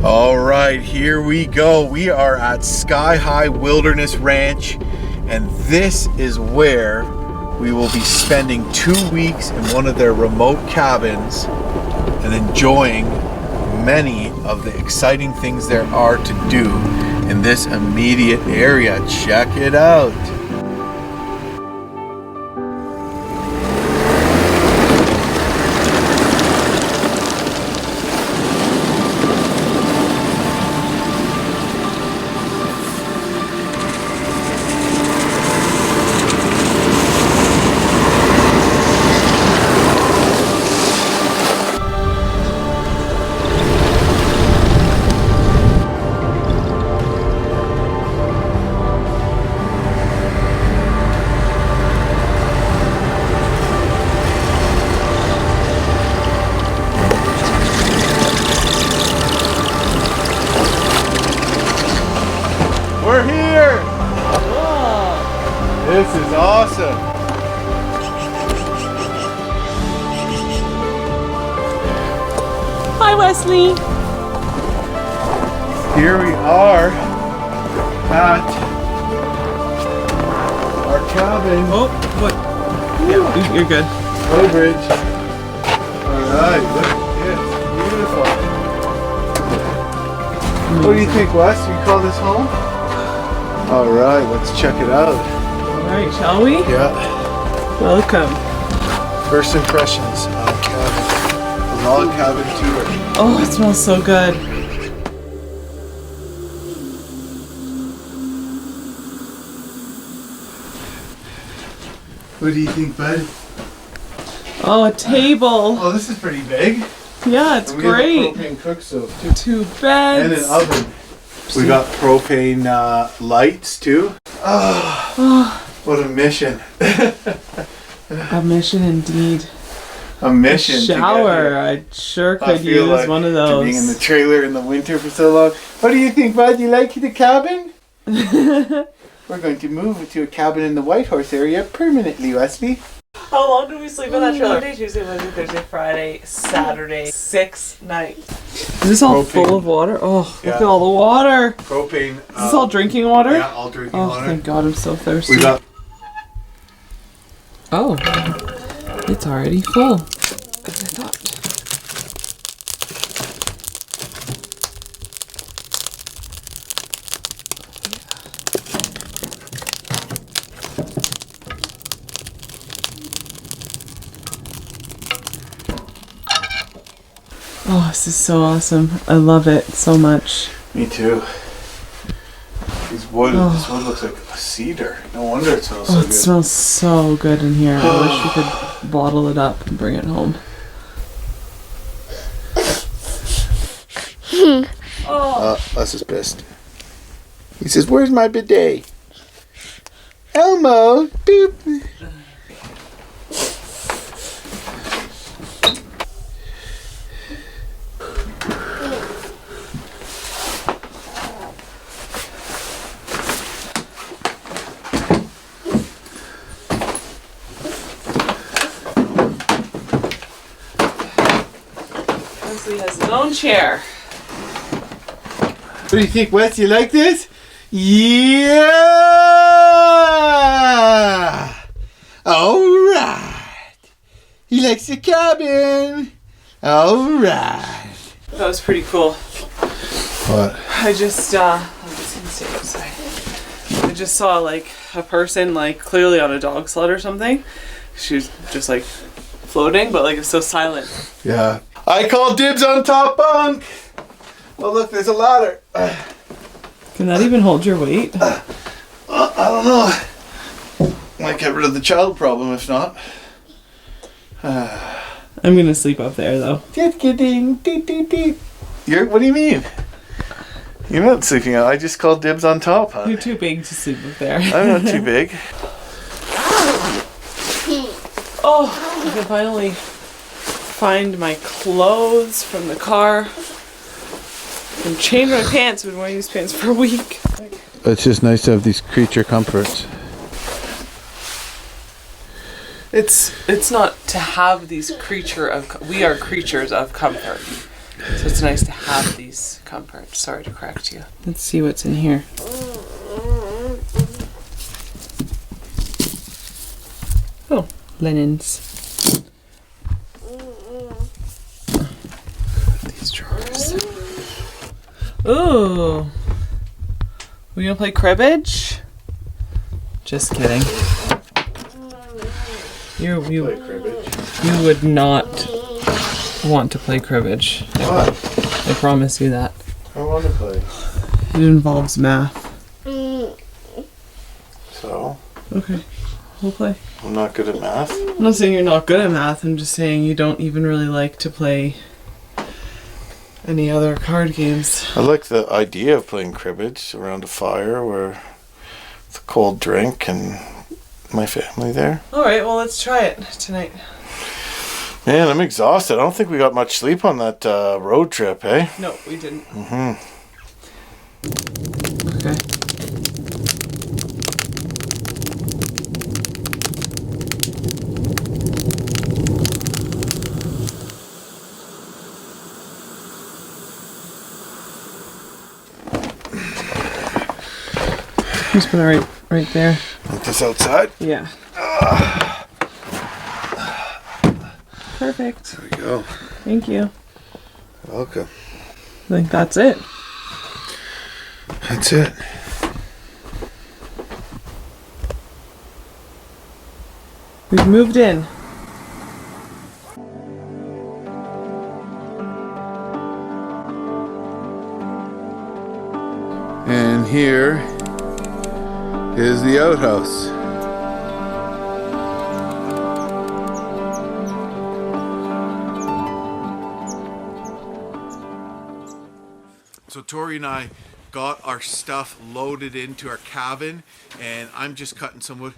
All right, here we go. We are at Sky High Wilderness Ranch, and this is where we will be spending 2 weeks in one of their remote cabins and enjoying many of the exciting things there are to do in this immediate area. Check it out. We're here! Whoa. This is awesome! Hi, Wesley! Here we are at our cabin. Oh, what? Yeah, you're good. Low bridge. Alright, look at this. Beautiful. What do you think, Wes? You call this home? All right, let's check it out. All right, shall we? Yeah. Welcome. First impressions on cabin. The log cabin tour. Oh, it smells so good. What do you think, bud? Oh, a table. Oh, this is pretty big. Yeah, it's and great. We have a propane cook stove too. 2 beds. And an oven. We got propane lights too. Oh, what a mission. A mission indeed. A mission. A shower. I sure could use like one of those. Being in the trailer in the winter for so long. What do you think, bud? You like the cabin? We're going to move to a cabin in the Whitehorse area permanently, Wesley. How long did we sleep in that trailer? Monday, Tuesday, Wednesday, Thursday, Friday, Saturday. 6 nights. Is this all full of water? Oh, yeah. Look at all the water. Propane. Is this all drinking water? Yeah, all drinking water. Oh, thank God, I'm so thirsty. We got. Oh, it's already full. As I thought. Oh, this is so awesome. I love it so much. Me too. This wood looks like a cedar. No wonder it smells so good. It smells so good in here. I wish we could bottle it up and bring it home. Les is pissed. He says, "Where's my bidet?" Elmo, boop. Wesley has his own chair. What do you think, Wes? You like this? Yeah! Alright. He likes the cabin. Alright. That was pretty cool. What? I'm just gonna stay outside. I just saw like a person like clearly on a dog sled or something. She was just like floating, but like it's so silent. Yeah. I call dibs on top bunk. Oh look, there's a ladder. Can that even hold your weight? I don't know. Might get rid of the child problem if not. I'm gonna sleep up there though. What do you mean? You're not sleeping out. I just called dibs on top, huh? You're too big to sleep up there. I'm not too big. Oh, I can finally find my clothes from the car. And change my pants. I've been wearing these pants for a week. It's just nice to have these creature comforts. It's not to have these we are creatures of comfort. So it's nice to have these comforts. Sorry to correct you. Let's see what's in here. Oh, linens. These drawers. Ooh. We gonna play cribbage? Just kidding. You would not want to play cribbage. What? I promise you that. I want to play. It involves math. So? Okay, we'll play. I'm not good at math. I'm not saying you're not good at math. I'm just saying you don't even really like to play any other card games. I like the idea of playing cribbage around a fire where it's a cold drink and my family there. Alright, well let's try it tonight. Man, I'm exhausted. I don't think we got much sleep on that road trip, eh? No, we didn't. Mm-hmm. Okay. Just put it right there. Like this outside? Yeah. Perfect. There we go. Thank you. Welcome. I think that's it. That's it. We've moved in. And here is the outhouse. So Tori and I got our stuff loaded into our cabin, and I'm just cutting some wood.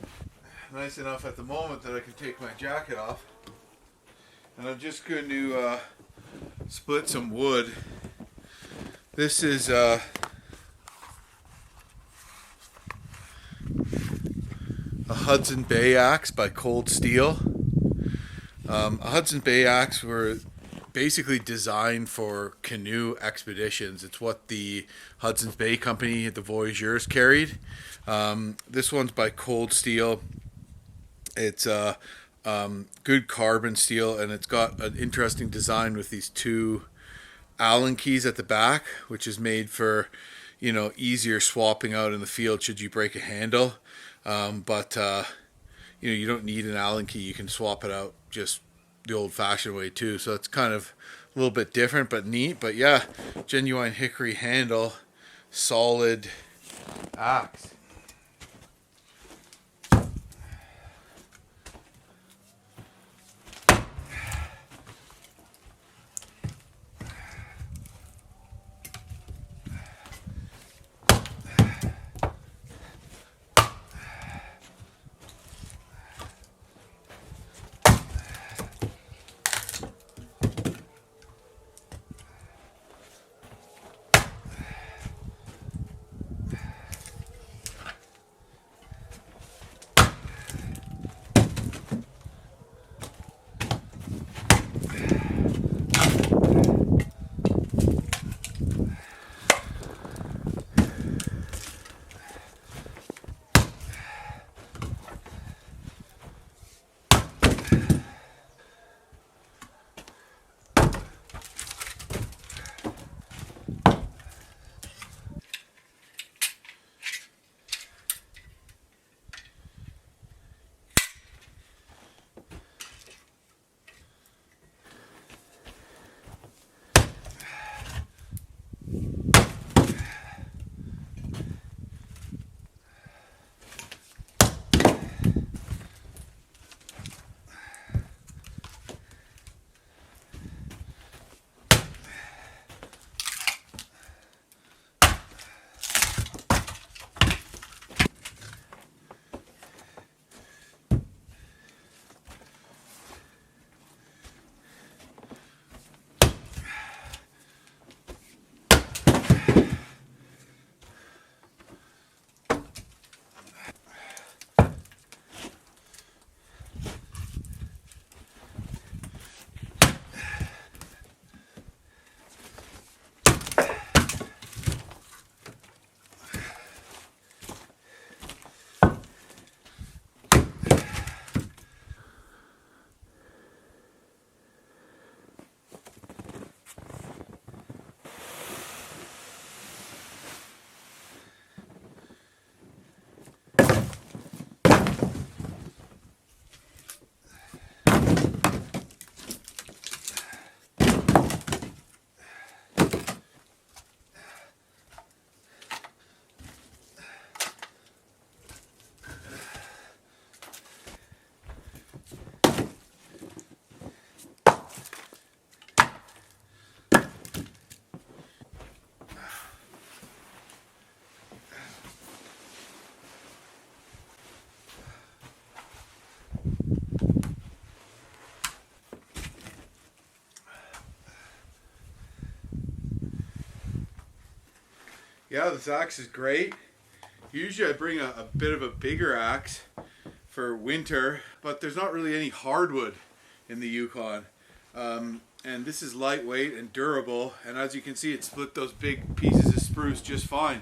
Nice enough at the moment that I can take my jacket off. And I'm just going to split some wood. This is a Hudson Bay axe by Cold Steel. A Hudson Bay axe were basically designed for canoe expeditions. It's what the Hudson's Bay Company, the Voyageurs, carried. This one's by Cold Steel. It's good carbon steel, and it's got an interesting design with these two Allen keys at the back, which is made for, you know, easier swapping out in the field should you break a handle. But you know, you don't need an Allen key. You can swap it out just the old-fashioned way too. So it's kind of a little bit different, but neat. But yeah, genuine hickory handle, solid axe. Yeah, this axe is great. Usually I bring a bit of a bigger axe for winter, but there's not really any hardwood in the Yukon. And this is lightweight and durable, and as you can see, it split those big pieces of spruce just fine.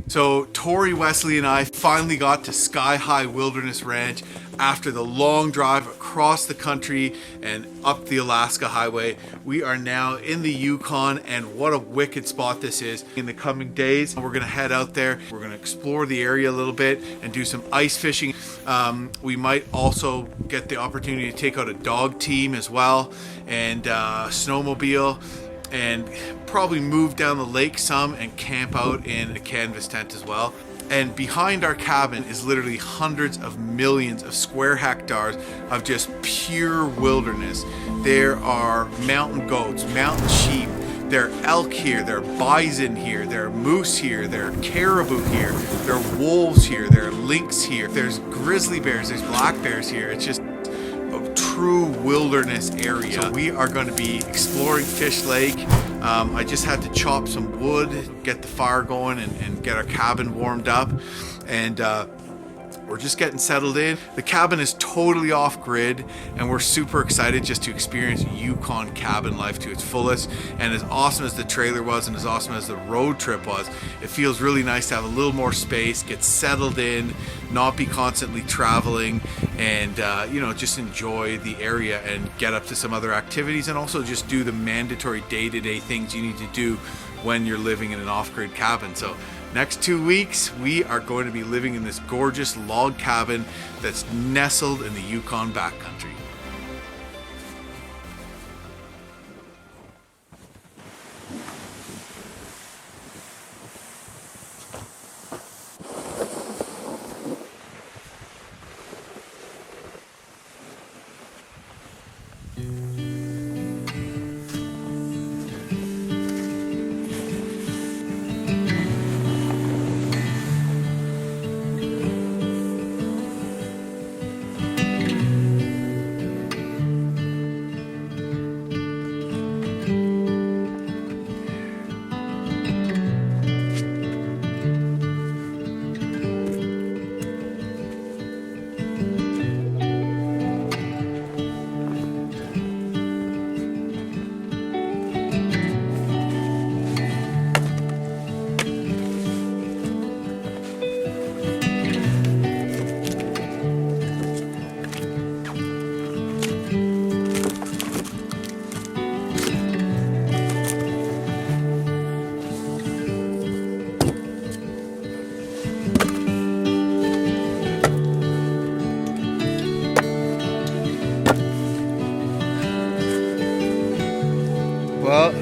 So Tori, Wesley, and I finally got to Sky High Wilderness Ranch after the long drive across the country and up the Alaska Highway. We are now in the Yukon, and what a wicked spot this is. In the coming days, we're gonna head out there. We're gonna explore the area a little bit and do some ice fishing. We might also get the opportunity to take out a dog team as well, and snowmobile, and probably move down the lake some and camp out in a canvas tent as well. And behind our cabin is literally hundreds of millions of square hectares of just pure wilderness. There are mountain goats, mountain sheep, there are elk here, there are bison here, there are moose here, there are caribou here, there are wolves here, there are lynx here, there's grizzly bears, there's black bears here. It's just a true wilderness area. So we are going to be exploring Fish Lake. I just had to chop some wood, get the fire going, and get our cabin warmed up, and we're just getting settled in. The cabin is totally off grid, and we're super excited just to experience Yukon cabin life to its fullest. And as awesome as the trailer was and as awesome as the road trip was, it feels really nice to have a little more space, get settled in, not be constantly traveling, and you know, just enjoy the area and get up to some other activities, and also just do the mandatory day-to-day things you need to do when you're living in an off-grid cabin. So next 2 weeks, we are going to be living in this gorgeous log cabin that's nestled in the Yukon backcountry. Well,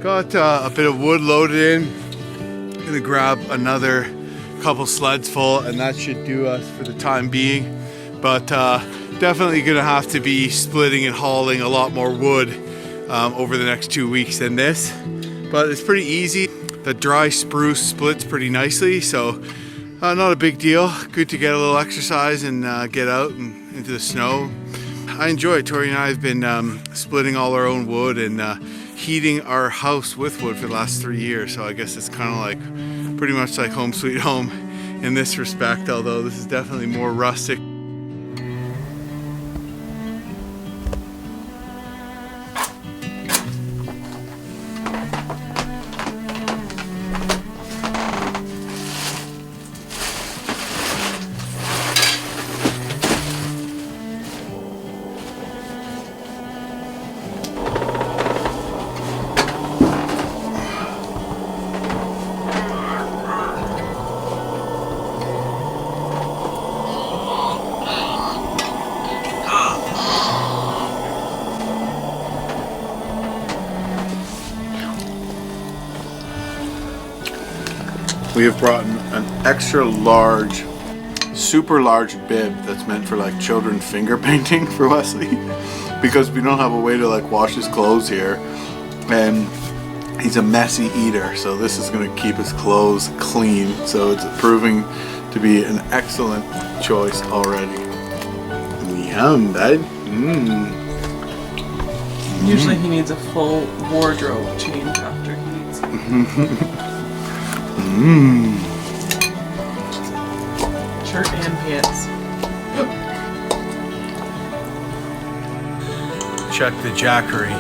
got a bit of wood loaded in. Gonna grab another couple sleds full, and that should do us for the time being. But definitely gonna have to be splitting and hauling a lot more wood over the next 2 weeks than this. But it's pretty easy. The dry spruce splits pretty nicely, so not a big deal. Good to get a little exercise and get out and into the snow. I enjoy it. Tori and I have been splitting all our own wood and heating our house with wood for the last 3 years. So I guess it's kind of like pretty much like home sweet home in this respect, although this is definitely more rustic. We have brought an extra large, super large bib that's meant for like children finger painting for Wesley, because we don't have a way to like wash his clothes here, and he's a messy eater, so this is going to keep his clothes clean. So it's proving to be an excellent choice already. Yum, bud. Usually he needs a full wardrobe change after he eats. Shirt and pants. Check the jackery.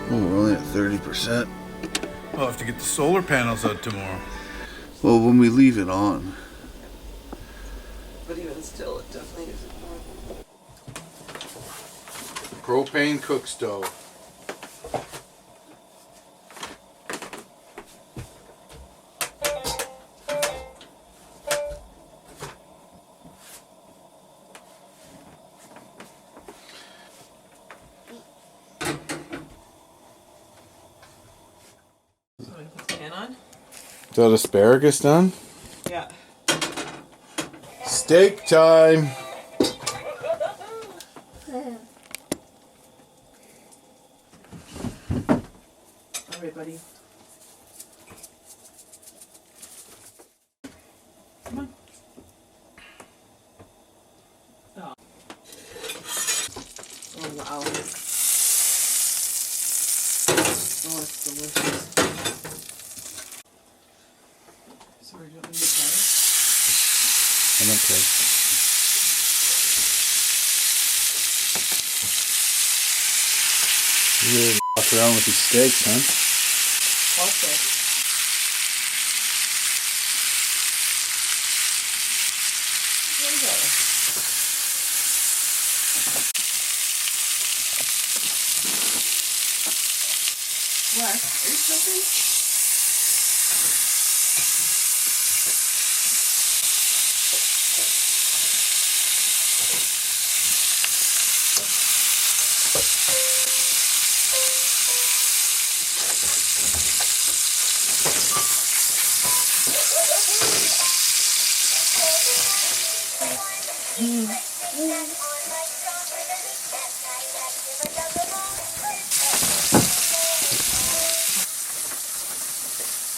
Oh, we're only at 30%. I'll have to get the solar panels out tomorrow. Well, when we leave it on. But even still, it definitely isn't. Propane cook stove. So we put the pan on? Is that asparagus done? Yeah. Steak time. Alright, buddy. Come on. Oh. Oh, wow. Oh, it's delicious. Sorry, do you want me to try it? I'm okay. You really fuck around with these steaks, huh? Also. There you go. What? Are you something?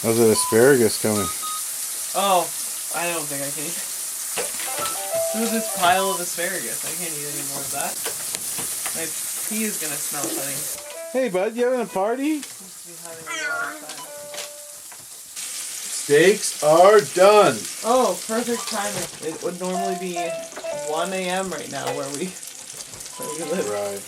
How's that asparagus coming? Oh, I don't think I can. Look at this pile of asparagus. I can't eat any more of that. My pee is gonna smell funny. Hey, bud, you having a party? Supposed to be having a lot of fun. Steaks are done. Oh, perfect timing. It would normally be 1 a.m. right now where we live. Right.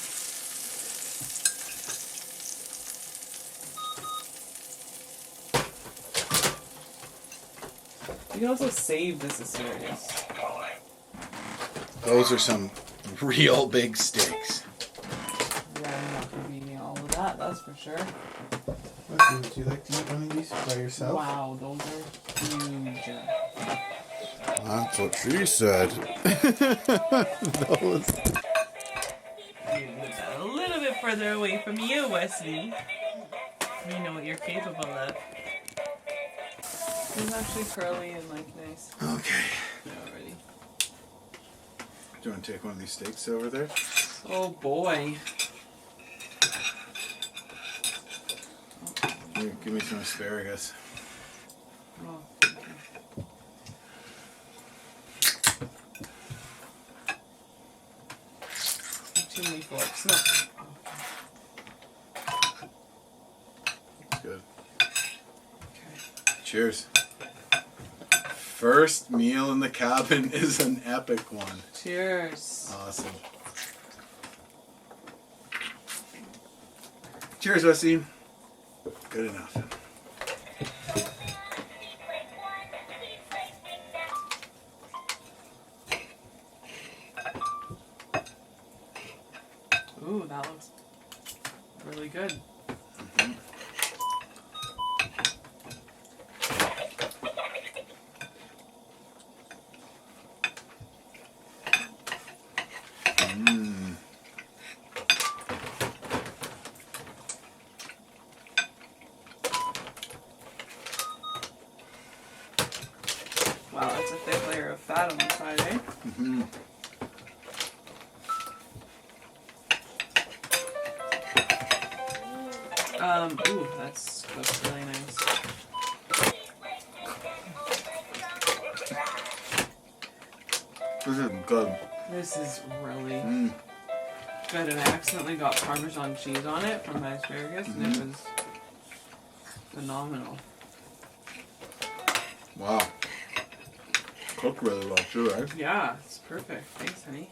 You can also save this asparagus. Those are some real big steaks. Yeah, I'm not gonna be eating all of that, that's for sure. Would you like to eat one of these by yourself? Wow, those are huge. That's what she said. Those. A little bit further away from you, Wesley. You know what you're capable of. It's actually curly and like nice. Okay. Already. Do you want to take one of these steaks over there? Oh boy. Here, give me some asparagus. Oh. Too many forks. No. That's good. Okay. Cheers. First meal in the cabin is an epic one. Cheers. Awesome. Cheers, Wesley. Good enough. Ooh, that looks really good. Mm-hmm. Wow, that's a thick layer of fat on the side, eh? Mm-hmm. Ooh, that's really nice. This is good. This is really... Good, and I accidentally got Parmesan cheese on it from my asparagus, and it was phenomenal. Wow. Cooked really well too, right? Yeah, it's perfect. Thanks, honey.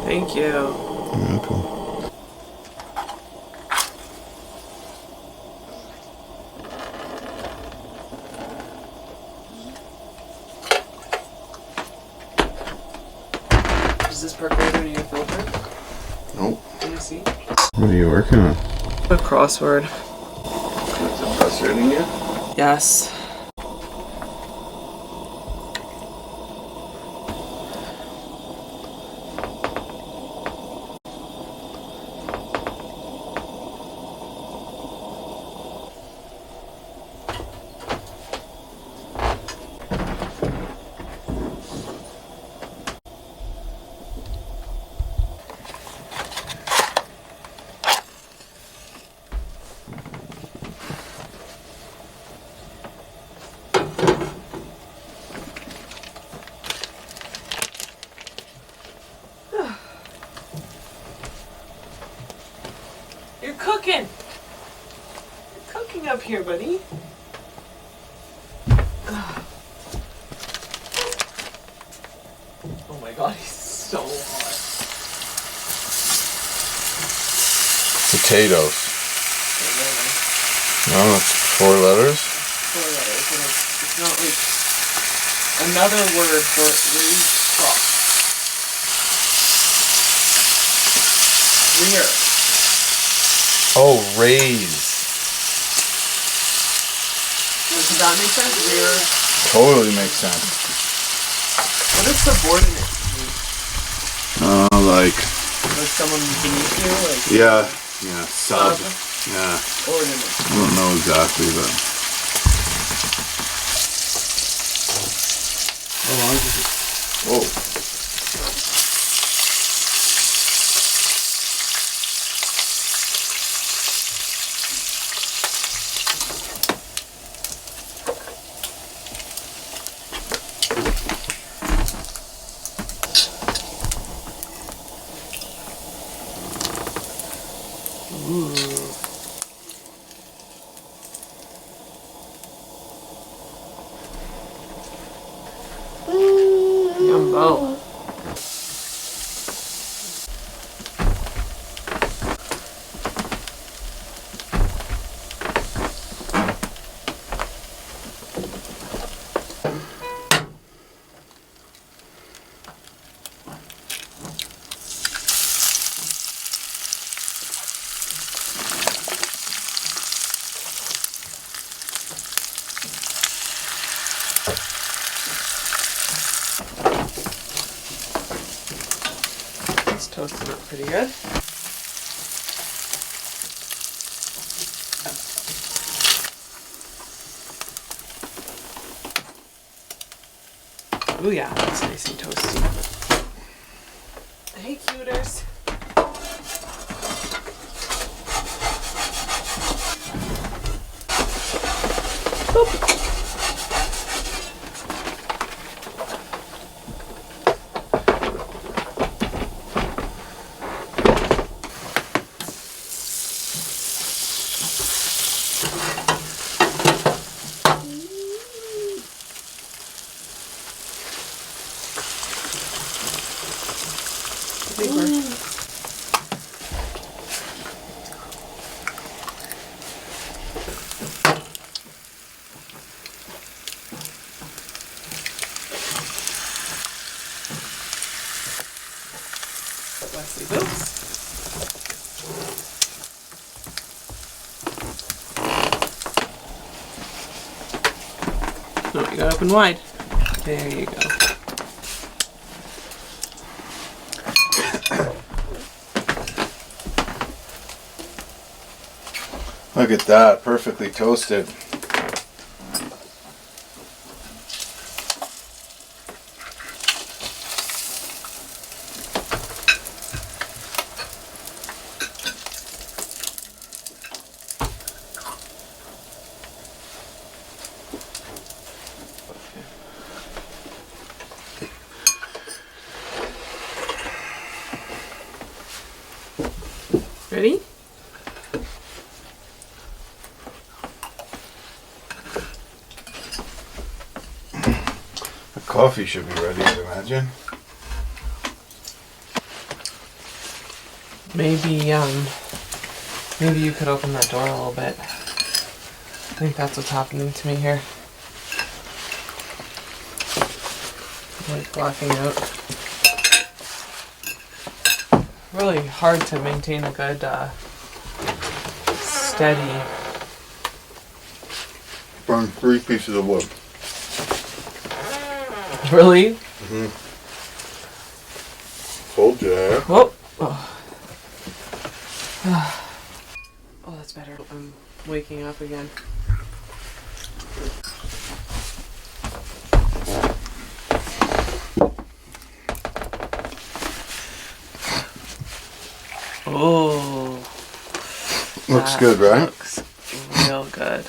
Thank you. Yeah, cool. Does this percolate in your filter? Nope. Can you see? What are you working on? A crossword. Is it frustrating you? Yes. You're cooking. You're cooking up here, buddy. Oh my god, he's so hot. Potatoes. No, it's 4 letters. 4 letters, and it's not like another word for raised crop. Rear. Oh, raise. Does that make sense? Rear. Totally makes sense. What does subordinate mean? Like Someone beneath you? Like yeah, sub. Yeah. Ordinate. I don't know exactly, but. How long is it? Whoa. Yumbo. Toasted it pretty good. Ooh yeah, that's nice and toasty. Hey cuters. Boop. Oops. No, you gotta open wide. There you go. Look at that, perfectly toasted. Ready? The coffee should be ready, I'd imagine. Maybe you could open that door a little bit. I think that's what's happening to me here. Like blocking out. Really hard to maintain a good, steady. Burned 3 pieces of wood. Really? Mm-hmm. Told ya. Whoa. Oh, that's better. I'm waking up again. Oh. Looks good, right? Looks real good.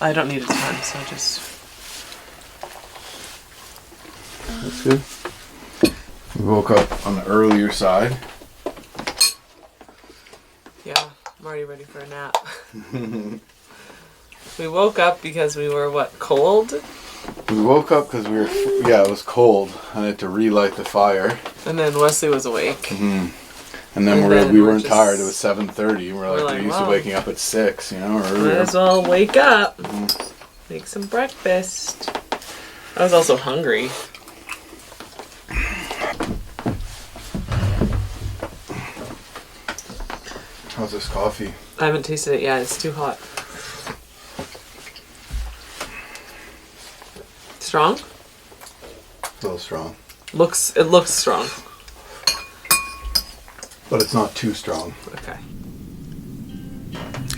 I don't need a ton, so just... That's good. We woke up on the earlier side. Yeah, I'm already ready for a nap. We woke up because we were, what, cold? We woke up because we were, it was cold. I had to relight the fire. And then Wesley was awake. Mm-hmm. And then we weren't tired. It was 7:30. We're like used to waking up at 6, you know, or earlier. Might as well wake up. Mm-hmm. Make some breakfast. I was also hungry. How's this coffee? I haven't tasted it yet. It's too hot. Strong? A little strong. It looks strong. But it's not too strong. Okay.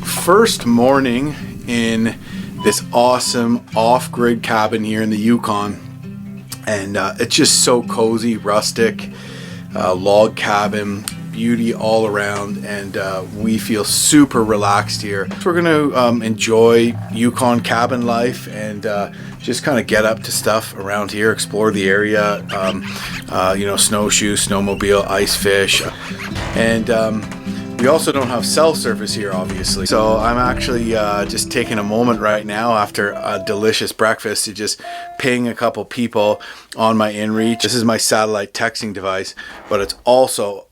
First morning in this awesome off-grid cabin here in the Yukon. And it's just so cozy, rustic, log cabin, beauty all around, and we feel super relaxed here. So we're going to enjoy Yukon cabin life and just kind of get up to stuff around here, explore the area, snowshoe, snowmobile, ice fish, and we also don't have cell service here, obviously. So I'm actually just taking a moment right now after a delicious breakfast to just ping a couple people on my inReach. This is my satellite texting device, but it's also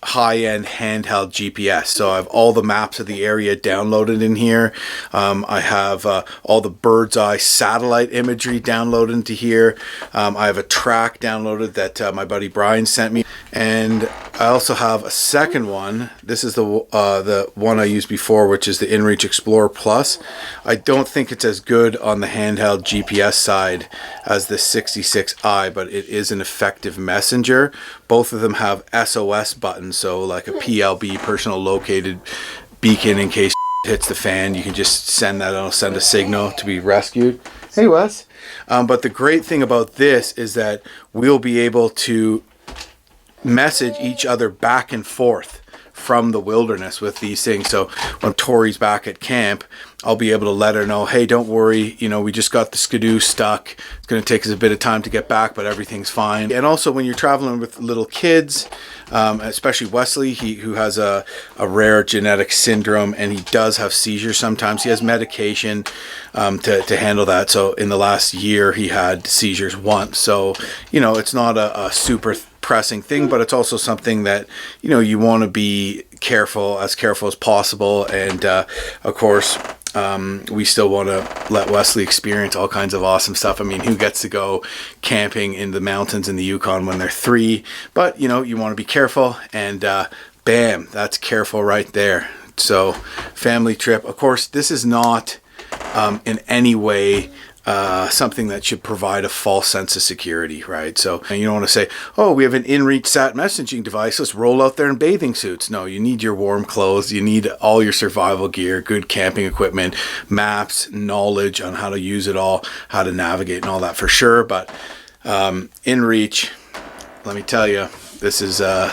high-end handheld GPS. So I have all the maps of the area downloaded in here. I have all the bird's eye satellite imagery downloaded into here. I have a track downloaded that my buddy Brian sent me, and I also have a second one. This is the one I used before, which is the inReach Explorer Plus. I don't think it's as good on the handheld GPS side as the 66i, but it is an effective messenger. Both of them have SOS buttons, so like a PLB, personal located beacon, in case hits the fan. You can just send that, it'll send a signal to be rescued. Hey Wes. But the great thing about this is that we'll be able to message each other back and forth from the wilderness with these things. So when Tori's back at camp, I'll be able to let her know, hey, don't worry, we just got the skidoo stuck. It's going to take us a bit of time to get back, but everything's fine. And also when you're traveling with little kids, especially Wesley, who has a rare genetic syndrome, and he does have seizures sometimes. He has medication to handle that. So in the last year, he had seizures once. So, it's not a super pressing thing, but it's also something that, you want to be careful as possible. And of course, we still want to let Wesley experience all kinds of awesome stuff. I mean, who gets to go camping in the mountains in the Yukon when they're 3? But, you know, you want to be careful, and bam, that's careful right there. So, family trip. Of course, this is not in any way something that should provide a false sense of security, right? So you don't want to say, oh, we have an in-reach sat messaging device, let's roll out there in bathing suits. No, you need your warm clothes, you need all your survival gear, good camping equipment, maps, knowledge on how to use it all, how to navigate and all that for sure. But in reach, let me tell you, this is a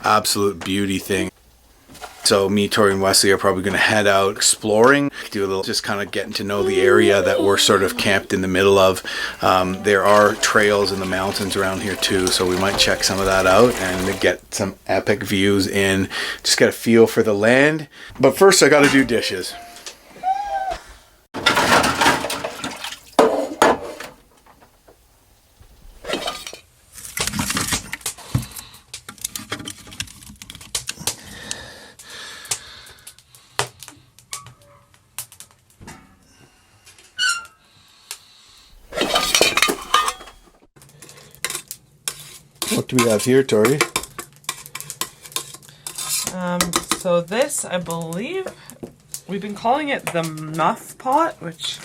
absolute beauty thing. So me, Tori, and Wesley are probably going to head out exploring, do a little, just kind of getting to know the area that we're sort of camped in the middle of. There are trails in the mountains around here too, so we might check some of that out and get some epic views in, just get a feel for the land. But first I got to do dishes. What do we have here, Tori? So this, I believe, we've been calling it the Muff pot, which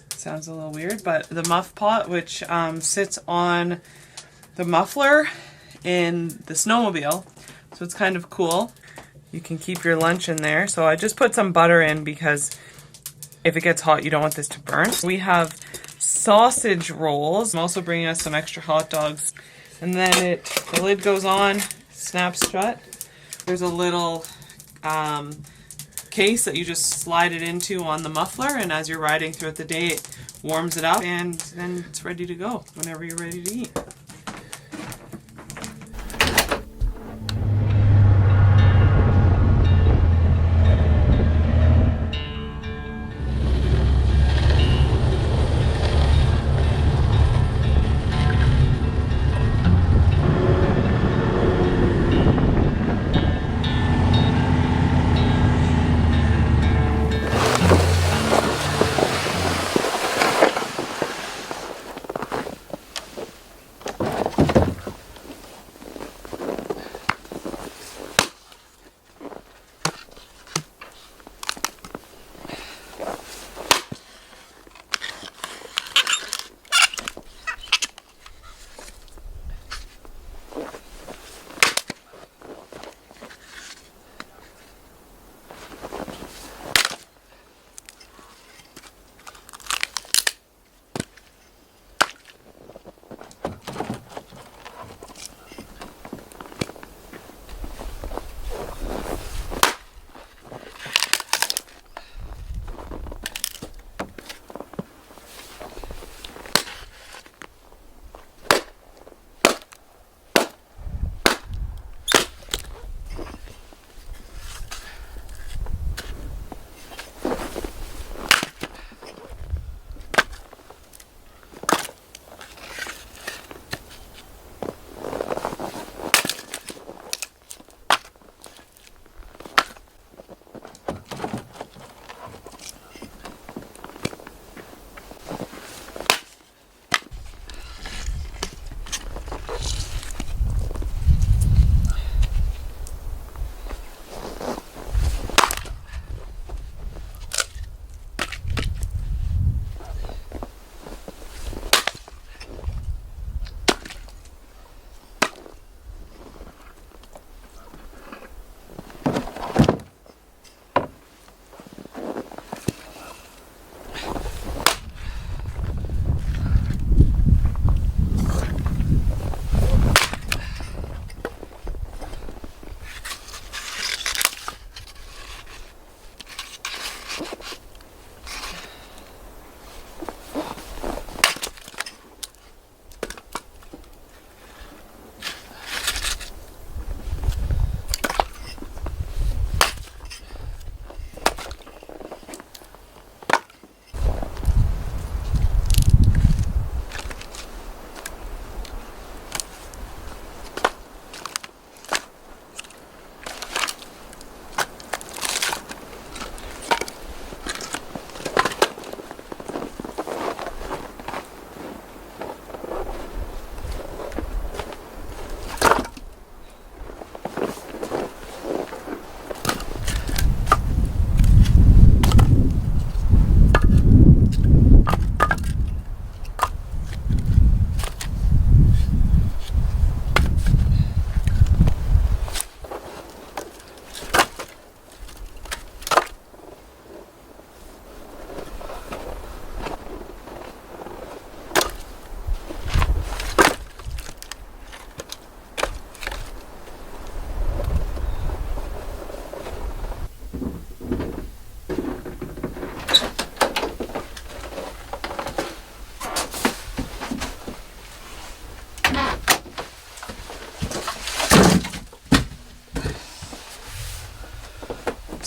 sounds a little weird, but the Muff pot, which sits on the muffler in the snowmobile. So it's kind of cool. You can keep your lunch in there. So I just put some butter in because if it gets hot, you don't want this to burn. We have sausage rolls. I'm also bringing us some extra hot dogs. And then the lid goes on, snaps shut. There's a little case that you just slide it into on the muffler, and as you're riding throughout the day, it warms it up, and then it's ready to go whenever you're ready to eat.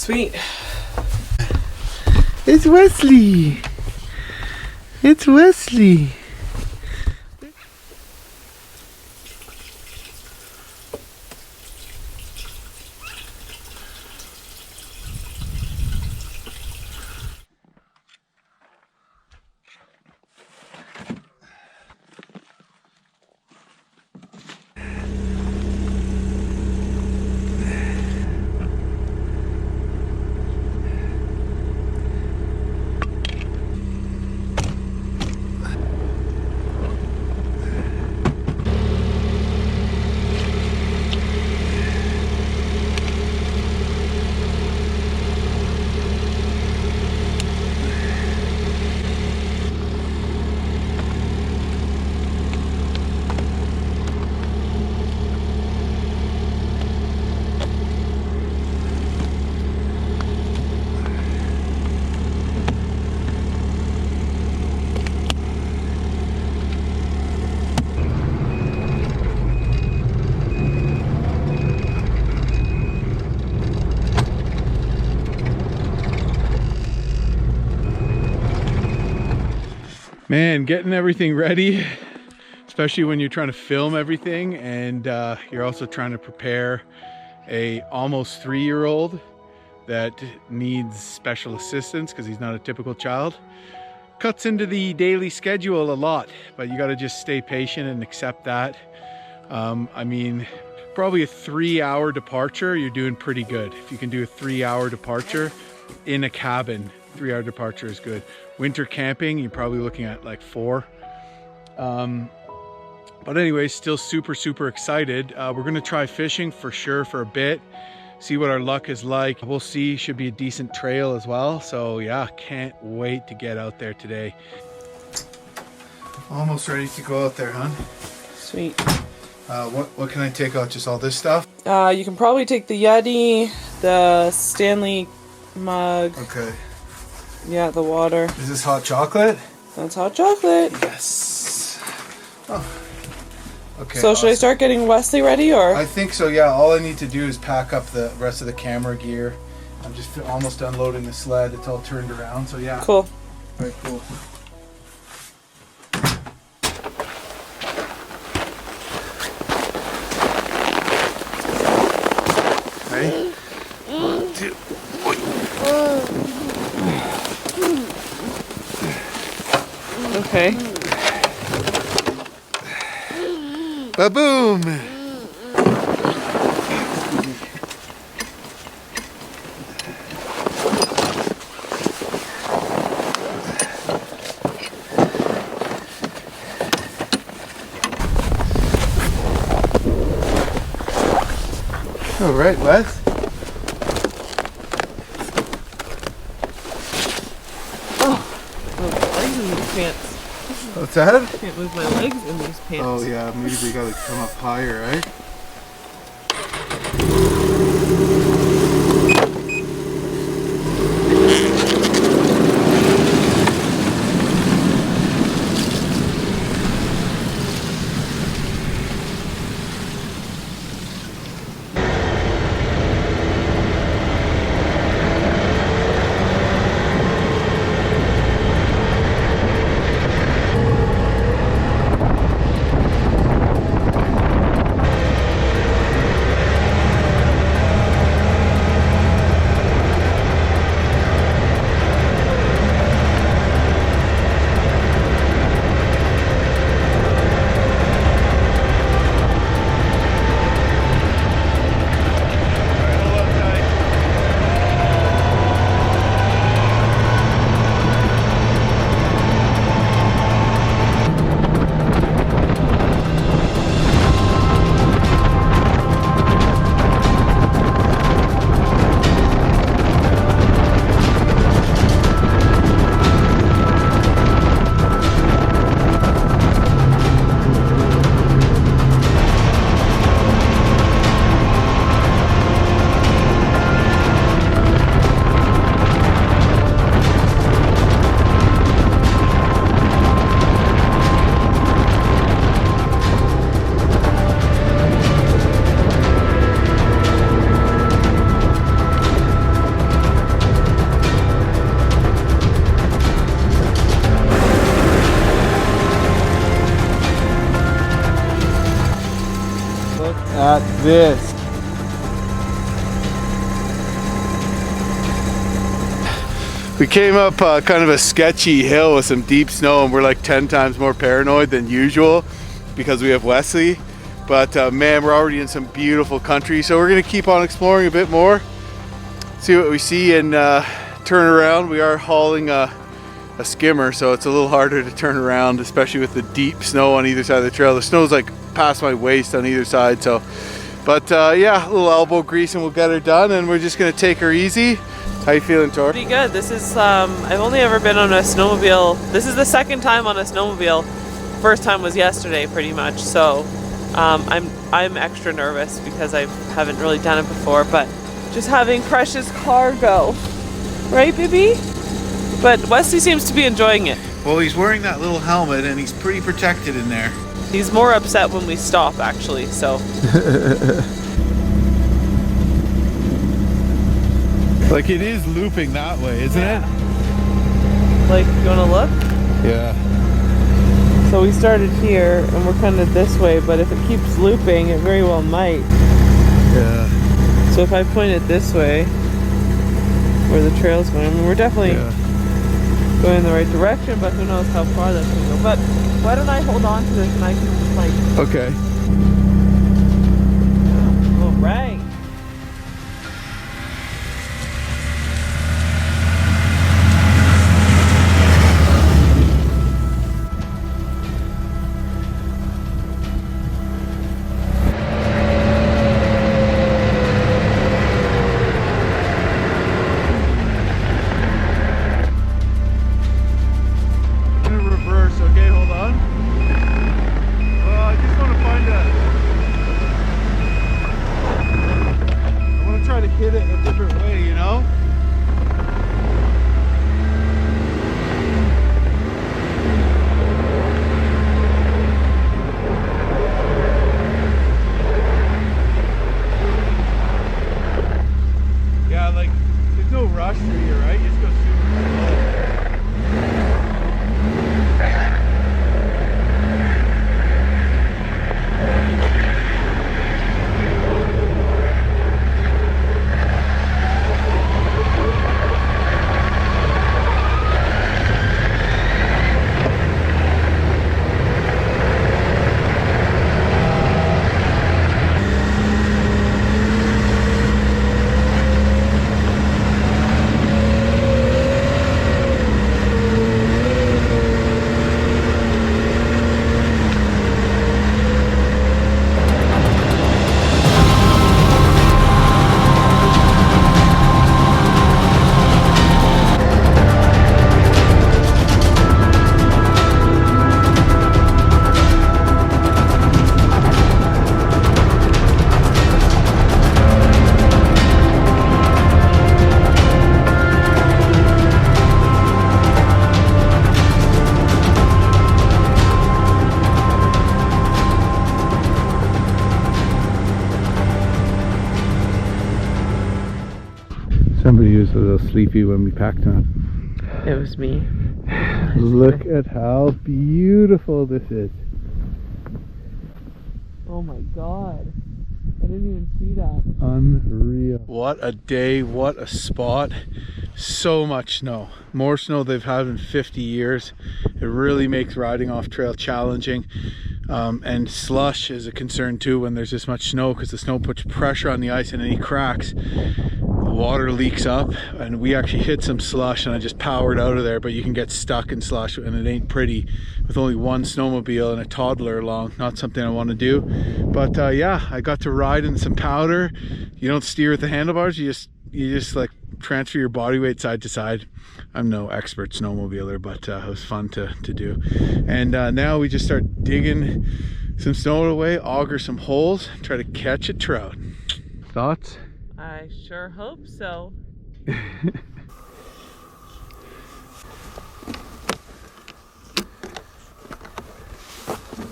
Sweet. It's Wesley. It's Wesley. Man, getting everything ready, especially when you're trying to film everything and you're also trying to prepare a almost 3-year-old that needs special assistance because he's not a typical child. Cuts into the daily schedule a lot, but you got to just stay patient and accept that. I mean, probably a 3-hour departure, you're doing pretty good. If you can do a 3-hour departure in a cabin, 3-hour departure is good. Winter camping, you're probably looking at like 4. But anyways, still super excited. We're gonna try fishing for sure for a bit, see what our luck is like. We'll see, should be a decent trail as well. So yeah, can't wait to get out there today. Almost ready to go out there, hon. Sweet. What can I take out? Just all this stuff? You can probably take the Yeti, the Stanley mug. Okay. Yeah, the water. Is this hot chocolate? That's hot chocolate. Yes. Oh. Okay. So should I start getting Wesley ready, or? I think so, yeah. All I need to do is pack up the rest of the camera gear. I'm just almost unloading the sled. It's all turned around, so yeah. Cool. All right, cool. Ready? 1, 2, 3. Okay. Ba-boom! All right, Wes. Pants. What's that? Can't move my legs in these pants. Oh yeah, maybe they gotta come up higher, right? this. We came up kind of a sketchy hill with some deep snow, and we're like 10 times more paranoid than usual because we have Wesley. But man, we're already in some beautiful country, so we're gonna keep on exploring a bit more, see what we see, and turn around. We are hauling a skimmer, so it's a little harder to turn around, especially with the deep snow on either side of the trail. The snow's like past my waist on either side, so. But yeah, a little elbow grease and we'll get her done, and we're just gonna take her easy. How you feeling, Tor? Pretty good. This is, I've only ever been on a snowmobile. This is the second time on a snowmobile. First time was yesterday, pretty much. So I'm extra nervous because I haven't really done it before, but just having precious cargo. Right, baby? But Wesley seems to be enjoying it. Well, he's wearing that little helmet and he's pretty protected in there. He's more upset when we stop, actually, so. Like, it is looping that way, isn't it? Like, you wanna look? Yeah. So we started here and we're kind of this way, but if it keeps looping, it very well might. Yeah. So if I point it this way, where the trail's going, I mean, we're definitely going in the right direction, but who knows how far that's gonna go. But why don't I hold on to this and I can just like... Okay. All right. Hit it a different way, you know? Yeah, like, there's no rush for you, right? You just go super slow. Somebody was a little sleepy when we packed him up. It was me. Look at how beautiful this is. Oh my god. I didn't even see that. Unreal. What a day, what a spot. So much snow. More snow they've had in 50 years. It really makes riding off trail challenging. And slush is a concern too when there's this much snow, because the snow puts pressure on the ice, and any cracks, the water leaks up. And we actually hit some slush and I just powered out of there, but you can get stuck in slush and it ain't pretty with only one snowmobile and a toddler along. Not something I want to do. But yeah, I got to ride in some powder. You don't steer with the handlebars, you just like transfer your body weight side to side. I'm no expert snowmobiler, but it was fun to do. And now we just start digging some snow away, auger some holes, try to catch a trout. Thoughts? I sure hope so.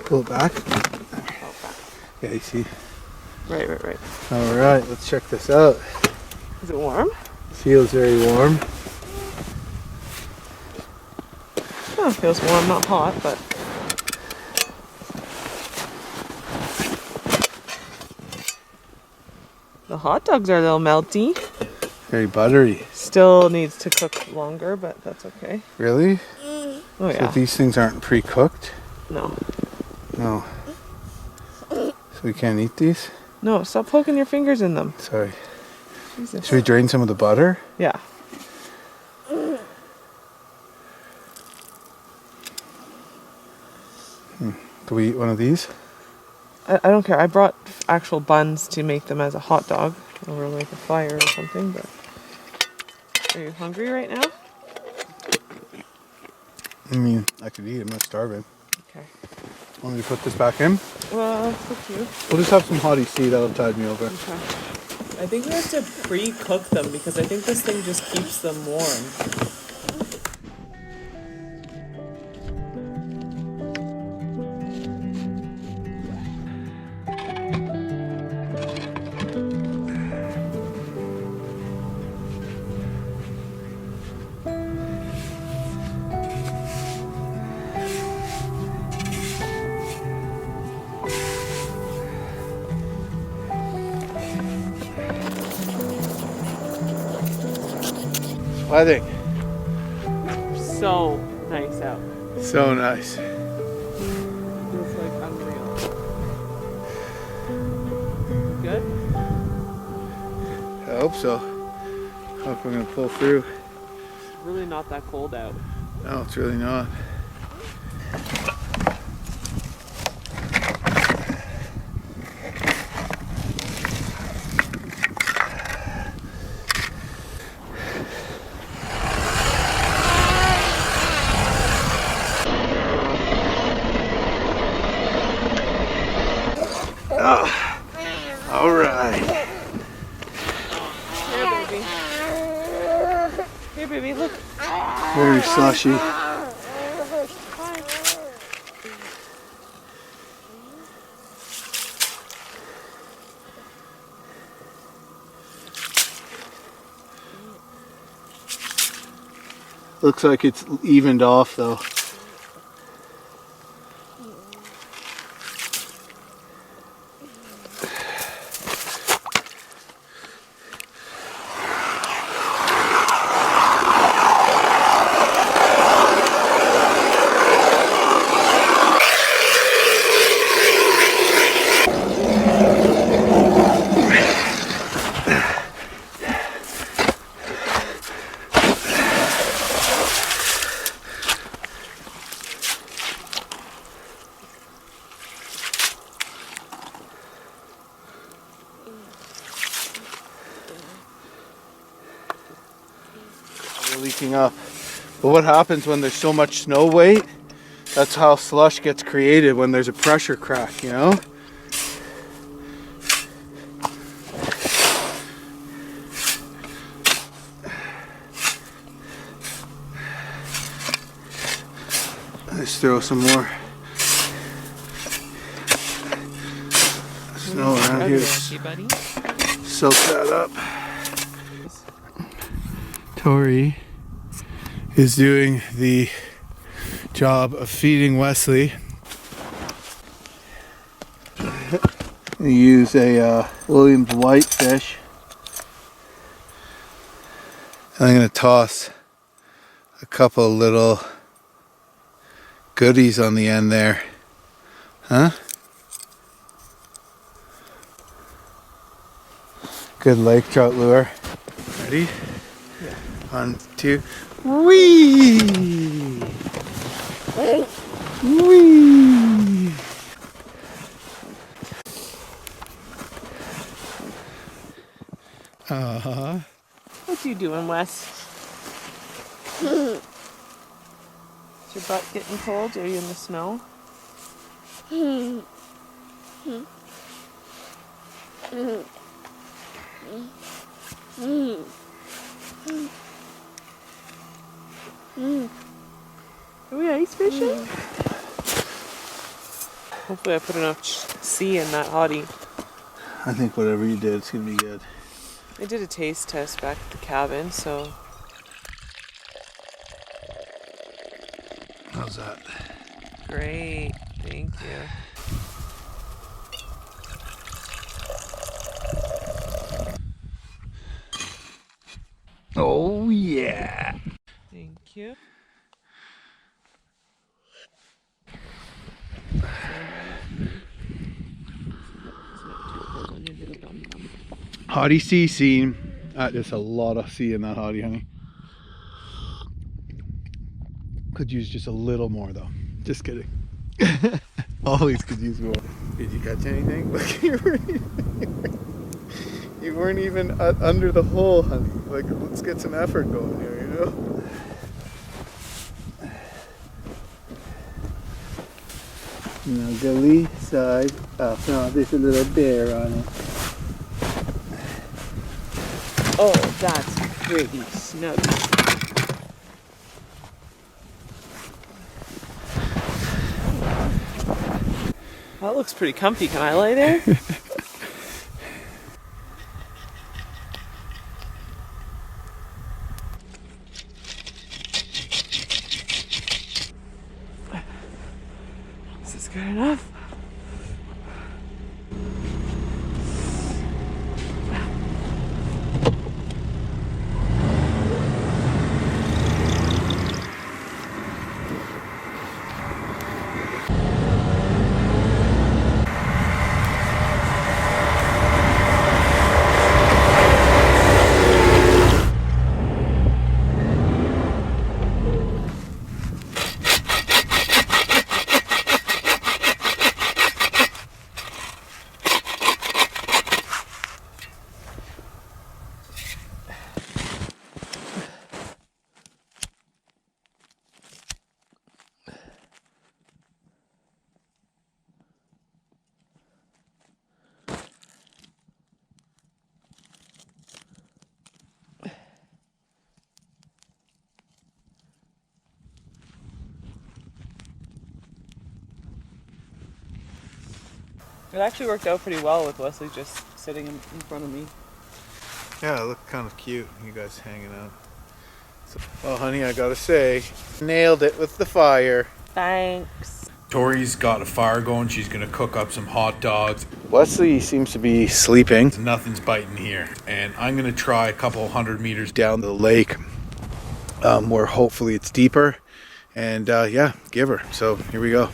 Pull it back. Yeah, you see. Right. All right, let's check this out. Is it warm? Feels very warm. Oh, it feels warm, not hot, but... The hot dogs are a little melty. Very buttery. Still needs to cook longer, but that's okay. Really? Oh So yeah. these things aren't pre-cooked? No. No. So we can't eat these? No, stop poking your fingers in them. Sorry. Jesus. Should we drain some of the butter? Yeah. Do we eat one of these? I don't care. I brought actual buns to make them as a hot dog over like a fire or something, but... Are you hungry right now? I mean, I could eat. I'm not starving. Okay. Want me to put this back in? Well, it's up to you. We'll just have some hottie C. That'll tide me over. Okay. I think we have to pre-cook them because I think this thing just keeps them warm. Wedding. So nice out. So nice. Feels like unreal. Good? I hope so. Hope we're gonna pull through. It's really not that cold out. No, it's really not. All right. Here, baby. Here, baby, look. Very slushy. Looks like it's evened off though. Leaking up. But what happens when there's so much snow weight? That's how slush gets created, when there's a pressure crack, you know? Let's throw some more snow around here. Soak that up. Tori is doing the job of feeding Wesley. We use a Williams whitefish. And I'm going to toss a couple little goodies on the end there. Huh? Good lake trout lure. Ready? Yeah. 1, 2. Whee! Whee! Uh-huh. What you doing, Wes? Is your butt getting cold? Are you in the snow? Are we ice fishing? Hopefully I put enough C in that hottie. I think whatever you did, it's gonna be good. I did a taste test back at the cabin, so... How's that? Great, thank you. Oh yeah. Thank you. Hottie sea scene. There's a lot of sea in that hottie, honey. Could use just a little more though. Just kidding. Always could use more. Did you catch anything? Look, you weren't even under the hole, honey. Like, let's get some effort going here, you know? No, gully side. Oh no, there's a little bear on it. Oh, that's pretty snug. That looks pretty comfy. Can I lay there? Is this good enough? It actually worked out pretty well with Wesley just sitting in front of me. Yeah, it looked kind of cute, you guys hanging out. So, well, honey, I gotta say, nailed it with the fire. Thanks. Tori's got a fire going. She's gonna cook up some hot dogs. Wesley seems to be sleeping. Nothing's biting here. And I'm gonna try a couple 100 meters down the lake where hopefully it's deeper. And yeah, give her. So here we go.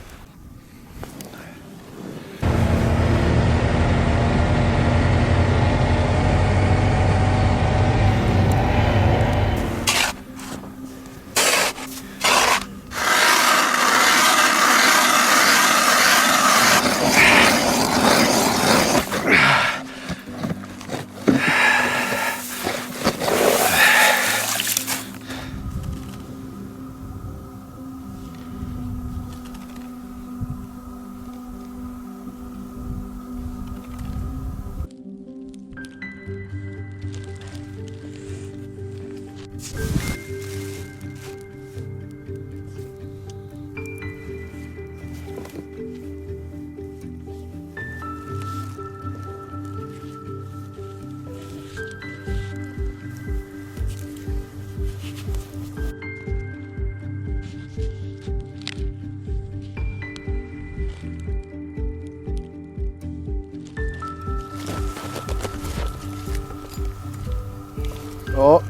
Oh.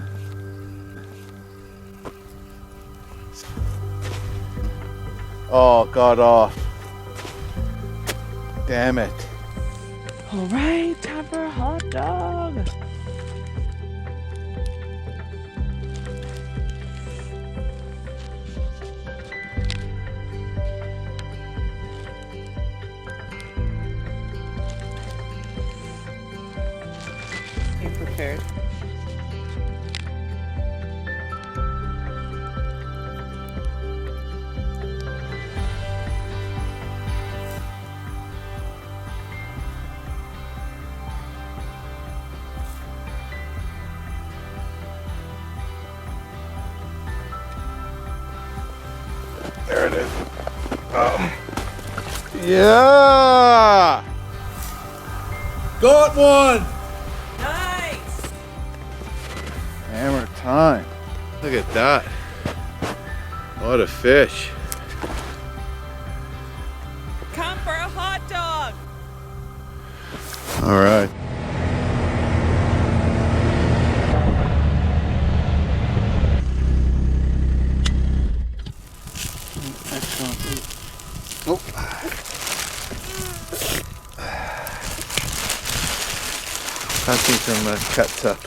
Oh, got off. Damn it. All right, time for a hot dog. Came prepared. There it is. Oh. Yeah! Got one! Nice! Hammer time. Look at that. What a fish. Come for a hot dog! All right. Passing some cuts up.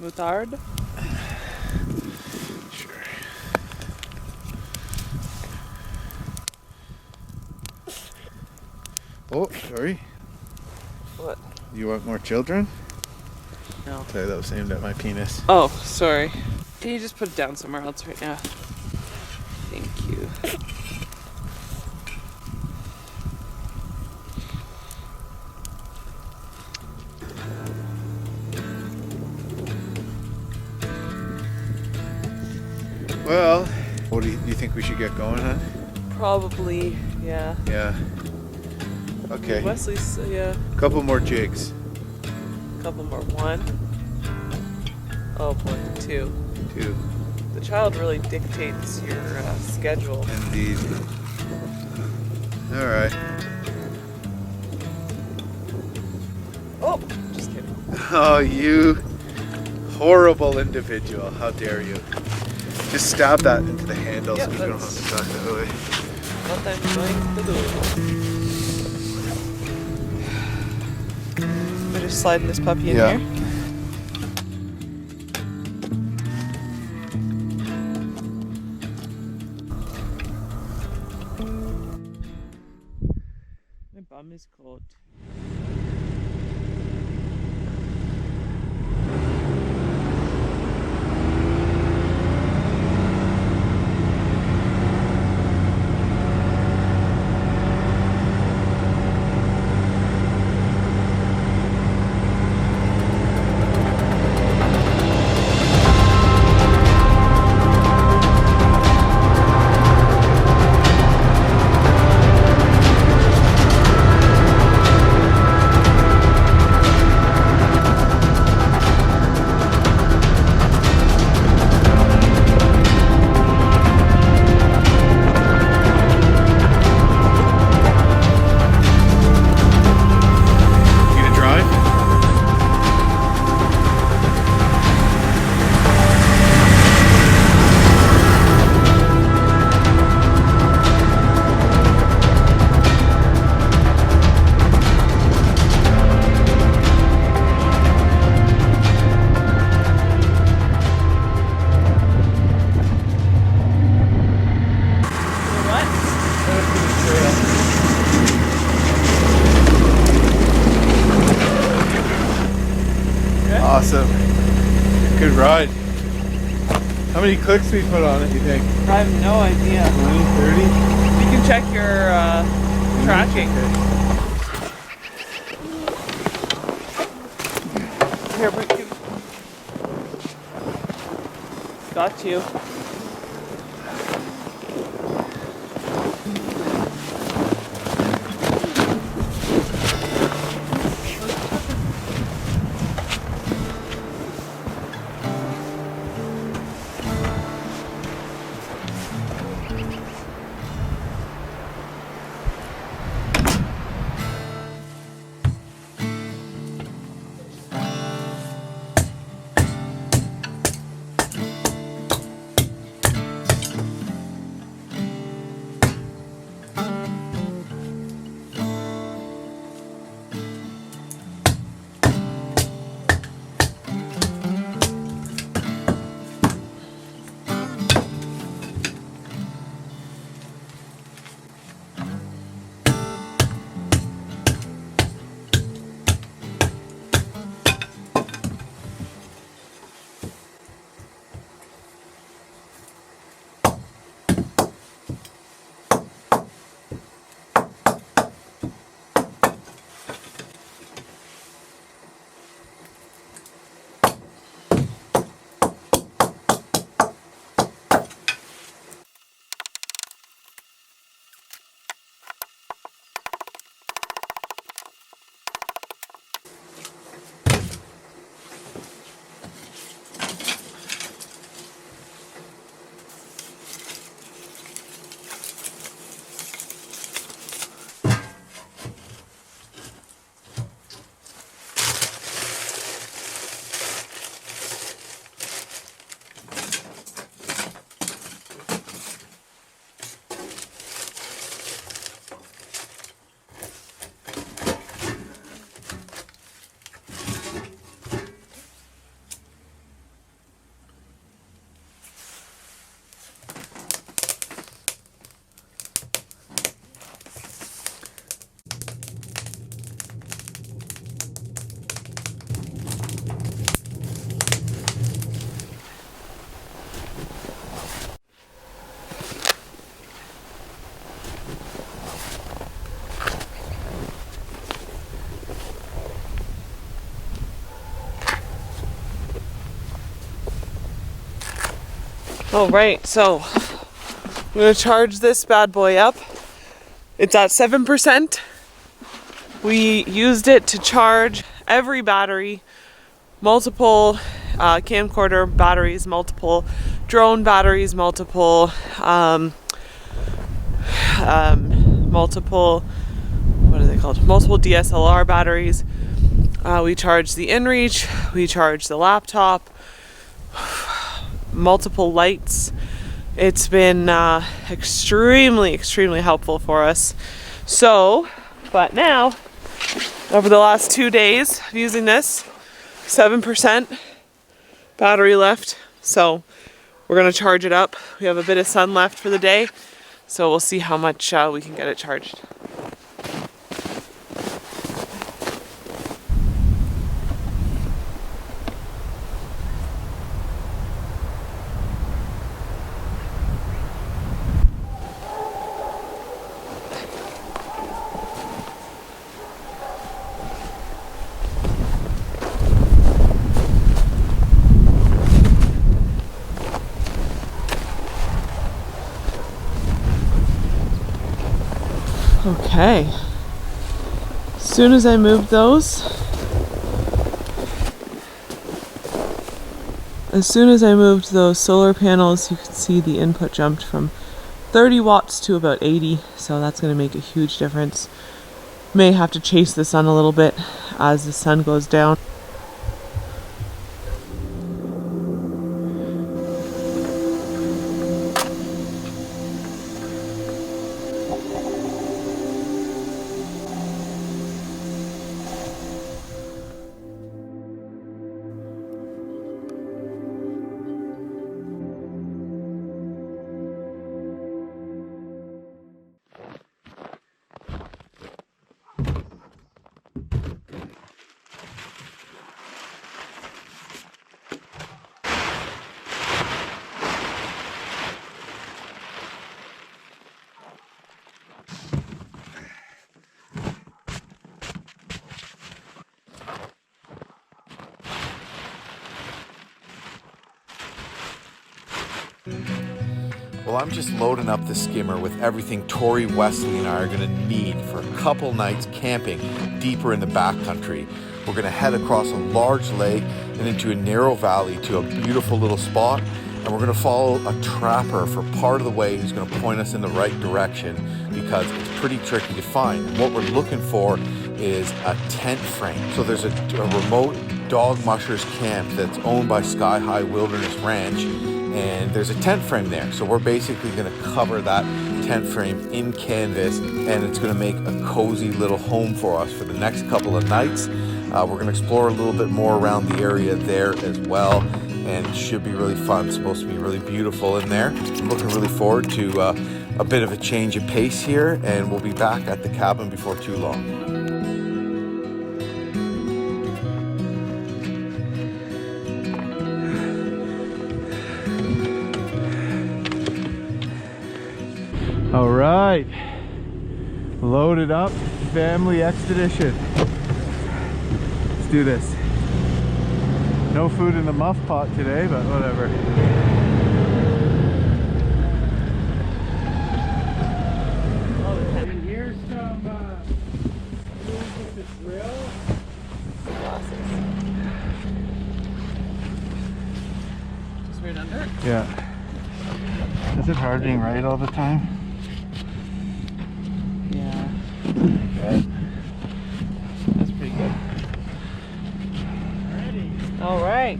Moutarde? Sure. Oh, sorry. What? You want more children? No. Sorry, that was aimed at my penis. Oh, sorry. Can you just put it down somewhere else right now? Thank you. Well, what do you think we should get going, huh? Probably, yeah. Yeah. Okay. Wesley's, yeah. Couple more jigs. Couple more. 1. Oh boy, 2. 2. The child really dictates your schedule. Indeed. All right. Oh, just kidding. Oh, you horrible individual. How dare you. Just stab that into the handle so we don't have to tuck that away. What I'm going to do. We're just sliding this puppy in here. My bum is cold. Awesome. Good ride. How many clicks we put on it, you think? I have no idea. 20, 30? You can check your tracking. Here, got you. All right, so I'm gonna charge this bad boy up. It's at 7%. We used it to charge every battery, multiple camcorder batteries, multiple drone batteries, multiple what are they called? Multiple DSLR batteries. We charged the inReach, we charged the laptop, multiple lights. It's been extremely helpful for us. So, but now, over the last 2 days of using this, 7% battery left. So we're gonna charge it up. We have a bit of sun left for the day, so we'll see how much we can get it charged. Okay, as soon as I moved those solar panels, you can see the input jumped from 30 watts to about 80, so that's going to make a huge difference. May have to chase the sun a little bit as the sun goes down. Well, I'm just loading up the skimmer with everything Tori, Wesley, and I are going to need for a couple nights camping deeper in the backcountry. We're going to head across a large lake and into a narrow valley to a beautiful little spot, and we're going to follow a trapper for part of the way who's going to point us in the right direction because it's pretty tricky to find. And what we're looking for is a tent frame. So there's a remote dog mushers camp that's owned by Sky High Wilderness Ranch, and there's a tent frame there. So we're basically going to cover that tent frame in canvas, and it's going to make a cozy little home for us for the next couple of nights. We're going to explore a little bit more around the area there as well, and it should be really fun. It's supposed to be really beautiful in there. I'm looking really forward to a bit of a change of pace here, and we'll be back at the cabin before too long. All right, loaded up, family expedition. Let's do this. No food in the muff pot today, but whatever. And here's some food with the grill. Just right under? Yeah. Is it hard being right all the time? Yeah. Okay. That's pretty good. All right.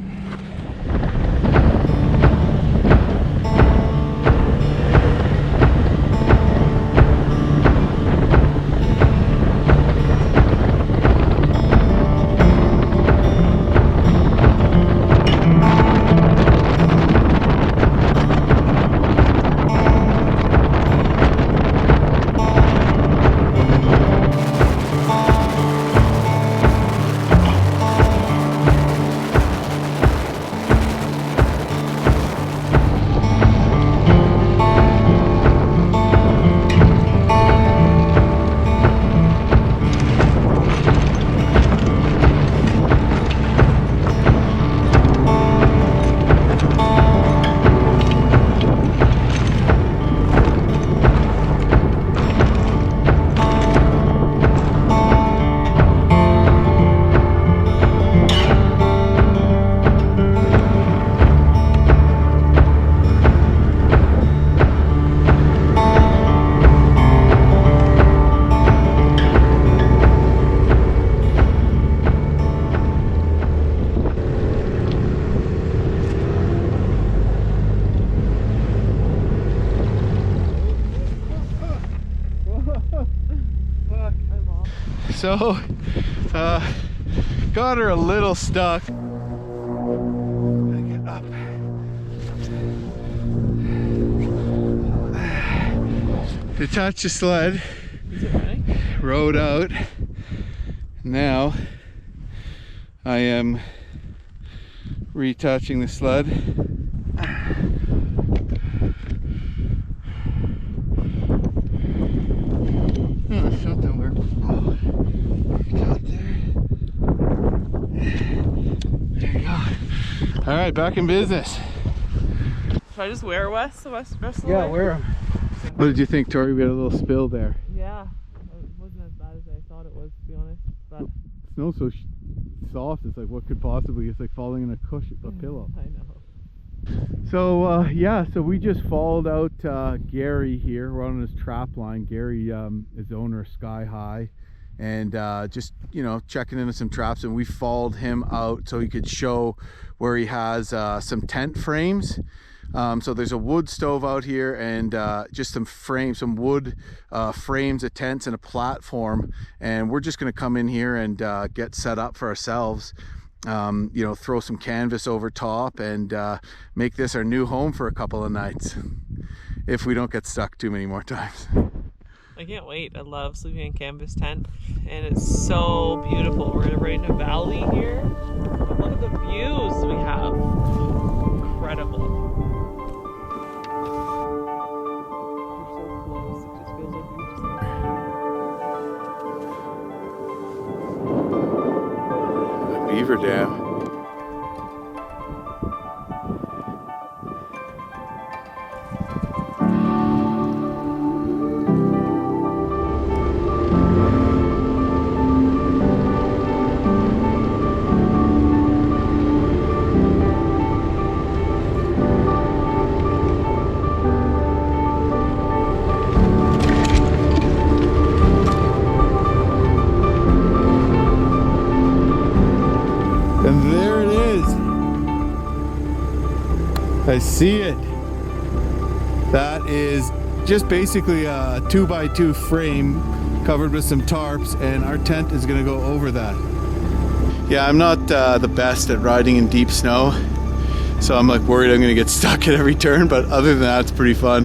so got her a little stuck. Gotta get up. Detached the sled. Is it running? Rode out. Now I am retouching the sled. Oh, something worked. Oh, got there. There you go. All right, back in business. Should I just wear the rest of the Yeah, way? wear them. What did you think, Tori? We had a little spill there. Yeah, it wasn't as bad as I thought it was, to be honest. But Snow's so soft, it's like what could possibly, it's like falling in a cushion, a pillow. I know. So yeah, so we just followed out Gary here. We're on his trap line. Gary is the owner of Sky High, and just, you know, checking into some traps, and we followed him out so he could show where he has some tent frames. So there's a wood stove out here, and just some frames, some wood frames of tents and a platform, and we're just going to come in here and get set up for ourselves. You know, throw some canvas over top and make this our new home for a couple of nights, if we don't get stuck too many more times. I can't wait. I love sleeping in a canvas tent, and it's so beautiful. We're right in a valley here. But look at the views we have. Incredible. We're so close. It just feels like we just... Beaver Dam. And there it is. I see it. That is just basically a 2x2 frame covered with some tarps, and our tent is gonna go over that. Yeah, I'm not the best at riding in deep snow, so I'm like worried I'm gonna get stuck at every turn, but other than that, it's pretty fun.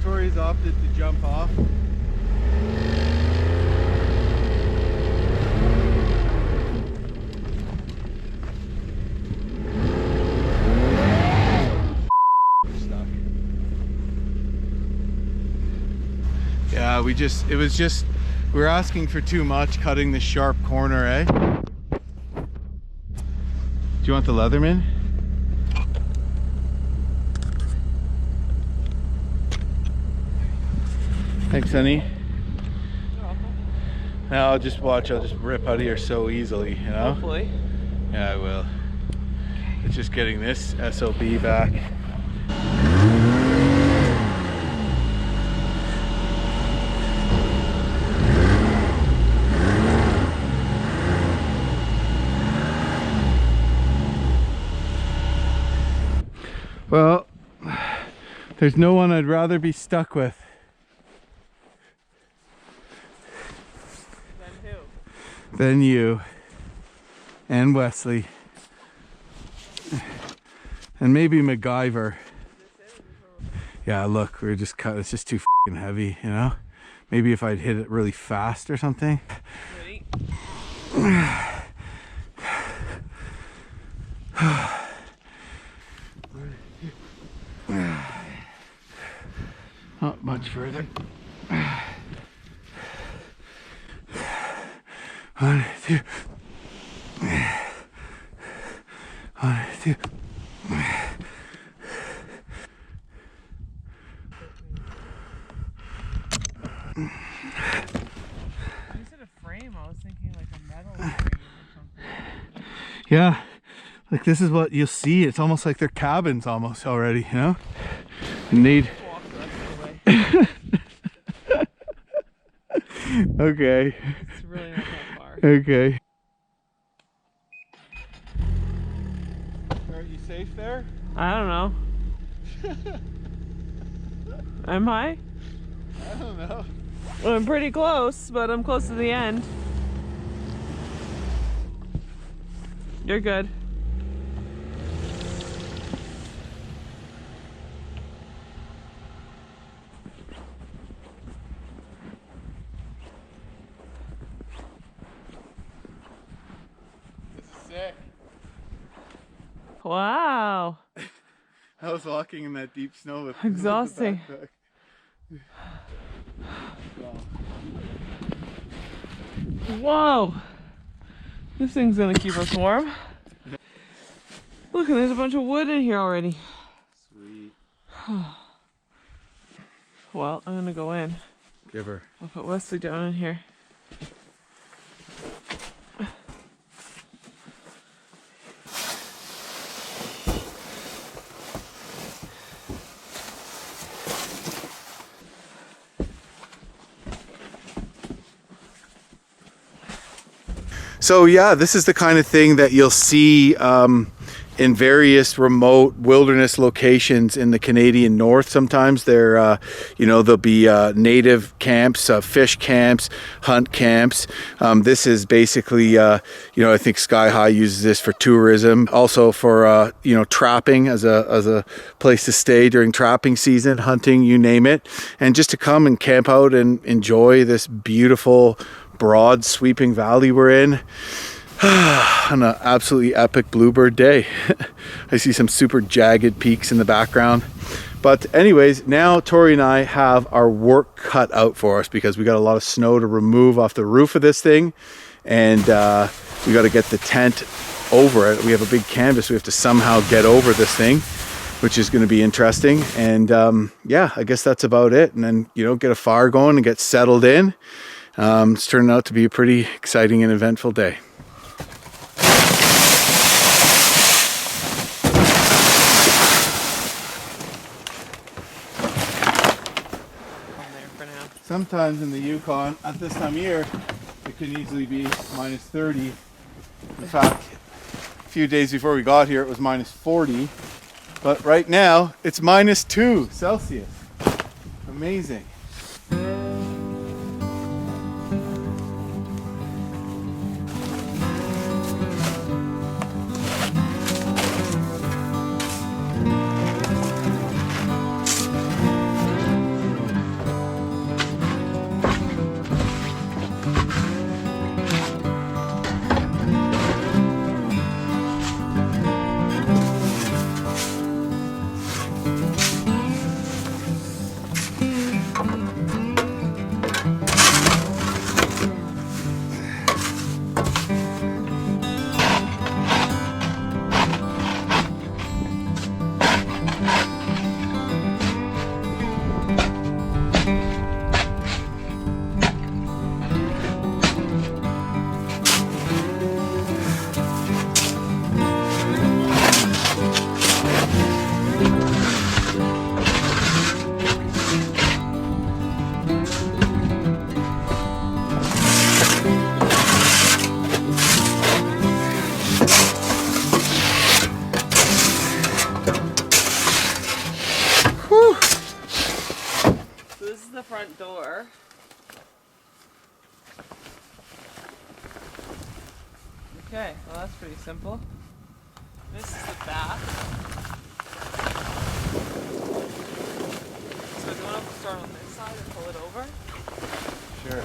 Tori's opted to jump off. We're stuck. Yeah, we were asking for too much cutting the sharp corner, eh? Do you want the Leatherman? Thanks, honey. Now I'll just watch, I'll just rip out of here so easily, you know? Hopefully. Yeah, I will. It's just getting this SOB back. Well, there's no one I'd rather be stuck with. Than you and Wesley and maybe MacGyver. Yeah, look, we're just cut. It's just too fucking heavy, you know. Maybe if I'd hit it really fast or something. Not much further. 1, 2. 1, 2. You said a frame, I was thinking like a metal frame or something. Yeah, like this is what you'll see. It's almost like they're cabins almost already, you know? Need. Walk the rest of the way. Okay. It's really not that far. Okay. I don't know. Am I? I don't know. Well, I'm pretty close, but I'm close to the end. You're good. This is sick. Wow. I was walking in that deep snow with Exhausting. the backpack. Wow. Whoa. This thing's gonna keep us warm. Look, and there's a bunch of wood in here already. Sweet. Well, I'm gonna go in. Give her. I'll put Wesley down in here. So yeah, this is the kind of thing that you'll see in various remote wilderness locations in the Canadian North. Sometimes they're, there'll be native camps, fish camps, hunt camps. This is basically, I think Sky High uses this for tourism, also for, trapping as a place to stay during trapping season, hunting, you name it, and just to come and camp out and enjoy this beautiful, broad sweeping valley we're in on an absolutely epic bluebird day. I see some super jagged peaks in the background, but anyways, now Tori and I have our work cut out for us because we got a lot of snow to remove off the roof of this thing, and we got to get the tent over it. We have a big canvas we have to somehow get over this thing, which is going to be interesting. And yeah, I guess that's about it. And then get a fire going and get settled in. It's turning out to be a pretty exciting and eventful day. Sometimes in the Yukon, at this time of year, it can easily be minus 30. In fact, a few days before we got here, it was minus 40. But right now, it's minus 2 Celsius. Amazing. Front door. Okay, well that's pretty simple. This is the bath. So do you want to start on this side and pull it over? Sure.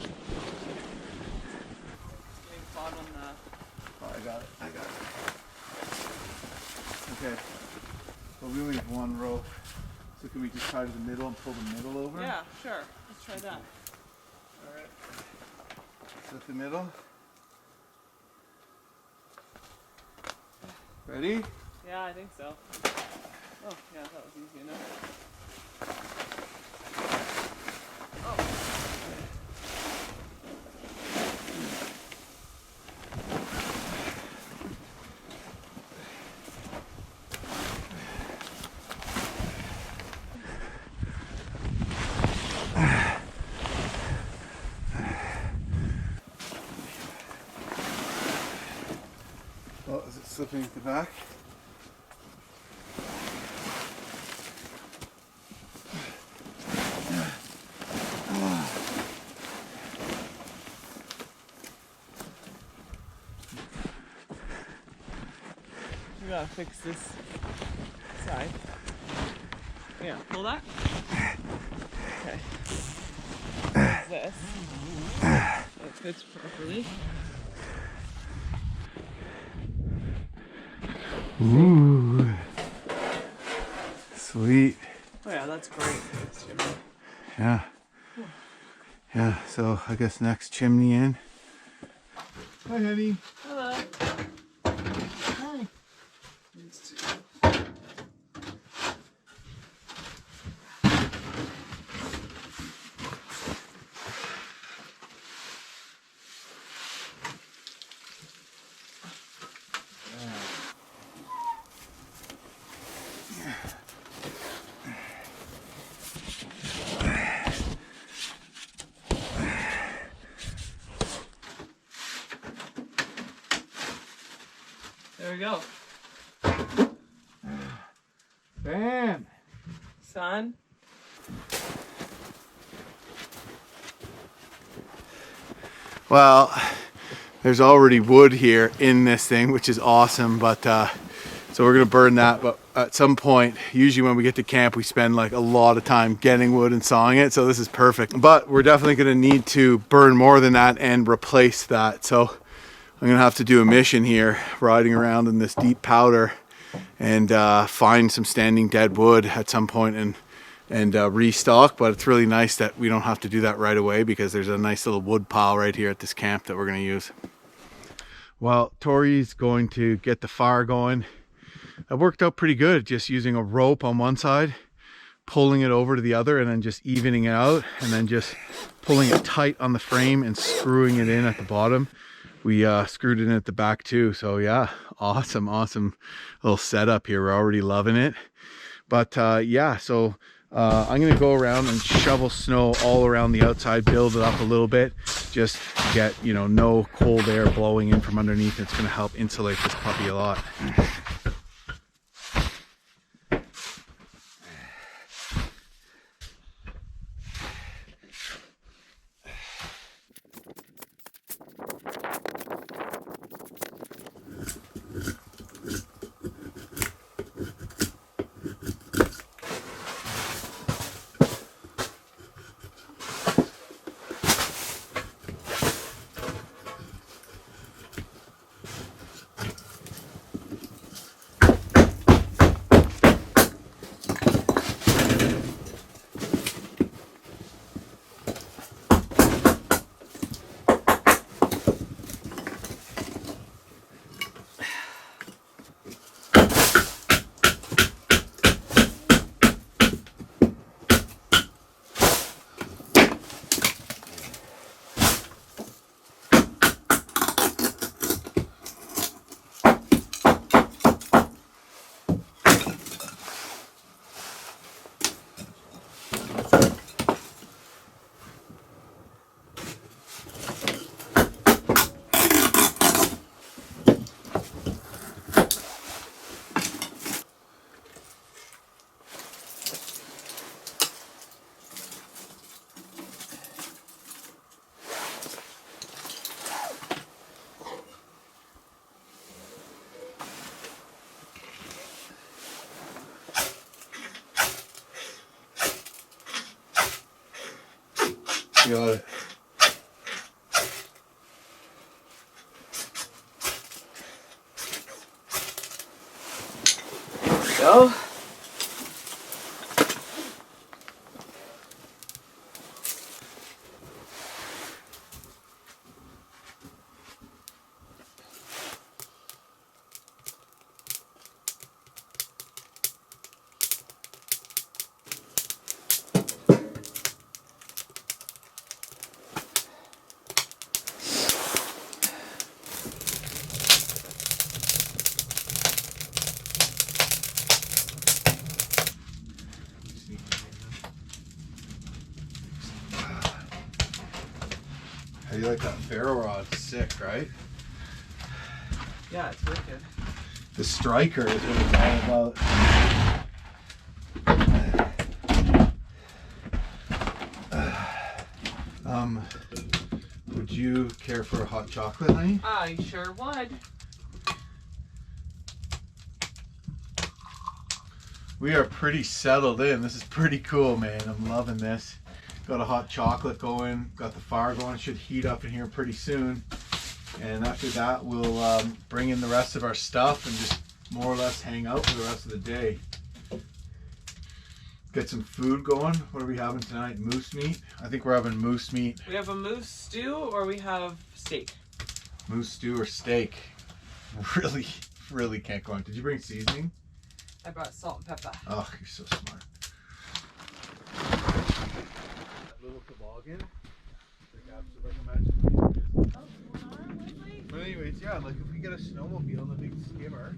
Just getting caught on the... Oh, I got it. Okay. Well, we only have one rope, so can we just tie to the middle and pull the middle over? Yeah, sure. Let's try that. Alright. Is that the middle? Ready? Yeah, I think so. Oh, yeah, that was easy enough. Oh. clipping at the back. We gotta fix this side. Yeah, pull that. Okay. This. It fits properly. Ooh. Sweet. Oh yeah, that's great. Yeah. Yeah, so I guess next chimney in. Hi, honey. Hello. Hi. There we go. Bam! Son. Well, there's already wood here in this thing, which is awesome, but so we're gonna burn that. But at some point, usually when we get to camp, we spend like a lot of time getting wood and sawing it, so this is perfect. But we're definitely gonna need to burn more than that and replace that. So I'm gonna have to do a mission here, riding around in this deep powder and find some standing dead wood at some point and restock. But it's really nice that we don't have to do that right away, because there's a nice little wood pile right here at this camp that we're going to use. Well, Tori's going to get the fire going. That worked out pretty good, just using a rope on one side, pulling it over to the other, and then just evening it out, and then just pulling it tight on the frame and screwing it in at the bottom. We screwed it in at the back too. So yeah, awesome little setup here. We're already loving it. But yeah, so I'm gonna go around and shovel snow all around the outside, build it up a little bit, just to get, you know, no cold air blowing in from underneath. It's gonna help insulate this puppy a lot. Got it. There we go. How do you like that ferro rod? Sick, right? Yeah, it's wicked. The striker is what it's all about. Would you care for a hot chocolate, honey? I sure would. We are pretty settled in. This is pretty cool, man. I'm loving this. Got a hot chocolate going. Got the fire going. Should heat up in here pretty soon. And after that, we'll bring in the rest of our stuff and just more or less hang out for the rest of the day. Get some food going. What are we having tonight? Moose meat? I think we're having moose meat. We have a moose stew or we have steak. Moose stew or steak. Really, really can't go on. Did you bring seasoning? I brought salt and pepper. Oh, you're so smart. That little toboggan. But anyways, yeah, like if we get a snowmobile and a big skimmer.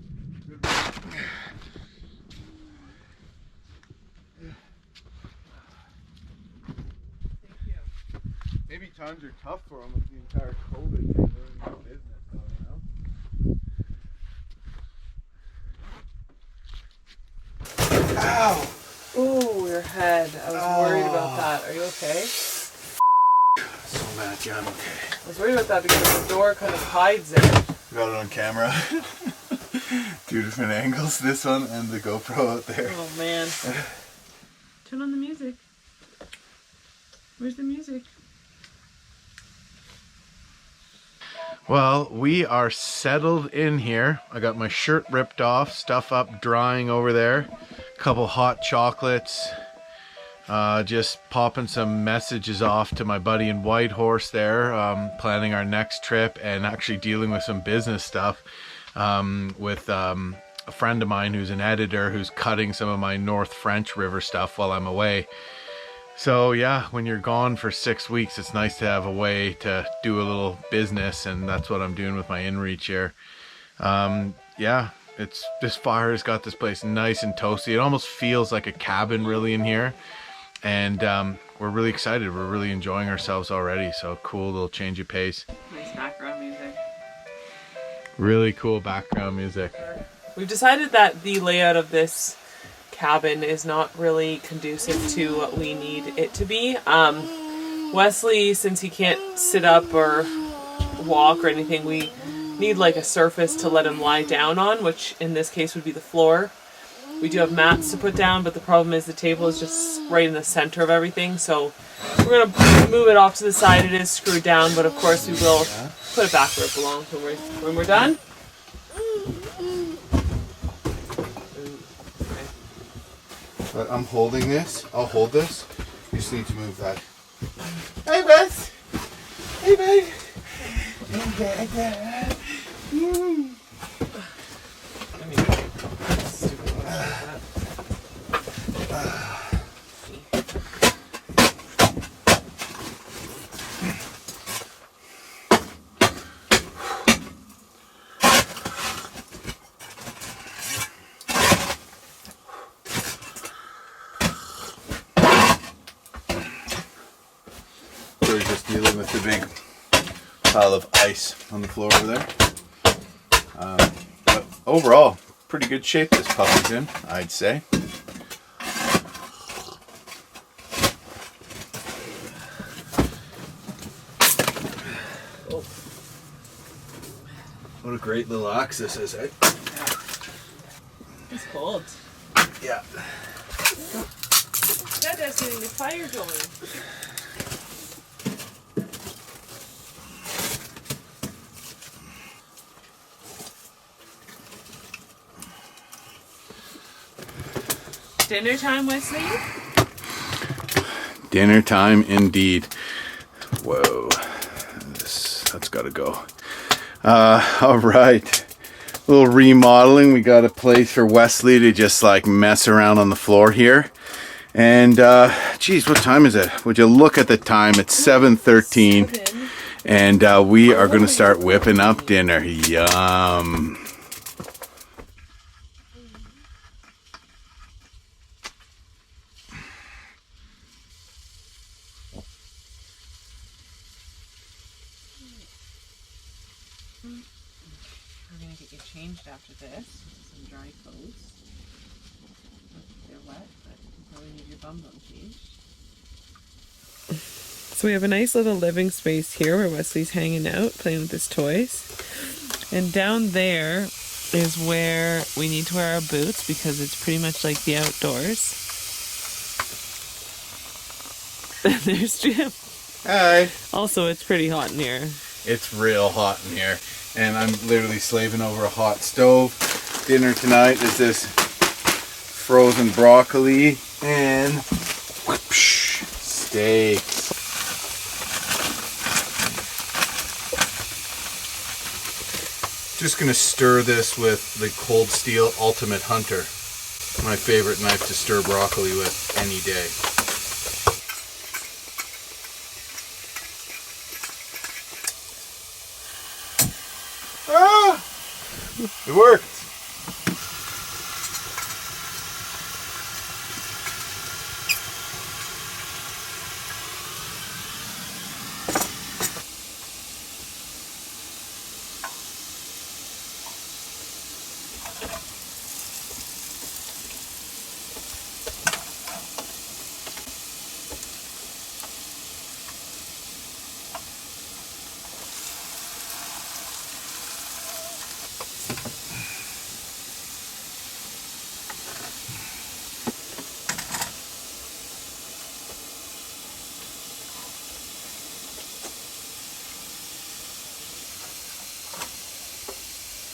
Maybe times are tough for them with the entire COVID thing ruining their business, though, you know? Ow! Oh, your head. I was worried about that. Are you okay? So mad, yeah, I'm okay. I was worried about that because the door kind of hides it. Got it on camera. 2 different angles, this one and the GoPro out there. Oh man. Turn on the music. Where's the music? Well, we are settled in here. I got my shirt ripped off, stuff up drying over there. Couple hot chocolates. Just popping some messages off to my buddy in Whitehorse there, planning our next trip and actually dealing with some business stuff with a friend of mine who's an editor who's cutting some of my North French River stuff while I'm away. So yeah, when you're gone for 6 weeks, it's nice to have a way to do a little business, and that's what I'm doing with my inReach here. Yeah, this fire has got this place nice and toasty. It almost feels like a cabin really in here. And we're really excited. We're really enjoying ourselves already. So cool little change of pace. Nice background music. Really cool background music. We've decided that the layout of this cabin is not really conducive to what we need it to be. Wesley, since he can't sit up or walk or anything, we need like a surface to let him lie down on, which in this case would be the floor. We do have mats to put down, but the problem is the table is just right in the center of everything, so we're going to move it off to the side. It is screwed down, but of course we will put it back where it belongs when we're done. But I'm holding this. I'll hold this. You just need to move that. Hey, Beth. Hey, babe. We're just dealing with the big pile of ice on the floor over there. But overall, pretty good shape this puppy's in, I'd say. What a great little axe this is, eh? It's cold. Yeah. That's getting the fire going. Dinner time, Wesley? Dinner time indeed. Whoa. That's got to go. All right. A little remodeling. We got a place for Wesley to just like mess around on the floor here. And geez, what time is it? Would you look at the time? It's 7:13. And we are going to start whipping up dinner. Yum. changed after this. Some dry clothes. They're wet, but you probably need your bum changed. So we have a nice little living space here where Wesley's hanging out, playing with his toys. And down there is where we need to wear our boots because it's pretty much like the outdoors. There's Jim. Hi. Also, it's pretty hot in here. It's real hot in here. And I'm literally slaving over a hot stove. Dinner tonight is this frozen broccoli and steak. Just gonna stir this with the Cold Steel Ultimate Hunter. My favorite knife to stir broccoli with any day. Ah! It worked.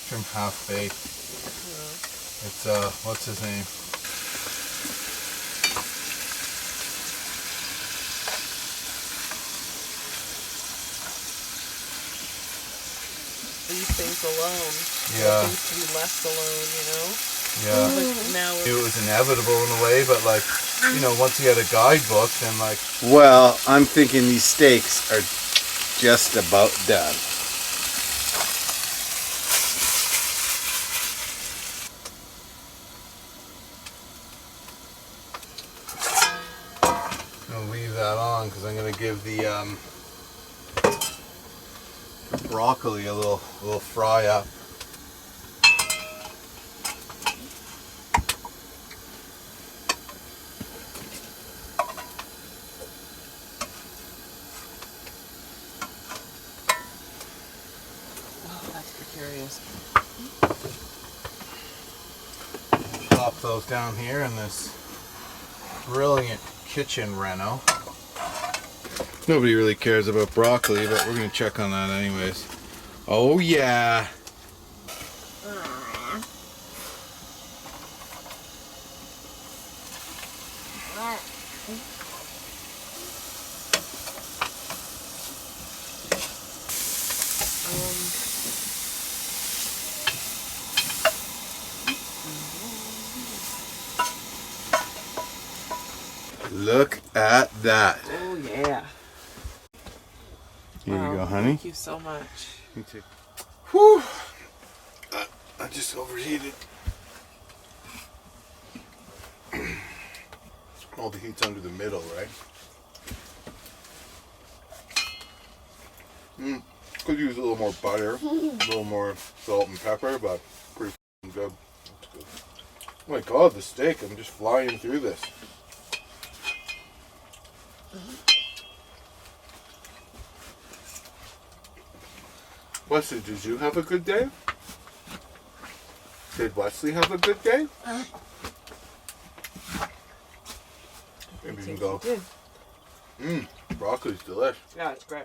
Trim half baked. It's what's his name? These things alone. Yeah. Things to be left alone, you know? Yeah. Like now It was inevitable in a way, but like, you know, once you had a guidebook, then like. Well, I'm thinking these steaks are just about done. I'll leave that on because I'm gonna give the broccoli a little fry up. oh, that's precarious. Plop those down here in this brilliant kitchen reno. Nobody really cares about broccoli, but we're gonna check on that anyways. Oh yeah. Look at that. Oh yeah. Here Wow, you go, honey. Thank you so much. You too. Whew. I just overheated. All the heat's under the middle, right? Could use a little more butter, a little more salt and pepper, but pretty good. That's good. Oh my god, the steak! I'm just flying through this. Wesley, did you have a good day? Did Wesley have a good day? Maybe you can go. Broccoli's delicious. Yeah, it's great.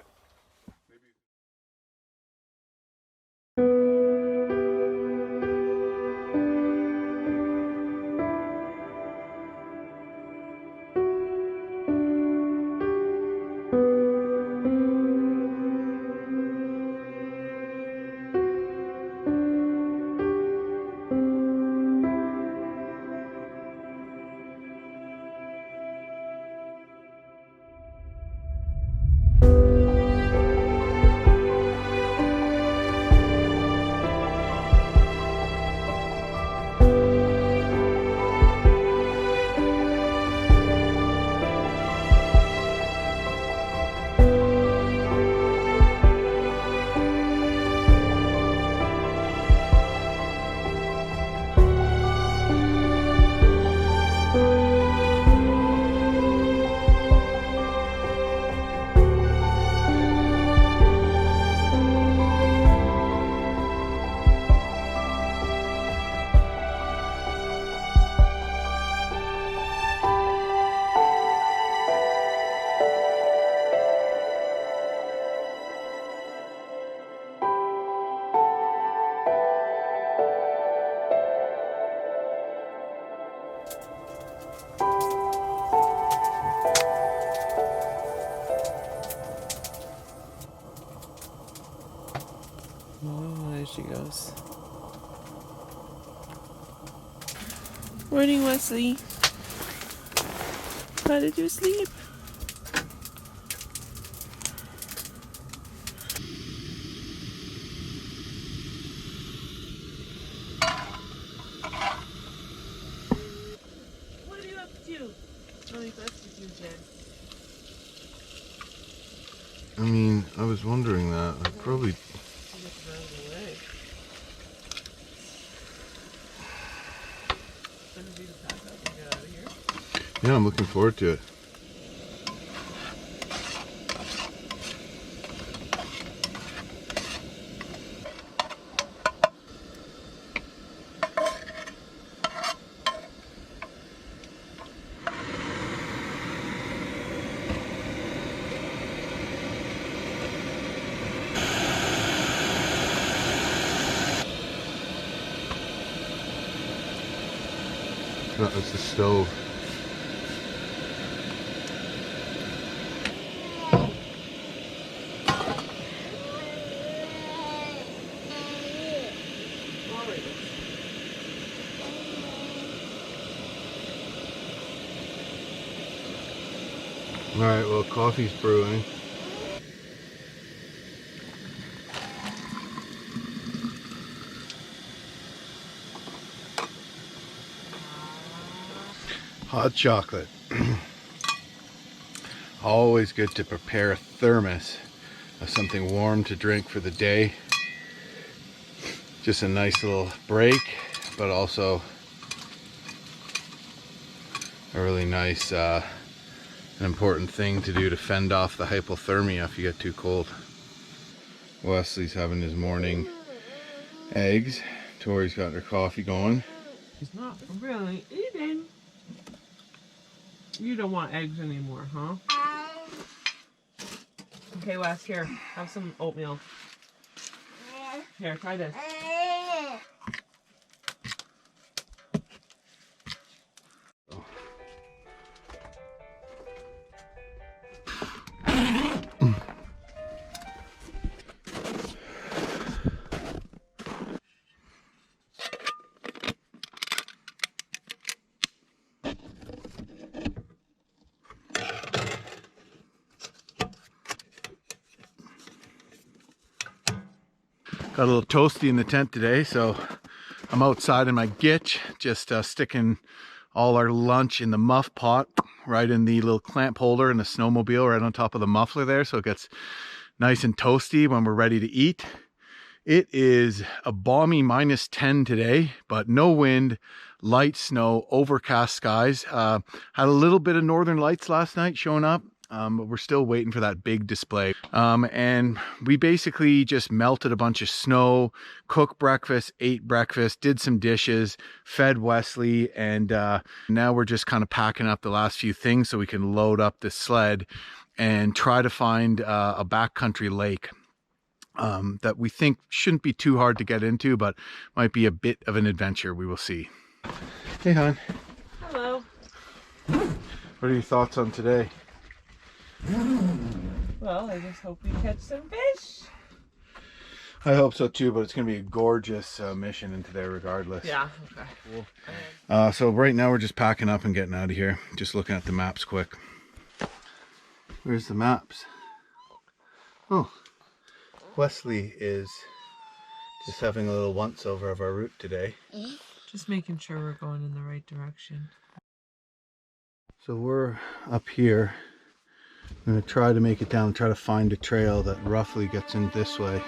Morning, Wesley. How did you sleep? What are you up to? Mommy, what's with you, Jen? I mean, I was wondering that. I probably... Yeah, I'm looking forward to it. That was the stove. Alright, well, coffee's brewing. Hot chocolate. Always good to prepare a thermos of something warm to drink for the day. Just a nice little break, but also a really nice, an important thing to do to fend off the hypothermia if you get too cold. Wesley's having his morning eggs. Tori's got her coffee going. He's not really eating. You don't want eggs anymore, huh? Okay, Wes, here, have some oatmeal. Here, try this. Got a little toasty in the tent today, so I'm outside in my gitch, just sticking all our lunch in the muff pot, right in the little clamp holder in the snowmobile, right on top of the muffler there, so it gets nice and toasty when we're ready to eat. It is a balmy -10 today, but no wind, light snow, overcast skies. Had a little bit of northern lights last night showing up. But we're still waiting for that big display. And we basically just melted a bunch of snow, cooked breakfast, ate breakfast, did some dishes, fed Wesley, and now we're just kind of packing up the last few things so we can load up the sled and try to find a backcountry lake that we think shouldn't be too hard to get into, but might be a bit of an adventure. We will see. Hey, hon. Hello. What are your thoughts on today? Well, I just hope we catch some fish. I hope so too, but it's going to be a gorgeous mission into there regardless. Yeah, okay. Cool. So right now we're just packing up and getting out of here. Just looking at the maps quick. Where's the maps? Oh, Wesley is just having a little once over of our route today. Just making sure we're going in the right direction. So we're up here. I'm going to try to make it down, try to find a trail that roughly gets in this way.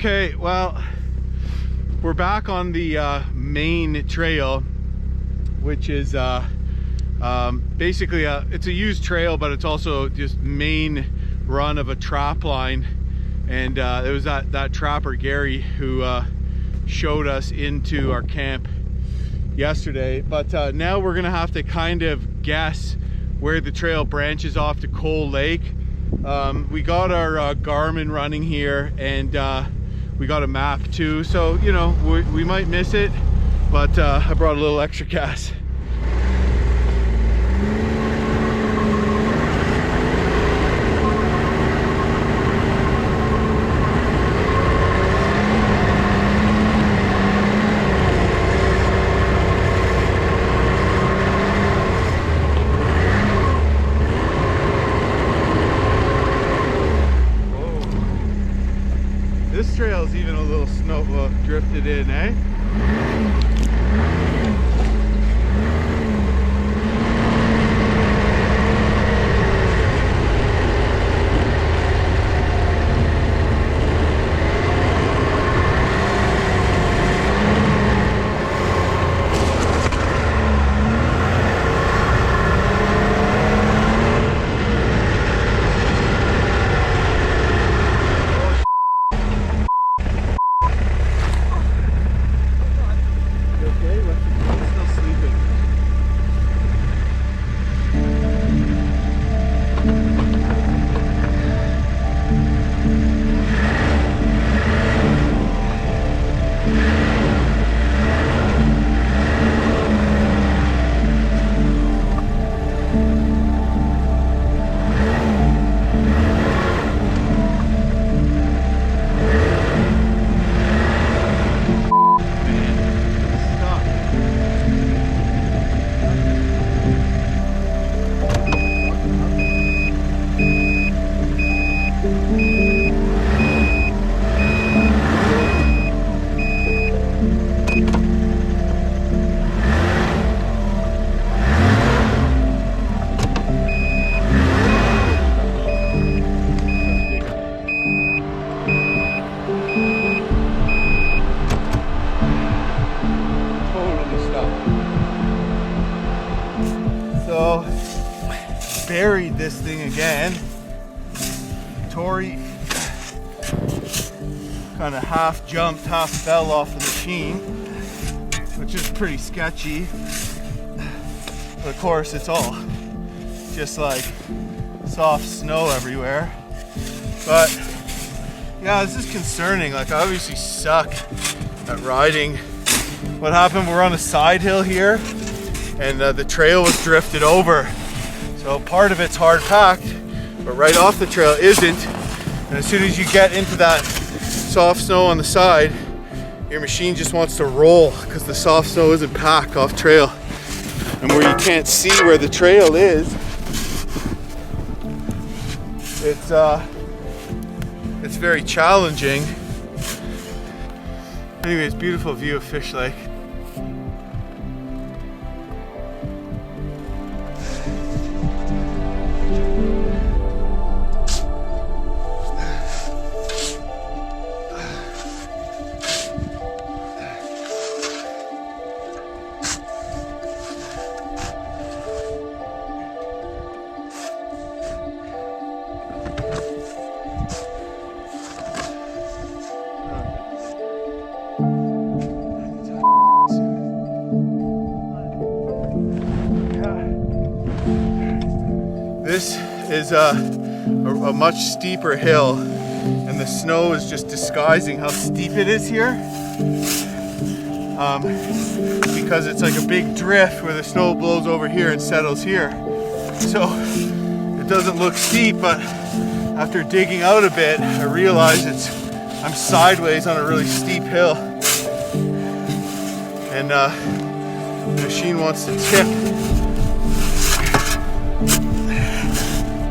Okay, well, we're back on the main trail, which is basically it's a used trail, but it's also just main run of a trap line. And there was that trapper Gary who showed us into our camp yesterday. But now we're gonna have to kind of guess where the trail branches off to Coal Lake. We got our Garmin running here, and we got a map too, so you know we might miss it, but I brought a little extra gas. This trail's even a little snow drifted in, eh? Buried this thing again. Tori kind of half jumped, half fell off the machine, which is pretty sketchy. But of course, it's all just like soft snow everywhere. But yeah, this is concerning. Like, I obviously suck at riding. What happened? We're on a side hill here, and the trail was drifted over. So part of it's hard packed, but right off the trail isn't. And as soon as you get into that soft snow on the side, your machine just wants to roll because the soft snow isn't packed off trail. And where you can't see where the trail is, it's very challenging. Anyways, beautiful view of Fish Lake. This is a much steeper hill, and the snow is just disguising how steep it is here, because it's like a big drift where the snow blows over here and settles here. So it doesn't look steep, but after digging out a bit, I realize I'm sideways on a really steep hill, and the machine wants to tip.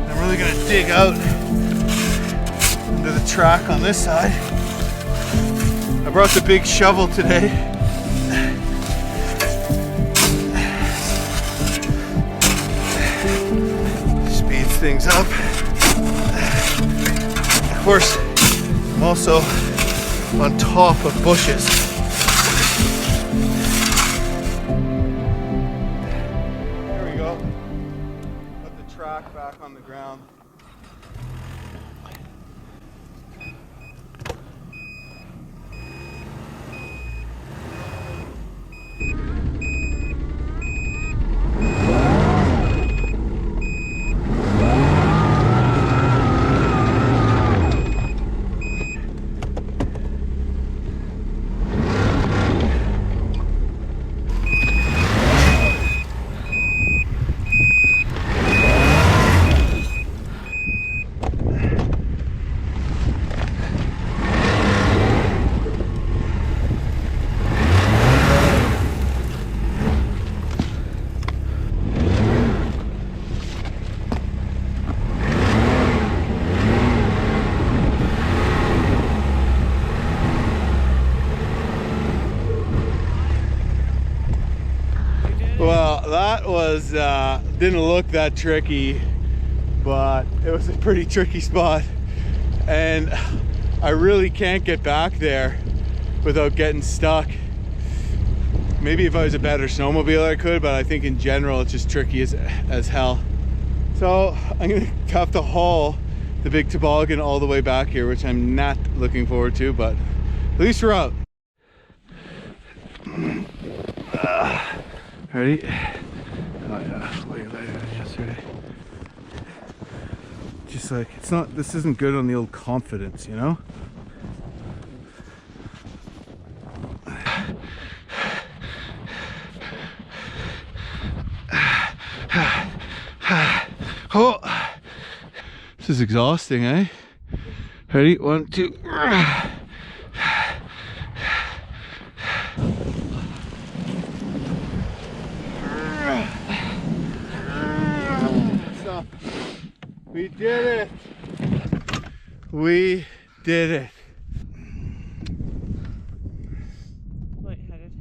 I'm really gonna dig out into the track on this side. I brought the big shovel today. Speeds things up. Of course, I'm also on top of bushes. There we go. Put the track back on the ground. Well, that was, didn't look that tricky, but it was a pretty tricky spot. And I really can't get back there without getting stuck. Maybe if I was a better snowmobiler I could, but I think in general it's just tricky as hell. So I'm gonna have to haul the big toboggan all the way back here, which I'm not looking forward to, but at least we're out. Ready? Oh yeah, way later than yesterday. Just like, it's not, this isn't good on the old confidence, you know? Oh, this is exhausting, eh? Ready? 1, 2. We did it! We did it! Lightheaded.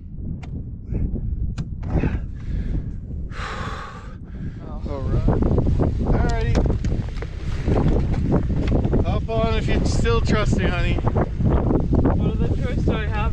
Alright. Alrighty. Hop on if you're still trusting, honey. What other choice do I have?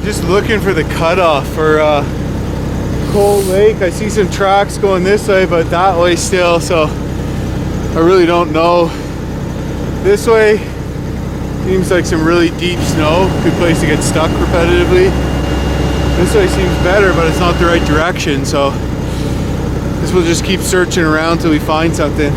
Just looking for the cutoff for Cold Lake. I see some tracks going this way, but that way still, so I really don't know. This way seems like some really deep snow, good place to get stuck repetitively. This way seems better, but it's not the right direction, so I guess we'll just keep searching around till we find something.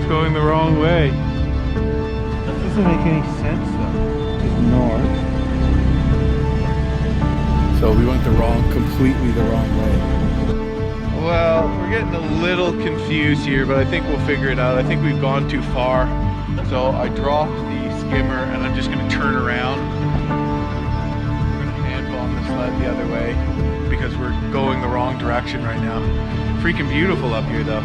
Going the wrong way. That doesn't make any sense though. It's north. So we went completely the wrong way. Well, we're getting a little confused here, but I think we'll figure it out. I think we've gone too far. So I dropped the skimmer and I'm just gonna turn around. We're gonna hand bomb the sled the other way because we're going the wrong direction right now. Freaking beautiful up here though.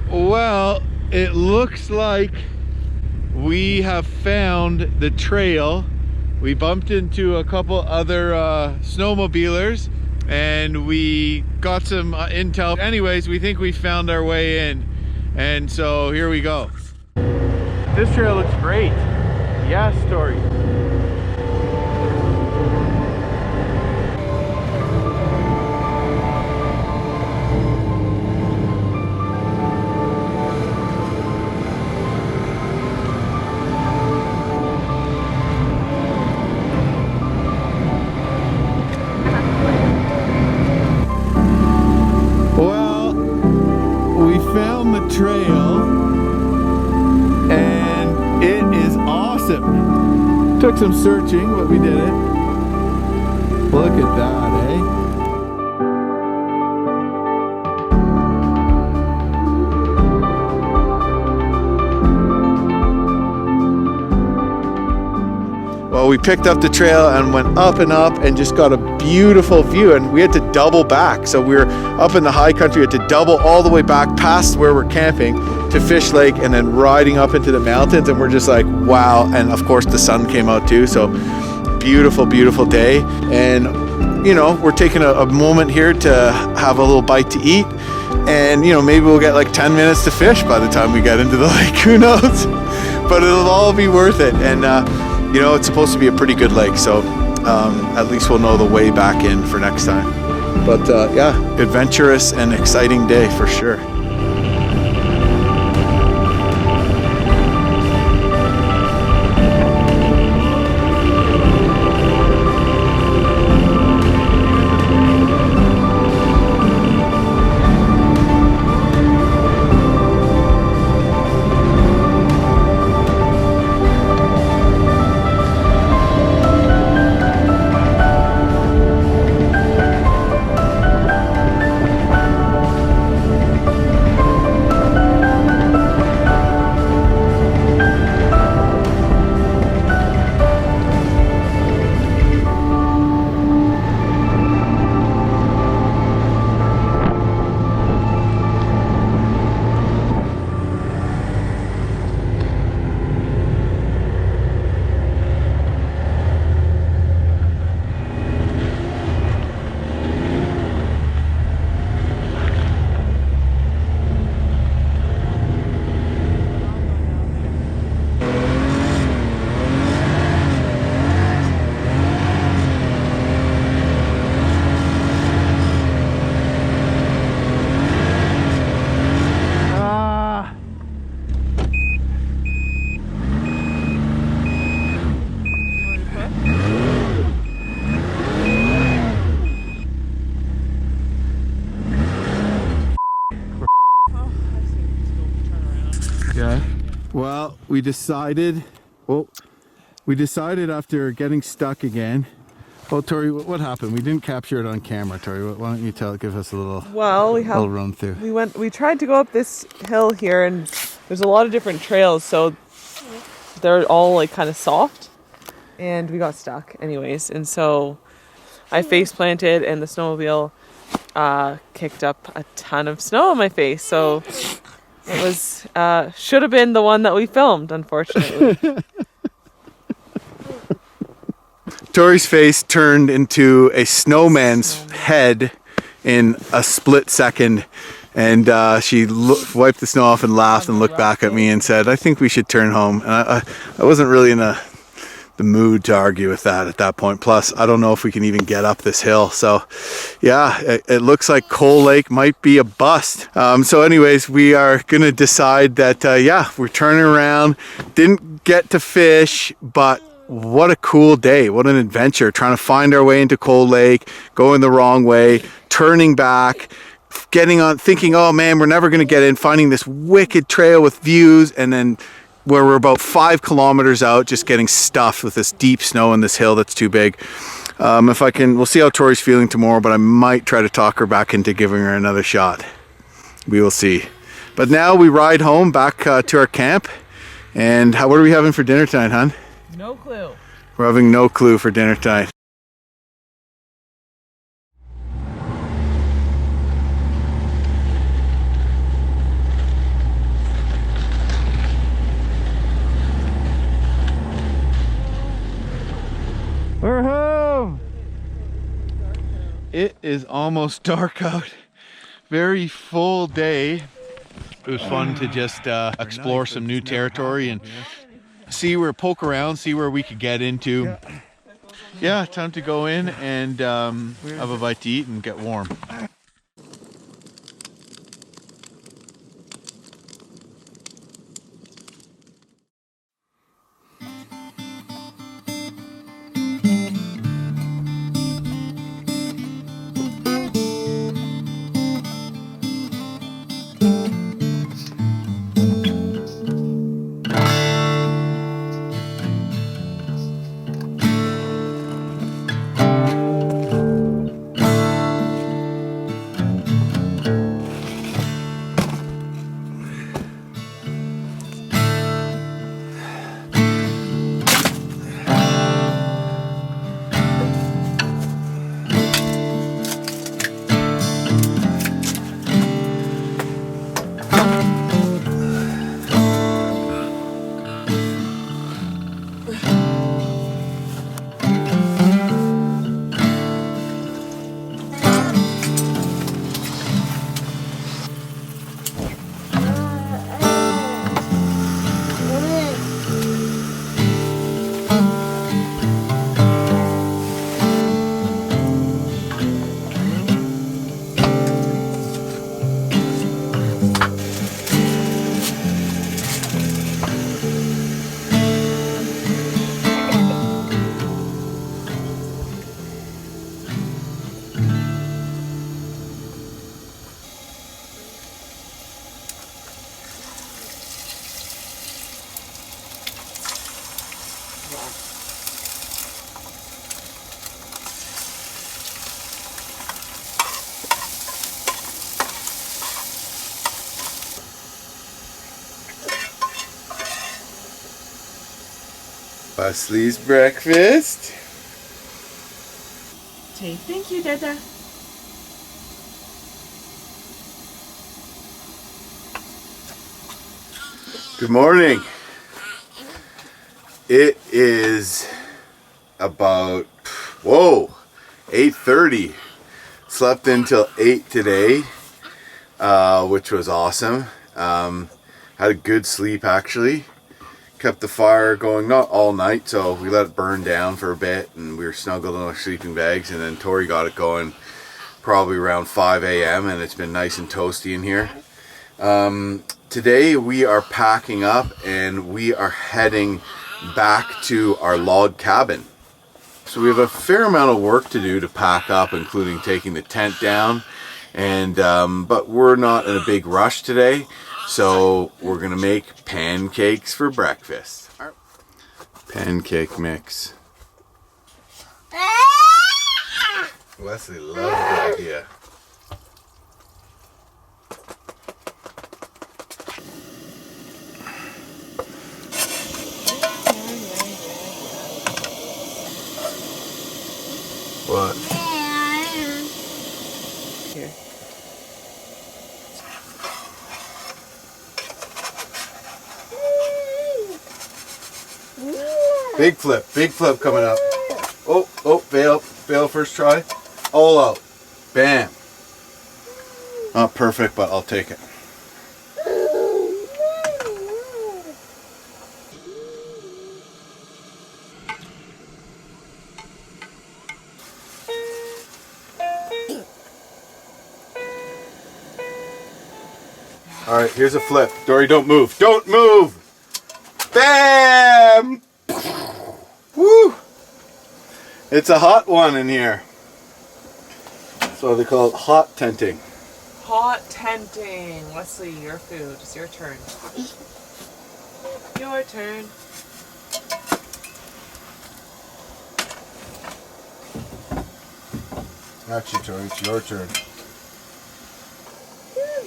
Well, it looks like we have found the trail We bumped into a couple other snowmobilers and we got some intel. Anyways, we think we found our way in, and so here we go. This trail looks great. Yes, Tori. Well, we found the trail and it is awesome. Took some searching, but we did it. Look at that, eh? Well, we picked up the trail and went up and just got a beautiful view, and we had to double back. So we were up in the high country, had to double all the way back past where we're camping to Fish Lake and then riding up into the mountains, and we're just like, wow. And of course the sun came out too, so beautiful, beautiful day. And you know, we're taking a moment here to have a little bite to eat, and you know, maybe we'll get like 10 minutes to fish by the time we get into the lake, who knows. But it'll all be worth it. And you know, it's supposed to be a pretty good lake, so at least we'll know the way back in for next time. But yeah, adventurous and exciting day for sure. Yeah. Well, we decided after getting stuck again. Oh, Tori, what happened? We didn't capture it on camera, Tori. Why don't you give us a little, little run through. We tried to go up this hill here, and there's a lot of different trails, so they're all like kind of soft, and we got stuck anyways. And so I face planted, and the snowmobile kicked up a ton of snow on my face. So it was should have been the one that we filmed, unfortunately. Tori's face turned into a snowman's head in a split second, and she wiped the snow off and laughed and looked back at me and said, "I think we should turn home." And I wasn't really in the mood to argue with that at that point. Plus, I don't know if we can even get up this hill. So yeah, it looks like Coal Lake might be a bust. So anyways, we are gonna decide that yeah, we're turning around. Didn't get to fish, but what a cool day, what an adventure, trying to find our way into Coal Lake, going the wrong way, turning back, getting on, thinking, oh man, we're never gonna get in, finding this wicked trail with views, and then where we're about 5 kilometers out, just getting stuffed with this deep snow in this hill that's too big. If I can, we'll see how Tori's feeling tomorrow, but I might try to talk her back into giving her another shot. We will see. But now we ride home back to our camp. And what are we having for dinner tonight, hon? No clue. We're having no clue for dinner tonight. It is almost dark out. Very full day. It was fun to just explore some new territory and poke around, see where we could get into. Yeah, time to go in and have a bite to eat and get warm. Wesley's breakfast. Say thank you, Dada. Good morning. It is about 8:30. Slept until 8 today, which was awesome. Had a good sleep actually. Kept the fire going, not all night, so we let it burn down for a bit and we were snuggled in our sleeping bags, and then Tori got it going probably around 5 a.m. and it's been nice and toasty in here. Today we are packing up and we are heading back to our log cabin. So we have a fair amount of work to do to pack up, including taking the tent down, and but we're not in a big rush today. So we're gonna make pancakes for breakfast. Pancake mix. Wesley loves the idea. What? Here. Big flip coming up. Oh, fail first try. All out. Bam. Not perfect, but I'll take it. All right, here's a flip. Dory, don't move. Don't move. Bam! Woo! It's a hot one in here. So they call it hot tenting. Hot tenting. Wesley, your food. It's your turn. Your turn. Actually, Tori, it's your turn.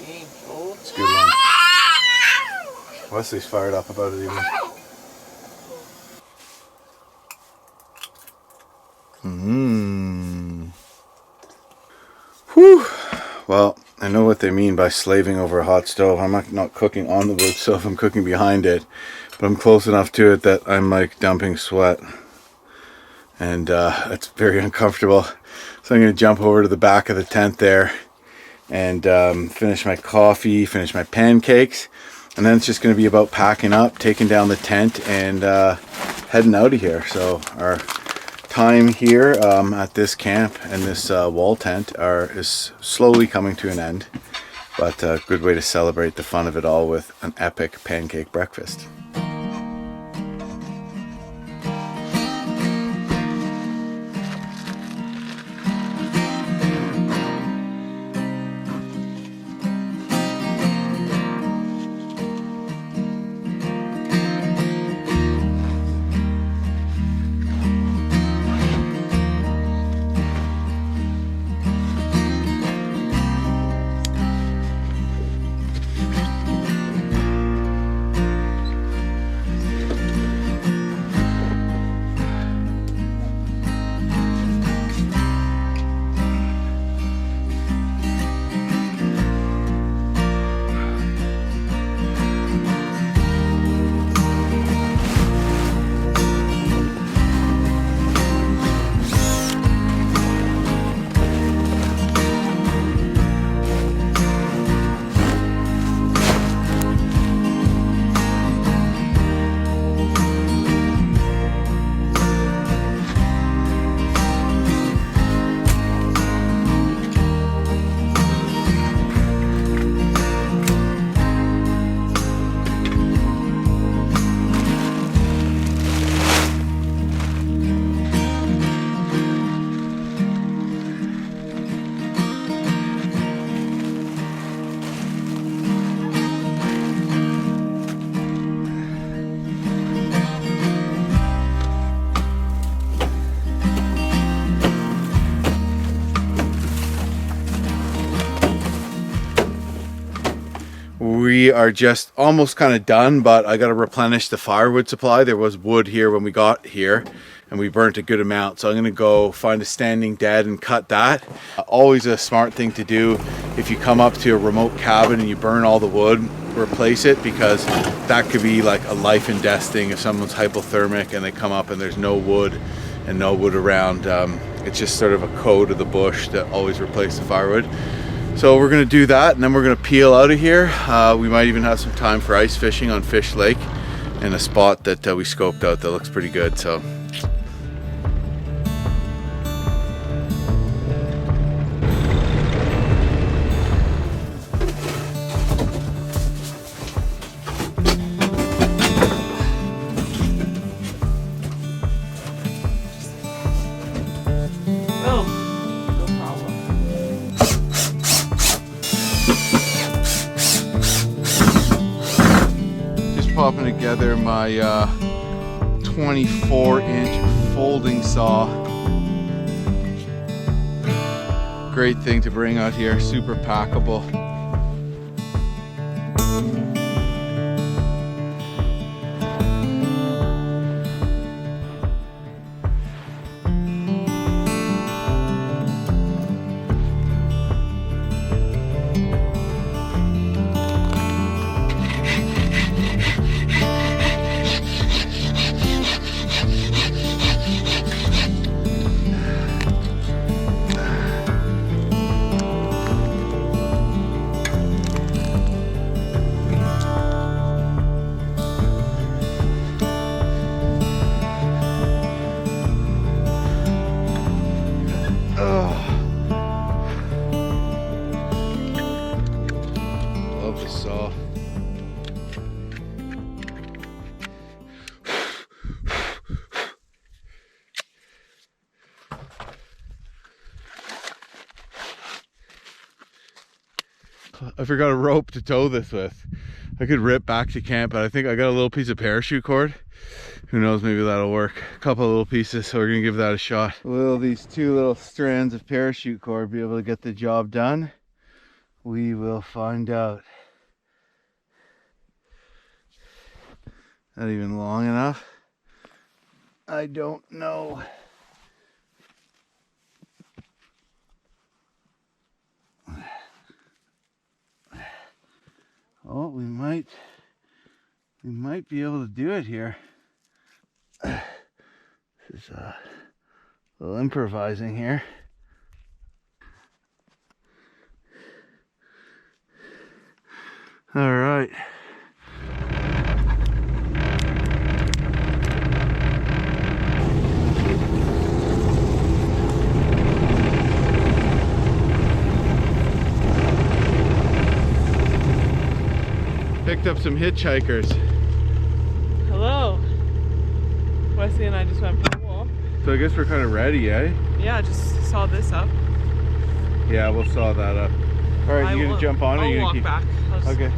Angel. It's a good one. Wesley's fired up about it even. Whew. Well, I know what they mean by slaving over a hot stove. I'm not cooking on the wood stove, I'm cooking behind it. But I'm close enough to it that I'm like dumping sweat. And it's very uncomfortable. So I'm going to jump over to the back of the tent there and finish my coffee, finish my pancakes. And then it's just going to be about packing up, taking down the tent, and heading out of here. So our time here at this camp and this wall tent is slowly coming to an end. But a good way to celebrate the fun of it all with an epic pancake breakfast. We are just almost kind of done, but I got to replenish the firewood supply. There was wood here when we got here and we burnt a good amount. So I'm going to go find a standing dead and cut that. Always a smart thing to do if you come up to a remote cabin and you burn all the wood, replace it, because that could be like a life and death thing. If someone's hypothermic and they come up and there's no wood and no wood around, it's just sort of a code of the bush to always replace the firewood. So we're going to do that, and then we're going to peel out of here. We might even have some time for ice fishing on Fish Lake in a spot that we scoped out that looks pretty good. So popping together my 24-inch folding saw. Great thing to bring out here, super packable. I forgot a rope to tow this with. I could rip back to camp, but I think I got a little piece of parachute cord. Who knows, maybe that'll work. A couple of little pieces, so we're gonna give that a shot. Will these two little strands of parachute cord be able to get the job done? We will find out. Not even long enough? I don't know. Oh, we might be able to do it here. This is a little improvising here. All right. Picked up some hitchhikers. Hello. Wesley and I just went for a walk. So I guess we're kind of ready, eh? Yeah, just saw this up. Yeah, we'll saw that up. All right, you gonna jump on, or I'll you gonna walk keep? back. Okay.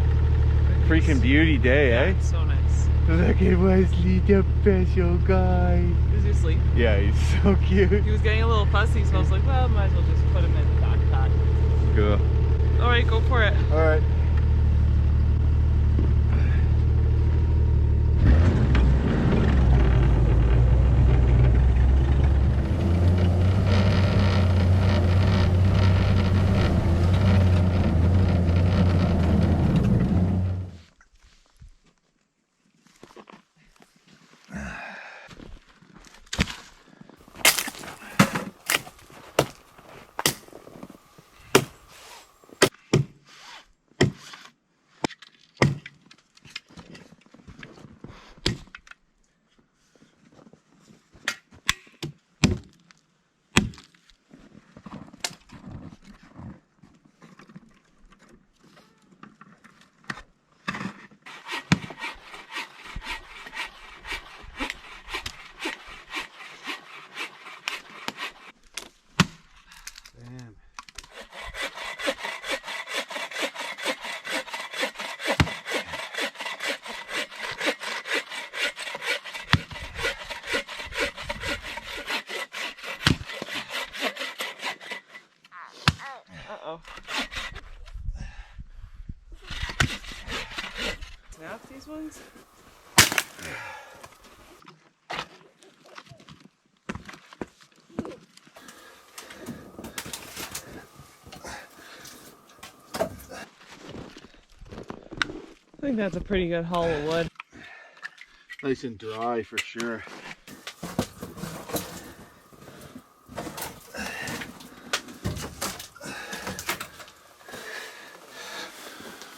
Freaking beauty day, Yeah, eh? it's so nice. Look at Wesley, the special guy. Is he asleep? Yeah, he's so cute. He was getting a little fussy, so I was like, well, might as well just put him in the backpack. Cool. All right, go for it. All right. Uh-oh. Snap these ones? I think that's a pretty good haul of wood. Nice and dry for sure.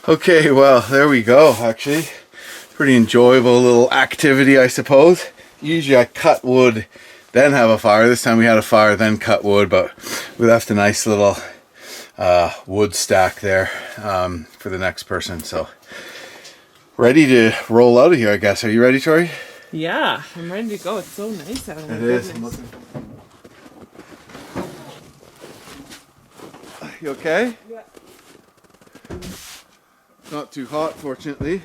Okay, well, there we go, actually. Pretty enjoyable little activity, I suppose. Usually I cut wood, then have a fire. This time we had a fire, then cut wood, but we left a nice little wood stack there for the next person. So, ready to roll out of here, I guess. Are you ready, Tori? Yeah, I'm ready to go. It's so nice out. It is. I'm looking. You okay? Yeah. Not too hot, fortunately.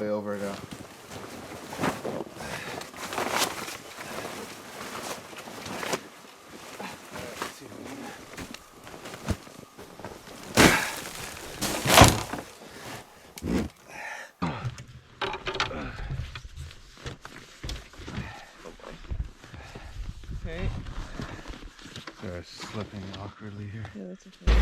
Way over now. Okay. Sorry, slipping awkwardly here. Yeah, that's okay.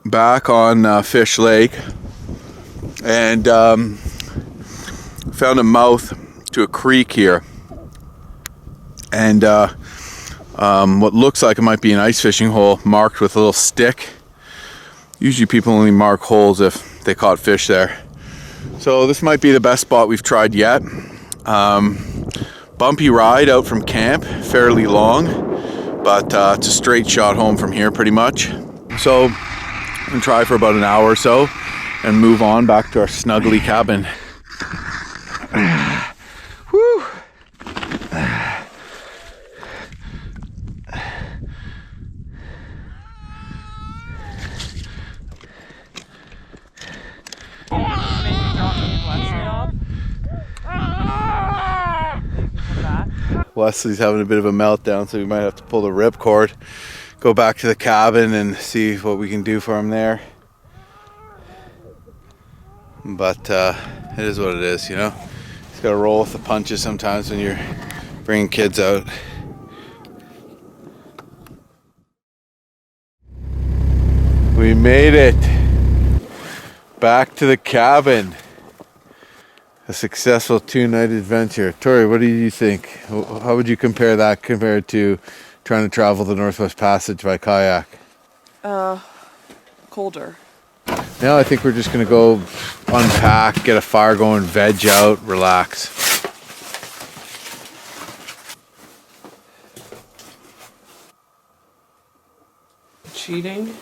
Back on Fish Lake, and found a mouth to a creek here, and what looks like it might be an ice fishing hole marked with a little stick. Usually people only mark holes if they caught fish there, so this might be the best spot we've tried yet. Bumpy ride out from camp, fairly long, but it's a straight shot home from here pretty much. So and try for about an hour or so and move on back to our snuggly cabin. Whew. Wesley's having a bit of a meltdown, so we might have to pull the ripcord, go back to the cabin and see what we can do for him there. but it is what it is, you know. Just gotta roll with the punches sometimes when you're bringing kids out. We made it back to the cabin. A successful 2-night adventure. Tori, what do you think? How would you compare that compared to trying to travel the Northwest Passage by kayak? Colder. Now I think we're just gonna go unpack, get a fire going, veg out, relax. Cheating.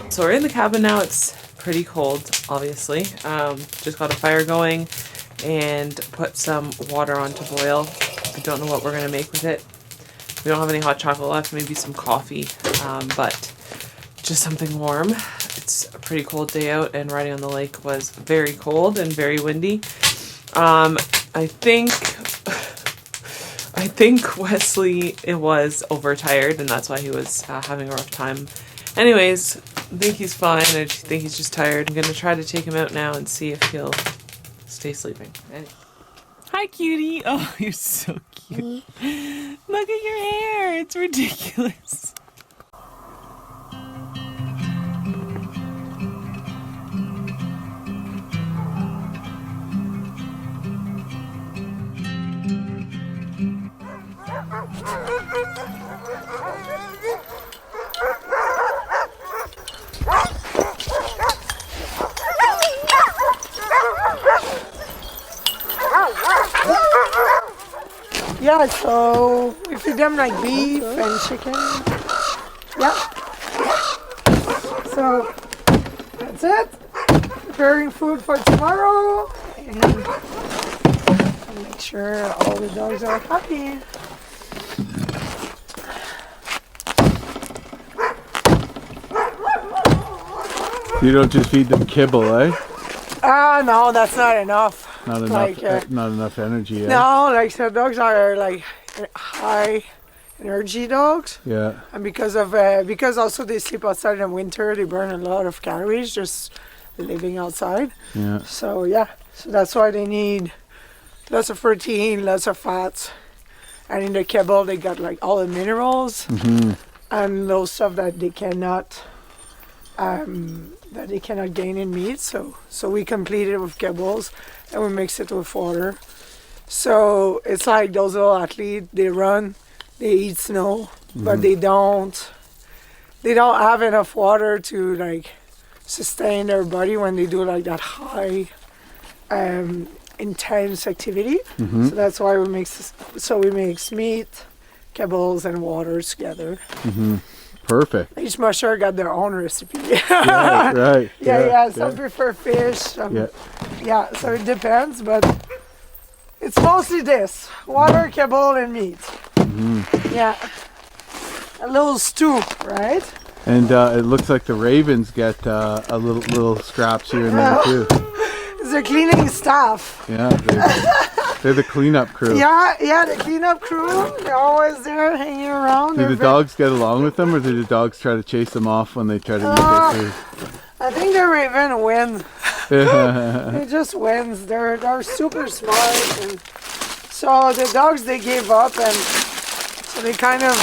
So we're in the cabin now. It's pretty cold, obviously. Just got a fire going and put some water on to boil. I don't know what we're gonna make with it. We don't have any hot chocolate left, maybe some coffee, but just something warm. It's a pretty cold day out, and riding on the lake was very cold and very windy. I think Wesley was overtired, and that's why he was having a rough time. Anyways, I think he's fine. I think he's just tired. I'm going to try to take him out now and see if he'll stay sleeping. Anyway. Hi, cutie. Oh, you're so cute. Look at your hair. It's ridiculous. Yeah, so we feed them like beef and chicken. Yeah. So that's it. Preparing food for tomorrow and make sure all the dogs are happy. You don't just feed them kibble, eh? No, that's not enough. Not enough, Like, not enough energy. Eh? No, like so dogs are like high energy dogs. Yeah. And because also they sleep outside in the winter, they burn a lot of calories just living outside. Yeah. So yeah, so that's why they need lots of protein, lots of fats, and in the kibble they got like all the minerals and those stuff that they cannot gain in meat. So we complete it with kibbles and we mix it with water. So it's like those little athletes, they run, they eat snow, but they don't have enough water to like sustain their body when they do like that high intense activity. So that's why we mix meat, kibbles and water together. Perfect. Each musher got their own recipe. Right. Yeah. Some prefer fish. Some, yeah, so it depends, but it's mostly this: water, kibble, and meat. Yeah. A little stew, right? And it looks like the ravens get a little scraps here and there too. It's a cleaning staff. Yeah, they're the cleanup crew. Yeah, the cleanup crew. They're always there hanging around. Do the dogs get along with them, or do the dogs try to chase them off when they try to eat their food? I think the raven wins. It just wins. They're super smart, and so the dogs they gave up, and so they kind of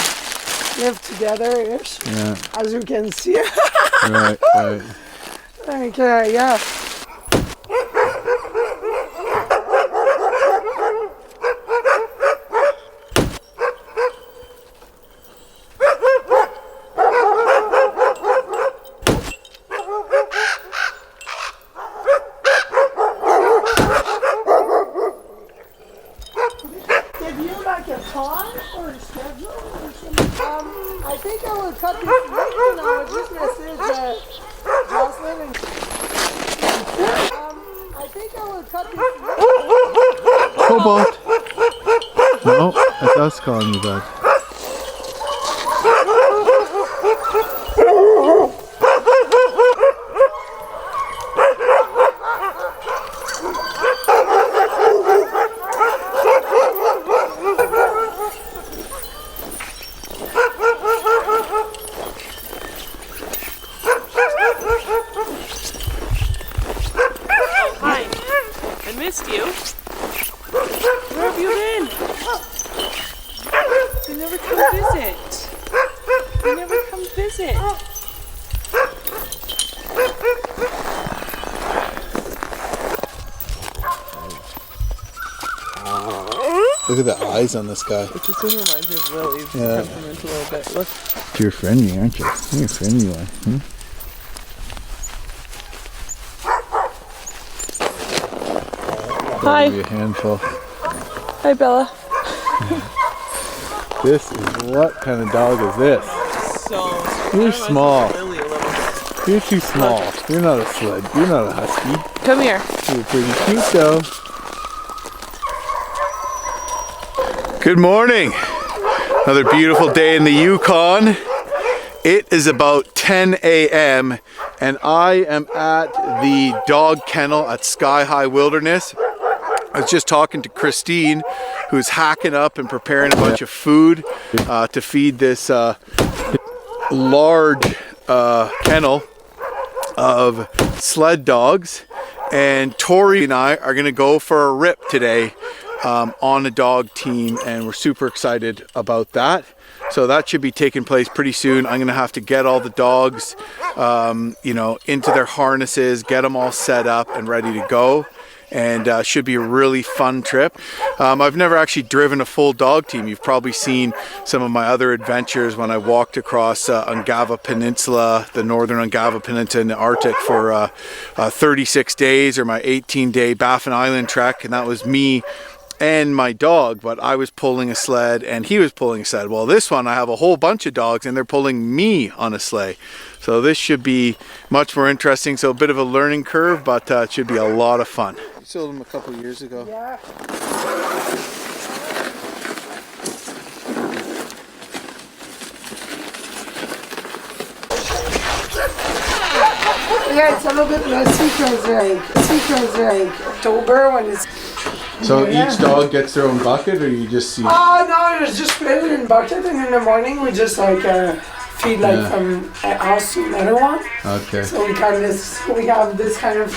live together-ish. Yeah. As you can see. Right. Like yeah. I think I will cut this meat and I will just message Jocelyn and I think I will cut this meat. Cobalt. No, That's us calling you, bud. Hi. I missed you. Where have you been? You never come visit. You never come visit. Look at the eyes on this guy. It just reminds me of Lily's temperament a little bit. Look. You're friendly, aren't you? You're a friendly one. Hmm? Hi. That'll be a handful. Hi, Bella. This is what kind of dog is this? So You're small. Lily a little bit. You're too small. You're not a sled. You're not a husky. Come here. You're pretty cute though. Good morning. Another beautiful day in the Yukon. It is about 10 a.m. and I am at the dog kennel at Sky High Wilderness. I was just talking to Christine, who's hacking up and preparing a bunch of food to feed this large kennel of sled dogs. And Tori and I are gonna go for a rip today on a dog team, and we're super excited about that. So that should be taking place pretty soon. I'm gonna have to get all the dogs, you know, into their harnesses, get them all set up and ready to go. And should be a really fun trip. I've never actually driven a full dog team. You've probably seen some of my other adventures when I walked across Agawa Peninsula, the northern Agawa Peninsula in the Arctic for 36 days, or my 18-day Baffin Island trek, and that was me and my dog, but I was pulling a sled and he was pulling a sled. Well, this one I have a whole bunch of dogs and they're pulling me on a sleigh. So this should be much more interesting. So a bit of a learning curve, but it should be a lot of fun. You sold them a couple of years ago. Yeah. Yeah, it's a little bit messy because like October when it's. So Yeah. each dog gets their own bucket, or you just see? Oh no, it's just put it in bucket, and in the morning we just like feed like Yeah. from a house to another one. Okay. So we have this kind of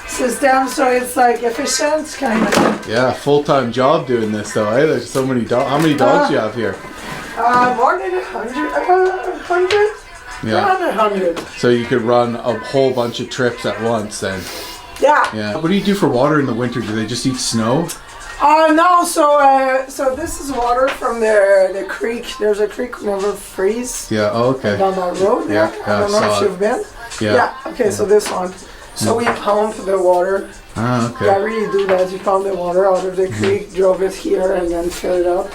system, so it's like efficient kind of. Yeah, full-time job doing this though, eh? There's so many dogs. How many dogs do you have here? More than 100. Yeah. Around 100. So you could run a whole bunch of trips at once then. Yeah. Yeah. What do you do for water in the winter? Do they just eat snow? No, so this is water from the creek. There's a creek never freeze. Yeah, oh, okay. Down that road there. Yeah, I don't know saw if it. you've been. Yeah. Okay, so this one. So we pump the water. Ah, okay. Yeah, really do that. You pump the water out of the creek, drove it here, and then fill it up.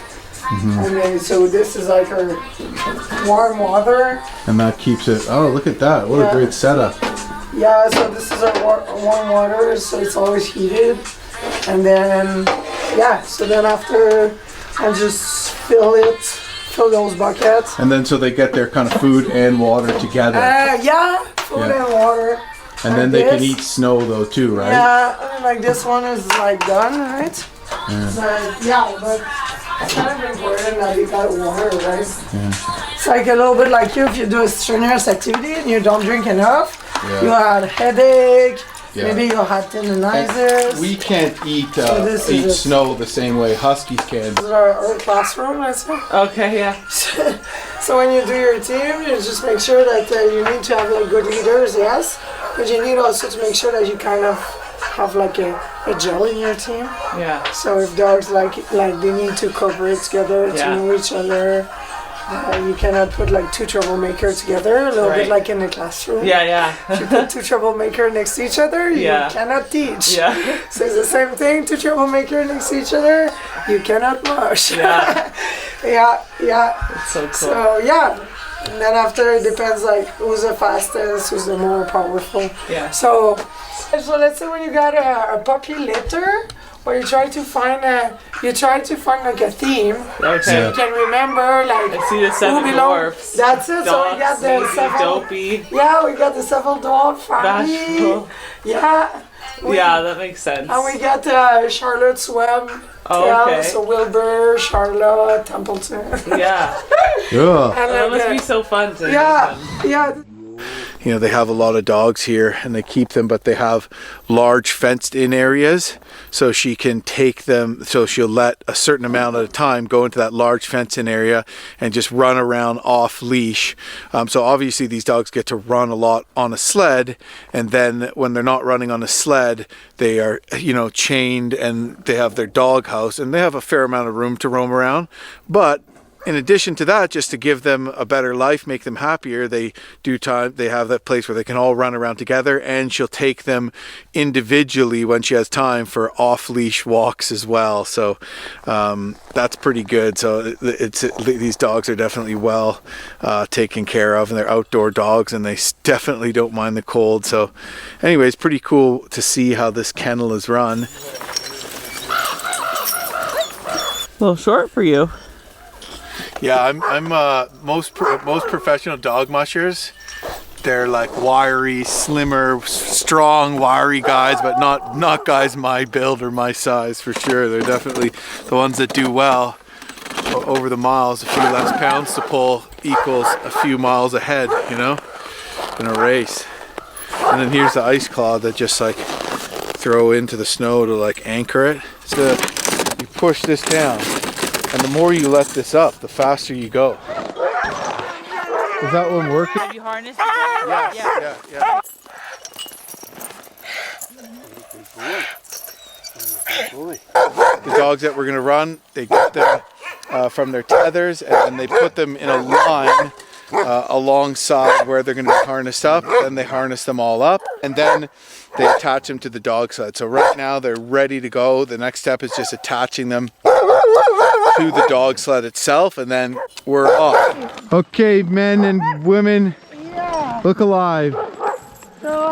And then, so this is like our warm water. And that keeps it, oh, look at that. What a Yeah. great setup. Yeah, so this is our warm water, so it's always heated. And then, yeah, so then after I just fill those buckets. And then so they get their kind of food and water together. Yeah, food Yeah. and water. And then they can eat snow though too, right? Yeah, and like this one is like done, right? Yeah. But yeah, but it's kind of important that you got water, right? Yeah. It's like a little bit like you if you do a strenuous activity and you don't drink enough, Yeah. you had a headache, Yeah. maybe you had tendonitis. We can't eat this is eat it. snow the same way huskies can. This is our classroom, let's say. Okay, yeah. So when you do your team, you just make sure that you need to have like good leaders, yes, but you need also to make sure that you kind of have like a gel in your team. Yeah. So if dogs like they need to cooperate together Yeah. to know each other, you cannot put like two troublemakers together, a little bit Right. like in the classroom. Yeah, yeah. If you put two troublemakers next to each other, you Yeah. cannot teach. Yeah. So it's the same thing, two troublemakers next to each other, you cannot mush. Yeah. yeah. It's so cool. So yeah. And then after it depends like who's the fastest, who's the more powerful. Yeah. So let's say when you got a puppy litter, but you try to find like a theme. Okay. So you can remember like I see the seven who belong- dwarfs. That's it. So we got the Dogs, seven. Dopey. Yeah, we got the seven dwarf family. Bashful. Yeah. Yeah, that makes sense. And we got Charlotte's Web. Oh, okay. So Wilbur, Charlotte, Templeton. Yeah. Yeah. And That like, must be so fun to yeah, have them. yeah. You know, they have a lot of dogs here and they keep them, but they have large fenced in areas. So she can take them, so she'll let a certain amount at a time go into that large fenced in area and just run around off leash. So obviously these dogs get to run a lot on a sled. And then when they're not running on a sled, they are, you know, chained and they have their dog house and they have a fair amount of room to roam around. But in addition to that, just to give them a better life, make them happier, they have that place where they can all run around together, and she'll take them individually when she has time for off-leash walks as well. So that's pretty good. So these dogs are definitely well taken care of, and they're outdoor dogs, and they definitely don't mind the cold. So anyways, pretty cool to see how this kennel is run. A little short for you. Yeah, I'm most professional dog mushers. They're like wiry, slimmer, strong, wiry guys, but not guys my build or my size for sure. They're definitely the ones that do well over the miles. A few less pounds to pull equals a few miles ahead, you know, in a race. And then here's the ice claw that just like throw into the snow to like anchor it. So you push this down. And the more you let this up, the faster you go. Is that one working? Have you harnessed? Yeah. The dogs that we're gonna run, they get them from their tethers, and then they put them in a line alongside where they're gonna be harnessed up. Then they harness them all up, and then they attach them to the dog sled. So right now they're ready to go. The next step is just attaching them to the dog sled itself, and then we're off. Okay, men and women, look alive.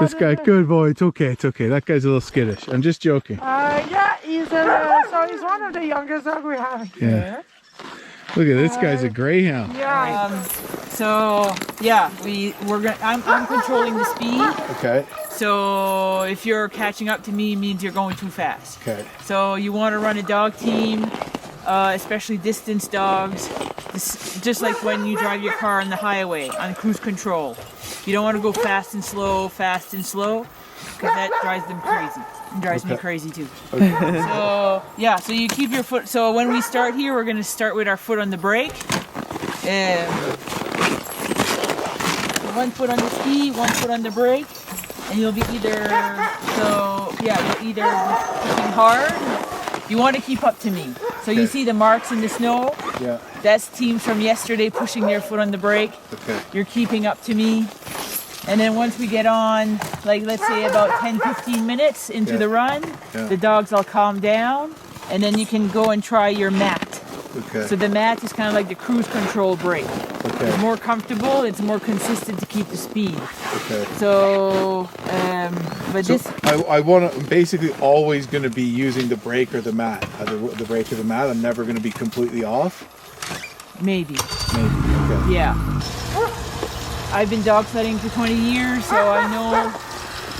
This guy, good boy. It's okay. That guy's a little skittish. I'm just joking. Yeah, he's one of the youngest dogs we have here. Yeah. Look at this guy's a greyhound. Yeah. So yeah, we're gonna. I'm controlling the speed. Okay. So if you're catching up to me, it means you're going too fast. Okay. So you want to run a dog team, especially distance dogs. Just like when you drive your car on the highway on cruise control. You don't want to go fast and slow, because that drives them crazy. It drives me crazy too. Okay. So yeah, so you keep your foot. So when we start here, we're gonna start with our foot on the brake. One foot on the ski, one foot on the brake, and you'll be either pushing hard. You want to keep up to me. So you see the marks in the snow? Yeah. That's teams from yesterday pushing their foot on the brake. Okay. You're keeping up to me. And then once we get on, like let's say about 10-15 minutes into the run, the dogs all calm down, and then you can go and try your mat. Okay. So the mat is kind of like the cruise control brake. Okay. It's more comfortable, it's more consistent to keep the speed. Okay. So, I want to basically always going to be using the brake or the mat. Either the brake or the mat. I'm never going to be completely off. Maybe. Okay. Yeah. I've been dog sledding for 20 years, so I know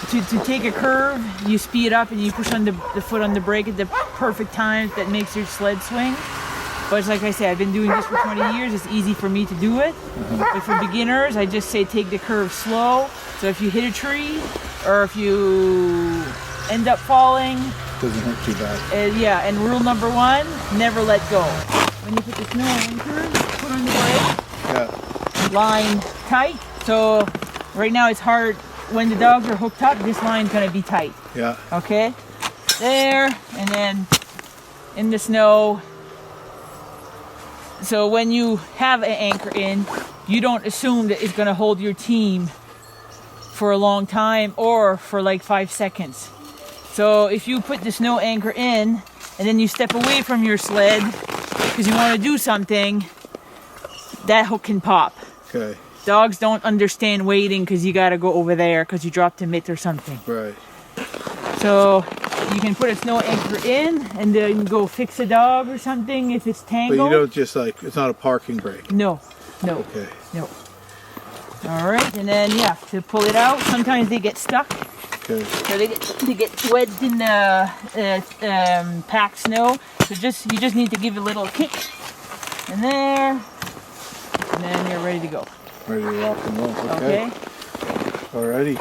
to take a curve, you speed up and you push on the foot on the brake at the perfect time that makes your sled swing. But like I said, I've been doing this for 20 years. It's easy for me to do it. But for beginners, I just say take the curve slow. So if you hit a tree or if you end up falling, Doesn't hurt too bad. yeah, and rule number one, never let go. When you put the snow anchor, put on the brake, Yeah. line tight. So right now it's hard. When the dogs are hooked up, this line's gonna be tight. Yeah. Okay? There, and then in the snow. So when you have an anchor in, you don't assume that it's gonna hold your team for a long time or for like 5 seconds. So if you put the snow anchor in and then you step away from your sled because you want to do something, that hook can pop. Okay. Dogs don't understand waiting because you got to go over there because you dropped a mitt or something. Right. So You can put a snow anchor in and then go fix a dog or something if it's But tangled. you don't just like, it's not a parking brake. No, no, Okay. no. All right, and then yeah, to pull it out, sometimes they get stuck. Okay. So they get wedged in the packed snow. So you just need to give it a little kick, and there, and then you're ready to go. Ready to rock and roll. Okay. Alrighty.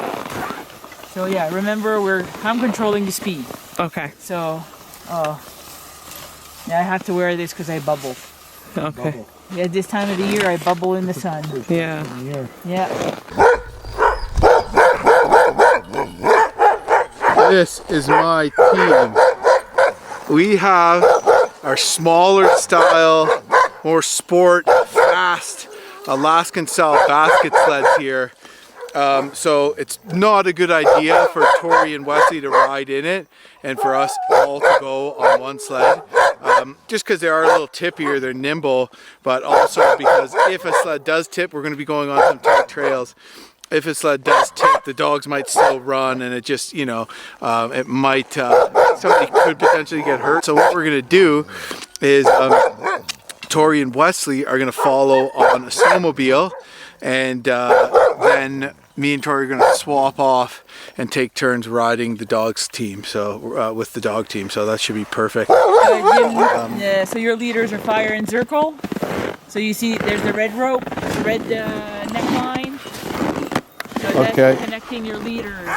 So yeah, remember I'm controlling the speed. Okay. So, yeah, I have to wear this because I bubble. Okay. Bubble. Yeah, this time of the year I bubble in the sun. Yeah. Yeah. This is my team. We have our smaller style, more sport, fast Alaskan style basket sleds here. So it's not a good idea for Tori and Wesley to ride in it and for us all to go on one sled. Just because they are a little tippier, they're nimble, but also because if a sled does tip, we're going to be going on some tight trails. If a sled does tip, the dogs might still run, and it just, you know, it might, somebody could potentially get hurt. So what we're going to do is Tori and Wesley are going to follow on a snowmobile, and then me and Tori are going to swap off and take turns riding the dogs team. So with the dog team, so that should be perfect. Yeah, so your leaders are Fire and Zirkle. So you see there's the red rope, the red neckline. So that's Okay. connecting your leaders.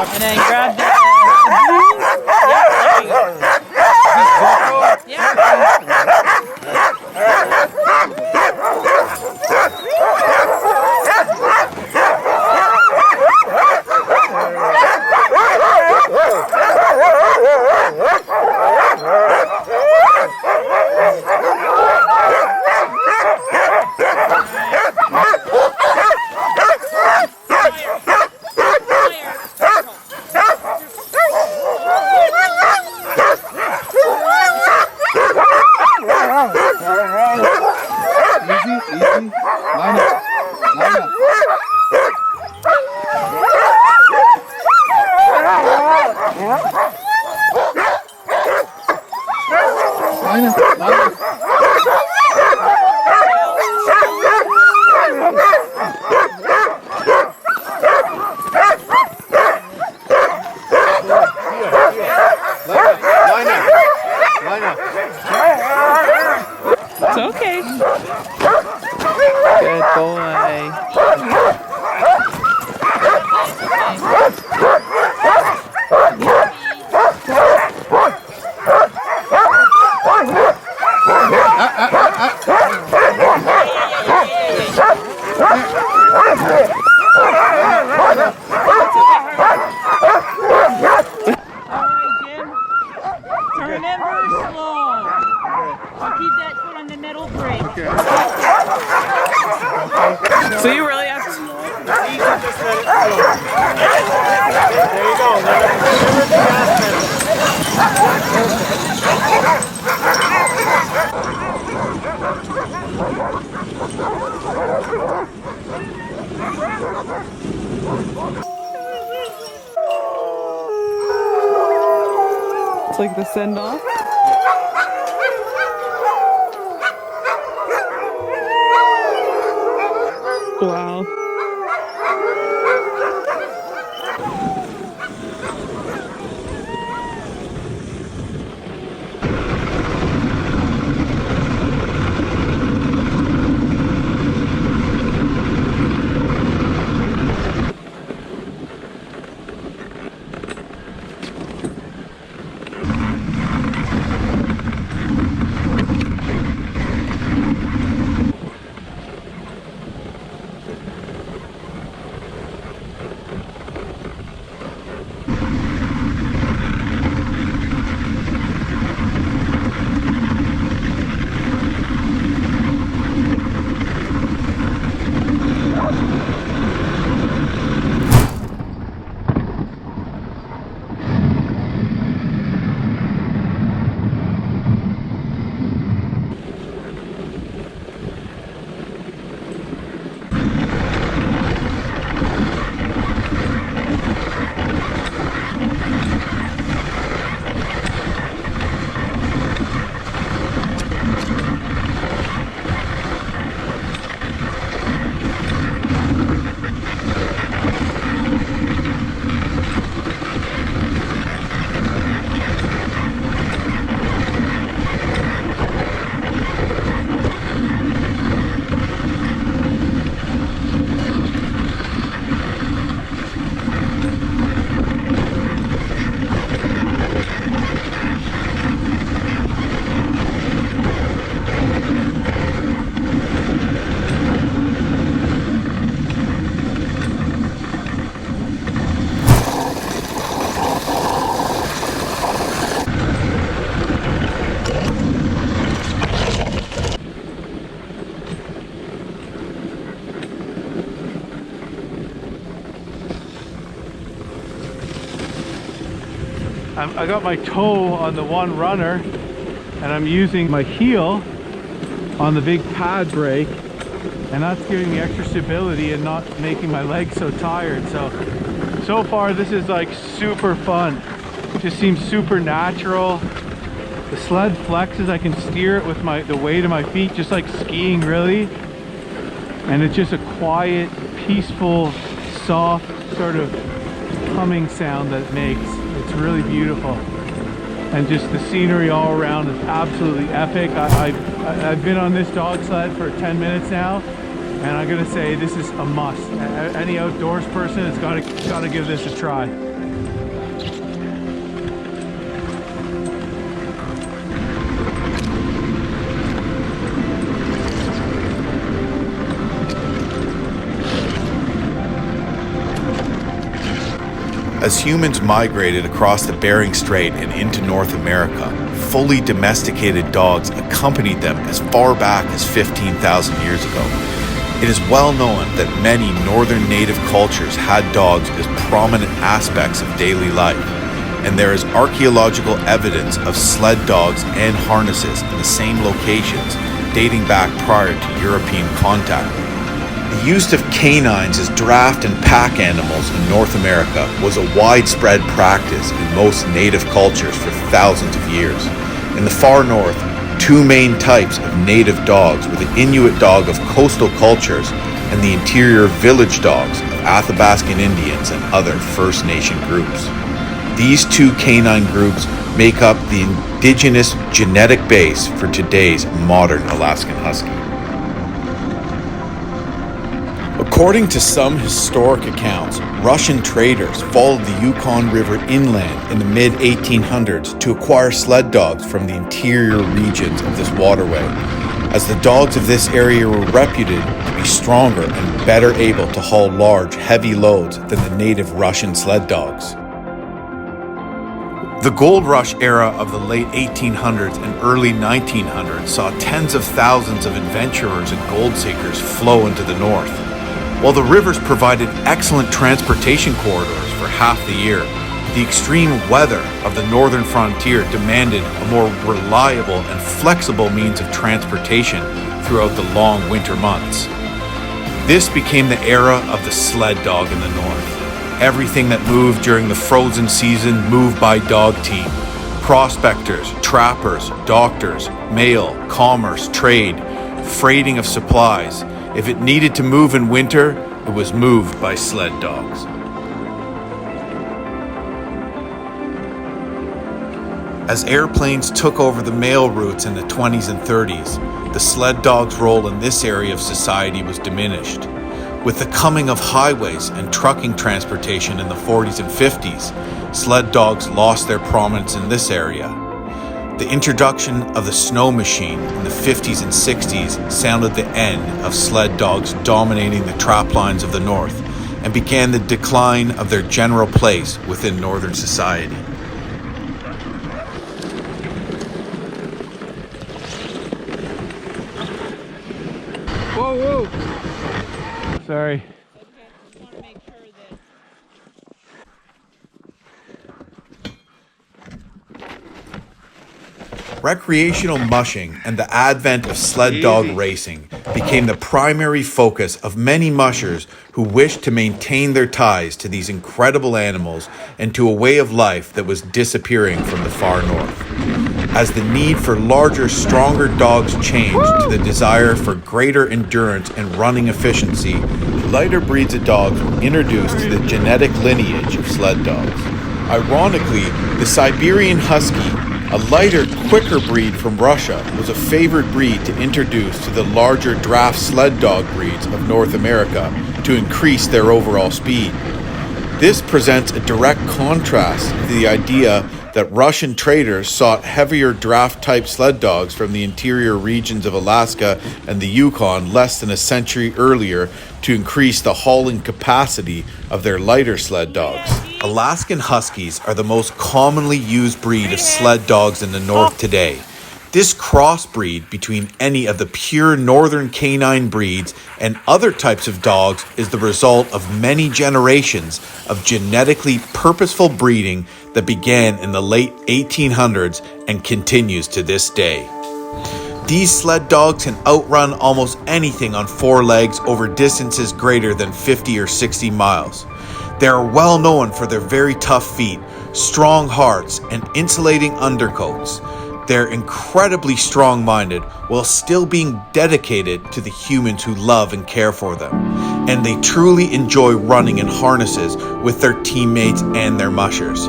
And then grab the blue. Yeah, there Easy. Line up. It's okay. Good boy. So you really have to... There you It's like the send-off. Wow. I got my toe on the one runner and I'm using my heel on the big pad brake, and that's giving me extra stability and not making my legs so tired. So far this is like super fun. It just seems super natural. The sled flexes, I can steer it with the weight of my feet, just like skiing really. And it's just a quiet, peaceful, soft sort of humming sound that it makes. It's really beautiful. And just the scenery all around is absolutely epic. I've been on this dog sled for 10 minutes now, and I'm gonna say this is a must. Any outdoors person has gotta give this a try. As humans migrated across the Bering Strait and into North America, fully domesticated dogs accompanied them as far back as 15,000 years ago. It is well known that many northern native cultures had dogs as prominent aspects of daily life, and there is archaeological evidence of sled dogs and harnesses in the same locations dating back prior to European contact. The use of canines as draft and pack animals in North America was a widespread practice in most native cultures for thousands of years. In the far north, two main types of native dogs were the Inuit dog of coastal cultures and the interior village dogs of Athabascan Indians and other First Nation groups. These two canine groups make up the indigenous genetic base for today's modern Alaskan Husky. According to some historic accounts, Russian traders followed the Yukon River inland in the mid-1800s to acquire sled dogs from the interior regions of this waterway, as the dogs of this area were reputed to be stronger and better able to haul large, heavy loads than the native Russian sled dogs. The gold rush era of the late 1800s and early 1900s saw tens of thousands of adventurers and gold seekers flow into the north. While the rivers provided excellent transportation corridors for half the year, the extreme weather of the northern frontier demanded a more reliable and flexible means of transportation throughout the long winter months. This became the era of the sled dog in the north. Everything that moved during the frozen season moved by dog team. Prospectors, trappers, doctors, mail, commerce, trade, freighting of supplies. If it needed to move in winter, it was moved by sled dogs. As airplanes took over the mail routes in the 20s and 30s, the sled dog's role in this area of society was diminished. With the coming of highways and trucking transportation in the 40s and 50s, sled dogs lost their prominence in this area. The introduction of the snow machine in the 50s and 60s sounded the end of sled dogs dominating the trap lines of the north and began the decline of their general place within northern society. Whoa, whoa! Sorry. Recreational mushing and the advent of sled dog racing became the primary focus of many mushers who wished to maintain their ties to these incredible animals and to a way of life that was disappearing from the far north. As the need for larger, stronger dogs changed to the desire for greater endurance and running efficiency, lighter breeds of dogs were introduced to the genetic lineage of sled dogs. Ironically, the Siberian Husky, a lighter, quicker breed from Russia, was a favored breed to introduce to the larger draft sled dog breeds of North America to increase their overall speed. This presents a direct contrast to the idea that Russian traders sought heavier draft-type sled dogs from the interior regions of Alaska and the Yukon less than a century earlier to increase the hauling capacity of their lighter sled dogs. Alaskan Huskies are the most commonly used breed of sled dogs in the north today. This crossbreed between any of the pure northern canine breeds and other types of dogs is the result of many generations of genetically purposeful breeding that began in the late 1800s and continues to this day. These sled dogs can outrun almost anything on four legs over distances greater than 50 or 60 miles. They are well known for their very tough feet, strong hearts, and insulating undercoats. They're incredibly strong-minded while still being dedicated to the humans who love and care for them. And they truly enjoy running in harnesses with their teammates and their mushers.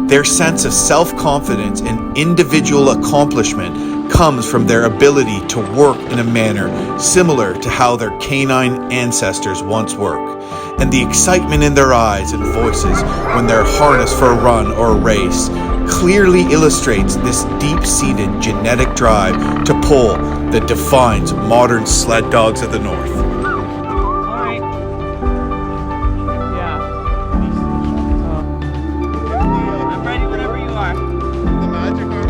Their sense of self-confidence and individual accomplishment comes from their ability to work in a manner similar to how their canine ancestors once worked. And the excitement in their eyes and voices when they're harnessed for a run or a race clearly illustrates this deep-seated genetic drive to pull that defines modern sled dogs of the North. All right. Yeah. I'm ready whenever you are. The magic Okay.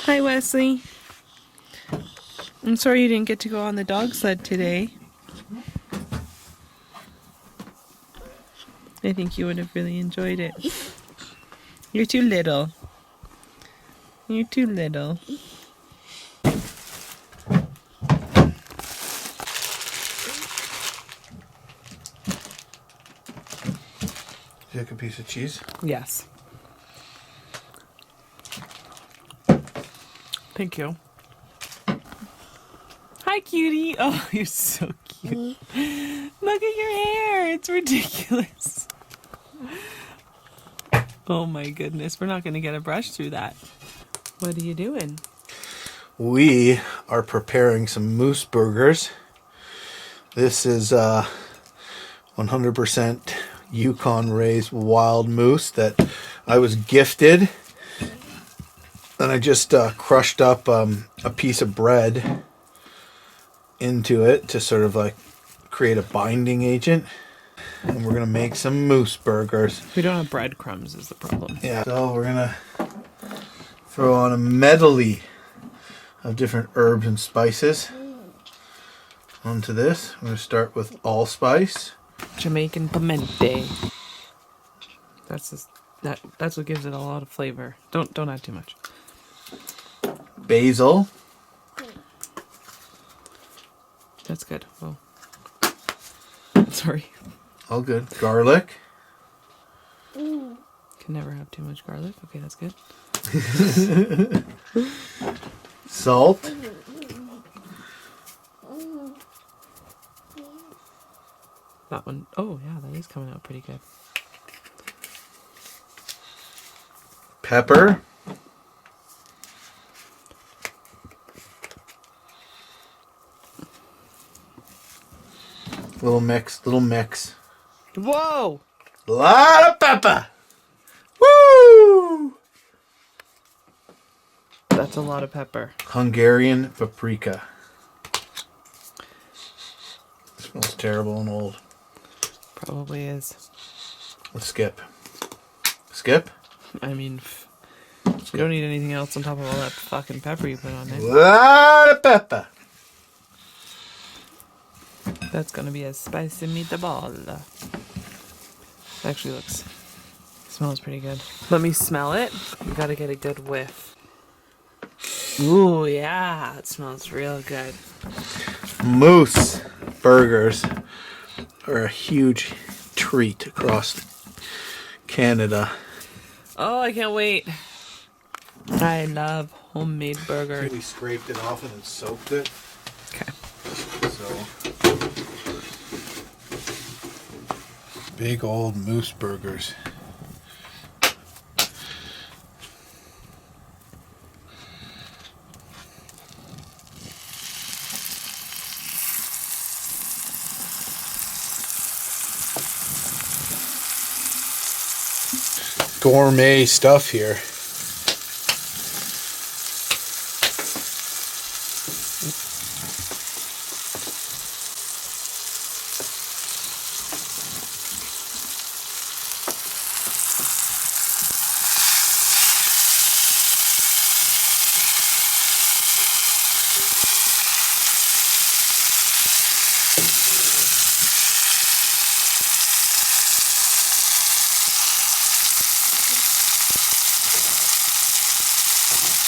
Hi, Wesley. I'm sorry you didn't get to go on the dog sled today. I think you would have really enjoyed it. You're too little. You're too little. Take a piece of cheese. Yes. Thank you. Hi, cutie. Oh, you're so cute. Look at your hair. It's ridiculous. Oh my goodness. We're not going to get a brush through that. What are you doing? We are preparing some moose burgers. This is 100% Yukon raised wild moose that I was gifted. And I just crushed up a piece of bread into it to sort of like create a binding agent. And we're going to make some moose burgers. We don't have breadcrumbs is the problem. Yeah. So we're going to throw on a medley of different herbs and spices onto this. I'm going to start with allspice. Jamaican pimento. That's what gives it a lot of flavor. Don't add too much. Basil. That's good. Whoa. Sorry. All good. Garlic. Can never have too much garlic. Okay, that's good. Salt. That one. Oh, yeah, that is coming out pretty good. Pepper. Little mix. Whoa! Lot of pepper. Woo! That's a lot of pepper. Hungarian paprika. Smells terrible and old. Probably is. Let's skip. Skip? I mean, you don't need anything else on top of all that fucking pepper you put on there. Lot of pepper. That's gonna be a spicy meatball. Actually smells pretty good. Let me smell it. You gotta get a good whiff. Ooh, yeah, it smells real good. Moose burgers are a huge treat across Canada. Oh, I can't wait. I love homemade burger. We scraped it off and then soaked it. Okay. So, big old moose burgers. Gourmet stuff here.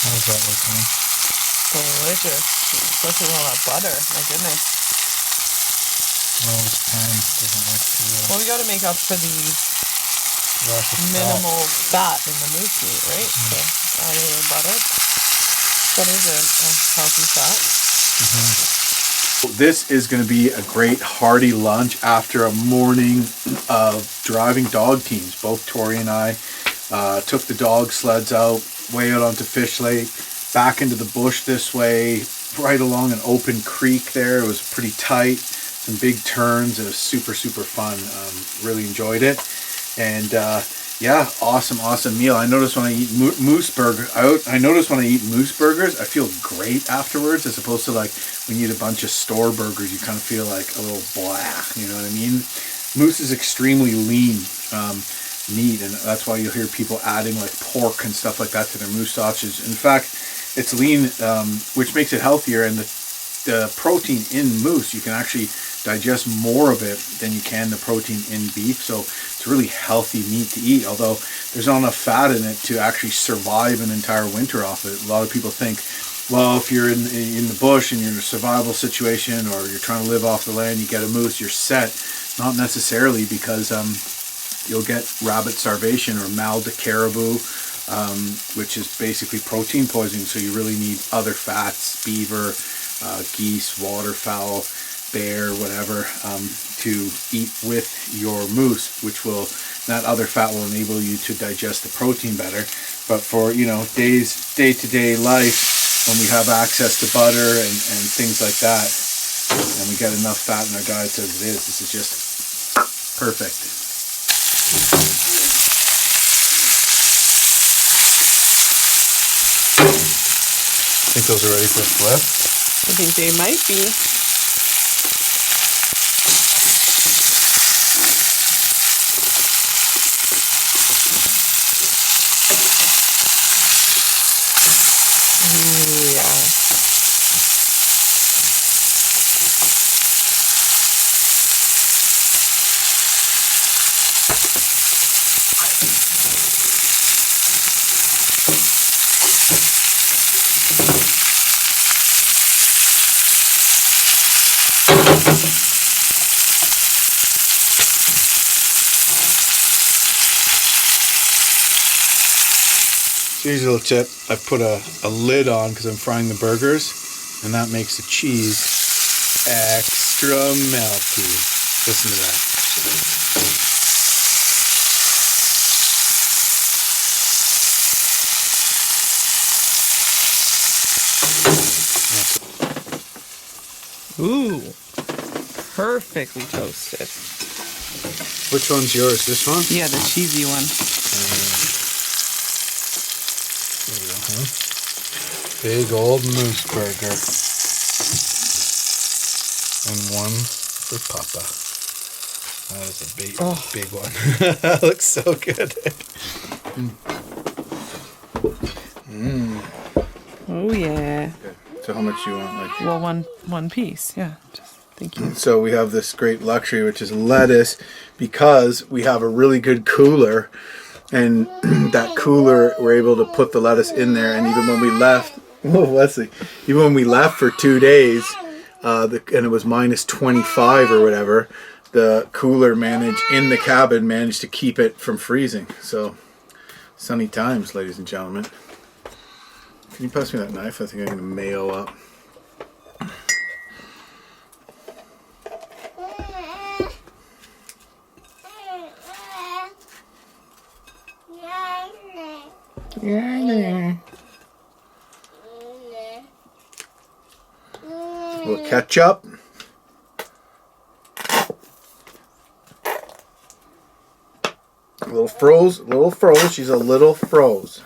How's that looking? Delicious. Especially with all that butter. My goodness. Well, this pan doesn't like to Well, we gotta make up for the rush of minimal fat in the moose meat, right? So, add a little butter. Butter's a healthy fat. This is going to be a great hearty lunch after a morning of driving dog teams. Both Tori and I took the dog sleds out, way out onto Fish Lake, back into the bush this way, right along an open creek there. It was pretty tight, some big turns. It was super, super fun. Really enjoyed it. And yeah, awesome meal. I notice when I eat moose burgers, I feel great afterwards, as opposed to like when you eat a bunch of store burgers, you kind of feel like a little blah, you know what I mean? Moose is extremely lean meat, and that's why you'll hear people adding like pork and stuff like that to their moose sausages. In fact, it's lean, which makes it healthier, and the protein in moose, you can actually digest more of it than you can the protein in beef. So it's a really healthy meat to eat, although there's not enough fat in it to actually survive an entire winter off it. A lot of people think, well, if you're in the bush and you're in a survival situation, or you're trying to live off the land, you get a moose, you're set. Not necessarily, because you'll get rabbit starvation or mal de caribou, which is basically protein poisoning. So you really need other fats, beaver, geese, waterfowl, bear, whatever, to eat with your moose, which will, that other fat will enable you to digest the protein better. But for, you know, day-to-day life, when we have access to butter and things like that, and we get enough fat in our diets as it is, this is just perfect. Think those are ready for a flip? I think they might be. Ooh, yeah. Here's a little tip. I've put a lid on because I'm frying the burgers, and that makes the cheese extra melty. Listen to that. Ooh, perfectly toasted. Which one's yours? This one? Yeah, the cheesy one. There you go, huh? Big old moose burger. And one for Papa. That is a big one. That looks so good. Oh yeah. Okay. So how much do you want? Like, Well, one piece. Yeah. Just thank you. so we have this great luxury, which is lettuce, because we have a really good cooler, and that cooler, we're able to put the lettuce in there. And even when we left, even when we left for 2 days, and it was minus 25 or whatever, the cooler in the cabin managed to keep it from freezing. So sunny times, ladies and gentlemen. Can you pass me that knife? I think I'm going to mayo up. A little ketchup. A little froze. She's a little froze.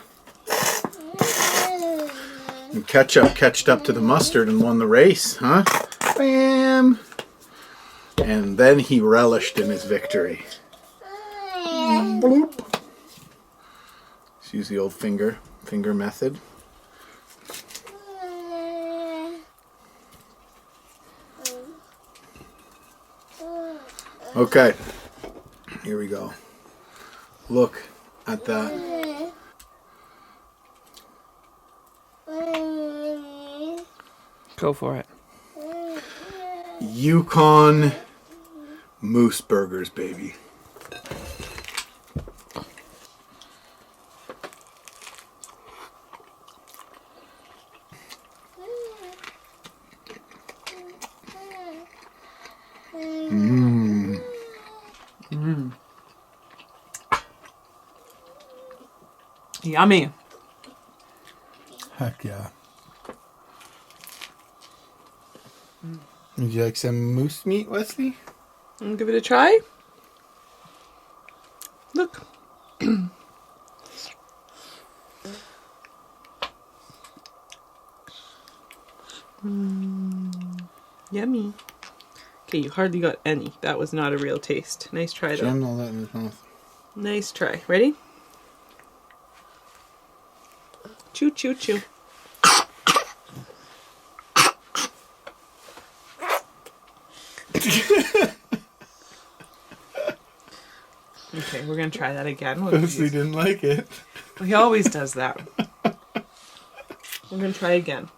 And ketchup catched up to the mustard and won the race, huh? Bam! And then he relished in his victory. Bloop. Let's use the old finger method. Okay, here we go. Look at that. Go for it. Yukon moose burgers, baby. Yummy. Heck yeah. Would you like some moose meat, Wesley? I'll give it a try. Look. Yummy. Okay, you hardly got any. That was not a real taste. Nice try though. Jam all that in his mouth. Nice try. Ready? Chew, chew, chew. Okay, we're gonna try that again. Wesley didn't like it. He always does that. We're gonna try again.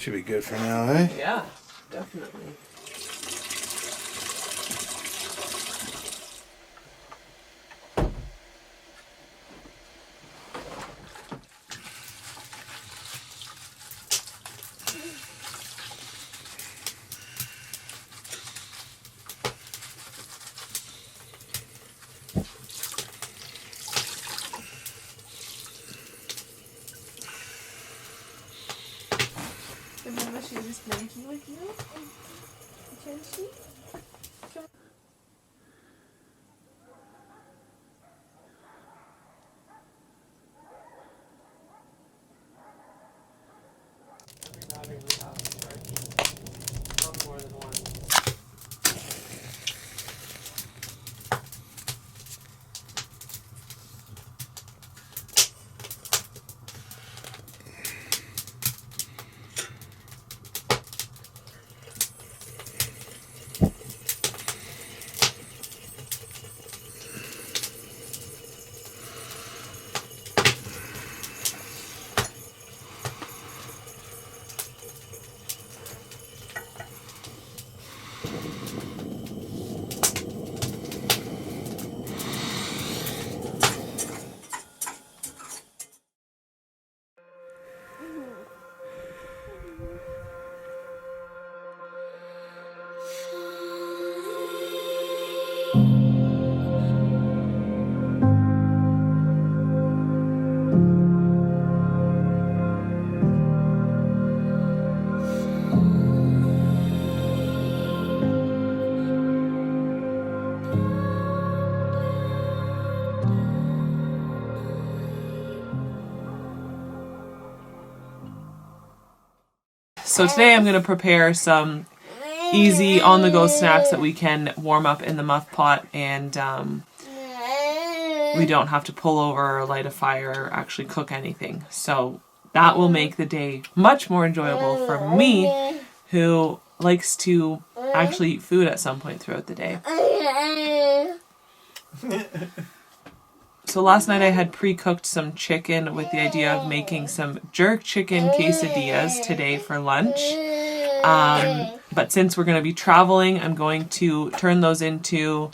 Should be good for now, eh? Yeah, definitely. Remember she was blanking with you? Can she? More than one. So today I'm going to prepare some easy on-the-go snacks that we can warm up in the muff pot, and we don't have to pull over or light a fire or actually cook anything. So that will make the day much more enjoyable for me, who likes to actually eat food at some point throughout the day. So last night I had pre-cooked some chicken with the idea of making some jerk chicken quesadillas today for lunch. But since we're going to be traveling, I'm going to turn those into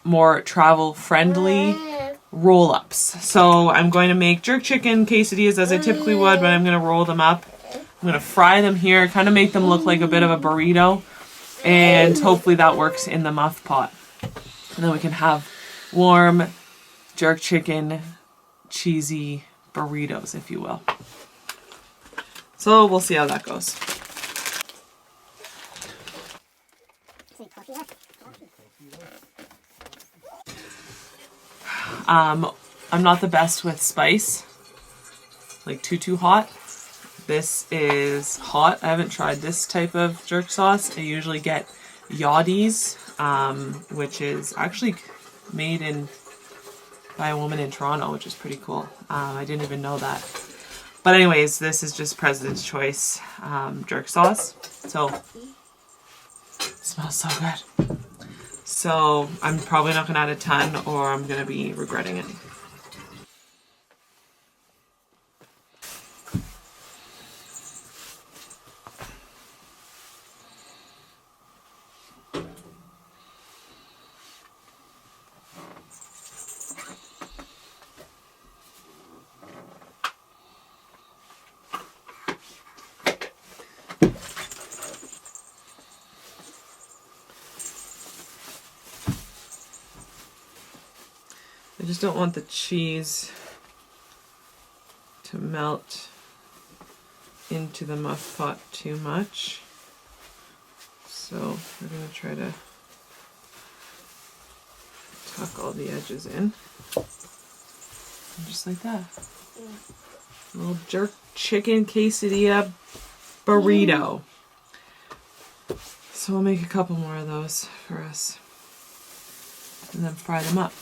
more travel-friendly roll-ups. So I'm going to make jerk chicken quesadillas as I typically would, but I'm going to roll them up. I'm going to fry them here, kind of make them look like a bit of a burrito, and hopefully that works in the muff pot. And then we can have warm jerk chicken, cheesy burritos, if you will. So we'll see how that goes. I'm not the best with spice, like too hot. This is hot. I haven't tried this type of jerk sauce. I usually get Yachty's, which is actually made by a woman in Toronto, which is pretty cool. I didn't even know that. But anyways, this is just President's Choice jerk sauce. So, it smells so good. So, I'm probably not going to add a ton, or I'm going to be regretting it. I just don't want the cheese to melt into the muff pot too much. So we're going to try to tuck all the edges in. And just like that. A little jerk chicken quesadilla burrito. So we'll make a couple more of those for us. And then fry them up.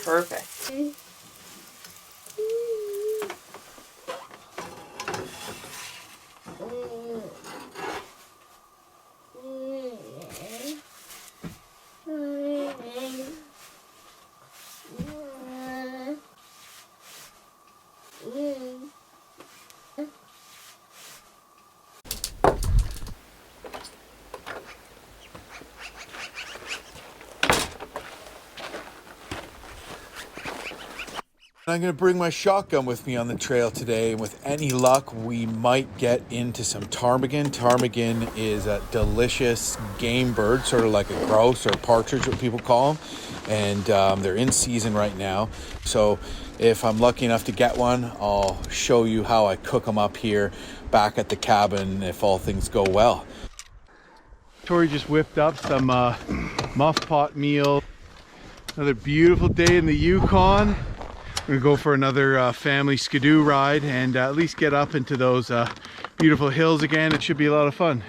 Perfect. I'm going to bring my shotgun with me on the trail today, and with any luck, we might get into some ptarmigan. Ptarmigan is a delicious game bird, sort of like a grouse or partridge, what people call them, and they're in season right now. So if I'm lucky enough to get one, I'll show you how I cook them up here back at the cabin if all things go well. Tori just whipped up some muff pot meal. Another beautiful day in the Yukon. We're gonna go for another family skidoo ride and at least get up into those beautiful hills again. It should be a lot of fun.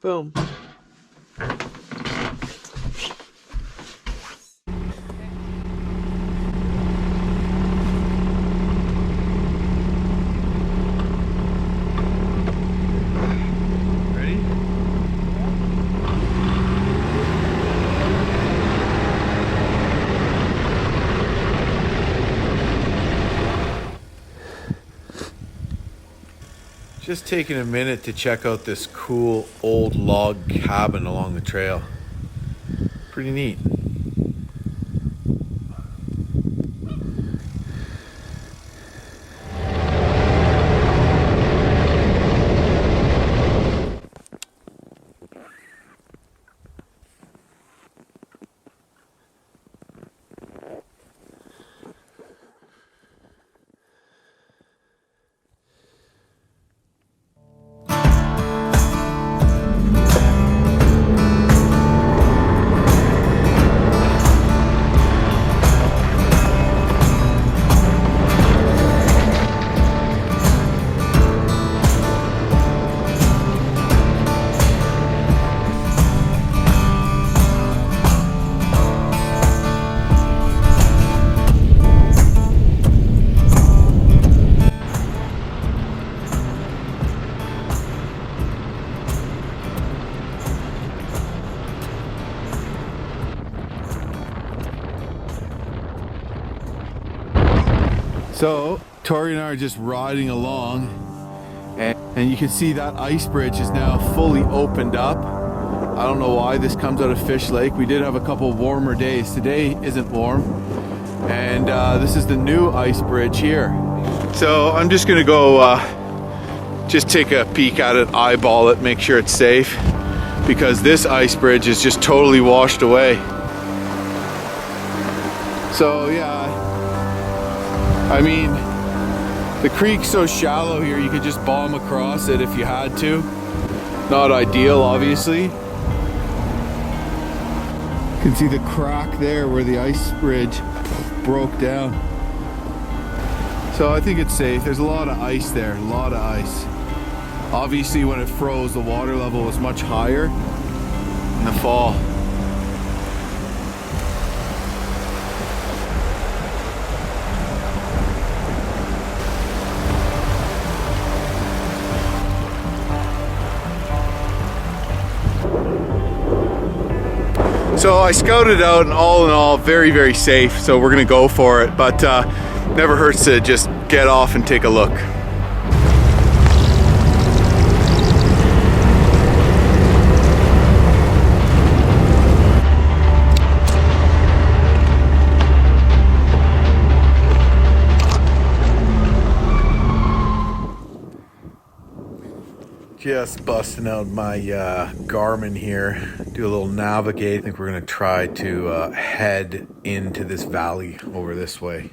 Boom. Just taking a minute to check out this cool old log cabin along the trail. Pretty neat. So Tori and I are just riding along, and you can see that ice bridge is now fully opened up. I don't know why this comes out of Fish Lake. We did have a couple warmer days. Today isn't warm, and this is the new ice bridge here. So I'm just gonna go just take a peek at it, eyeball it, make sure it's safe, because this ice bridge is just totally washed away. So yeah, I mean, the creek's so shallow here, you could just bomb across it if you had to. Not ideal, obviously. You can see the crack there where the ice bridge broke down. So I think it's safe. There's a lot of ice there, a lot of ice. Obviously when it froze, the water level was much higher in the fall. So I scouted out, and all in all, very, very safe. So we're gonna go for it, but never hurts to just get off and take a look. Just busting out my Garmin here, do a little navigate. I think we're gonna try to head into this valley over this way.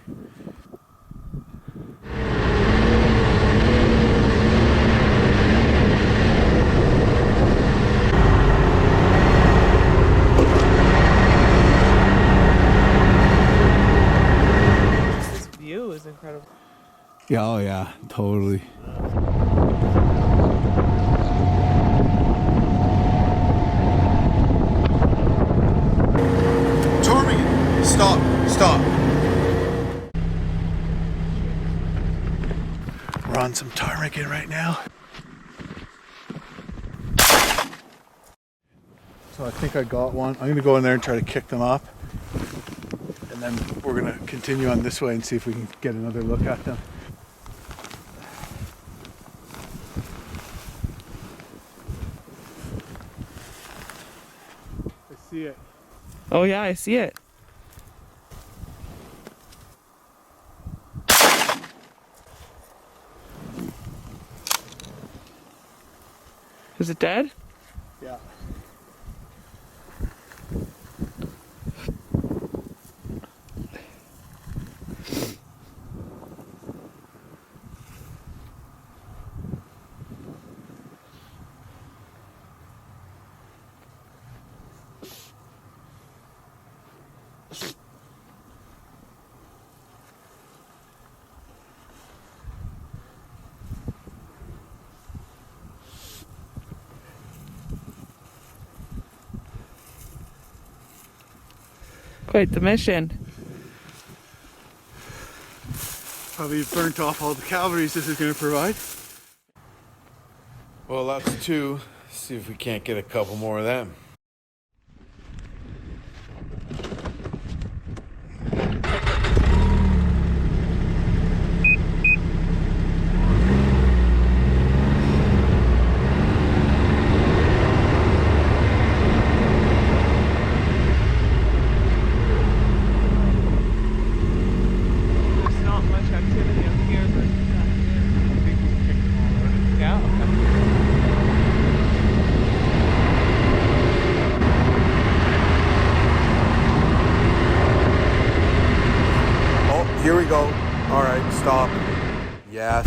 This view is Yeah, oh yeah, totally. Ptarmigan, stop. We're on some ptarmigan right now. So I think I got one. I'm gonna go in there and try to kick them up. And then we're gonna continue on this way and see if we can get another look at them. I see it. Oh yeah, I see it. Is it dead? Yeah. Quite the mission. Probably burnt off all the calories this is going to provide. Well, that's two. See if we can't get a couple more of them. Here we go. All right, stop. Yes.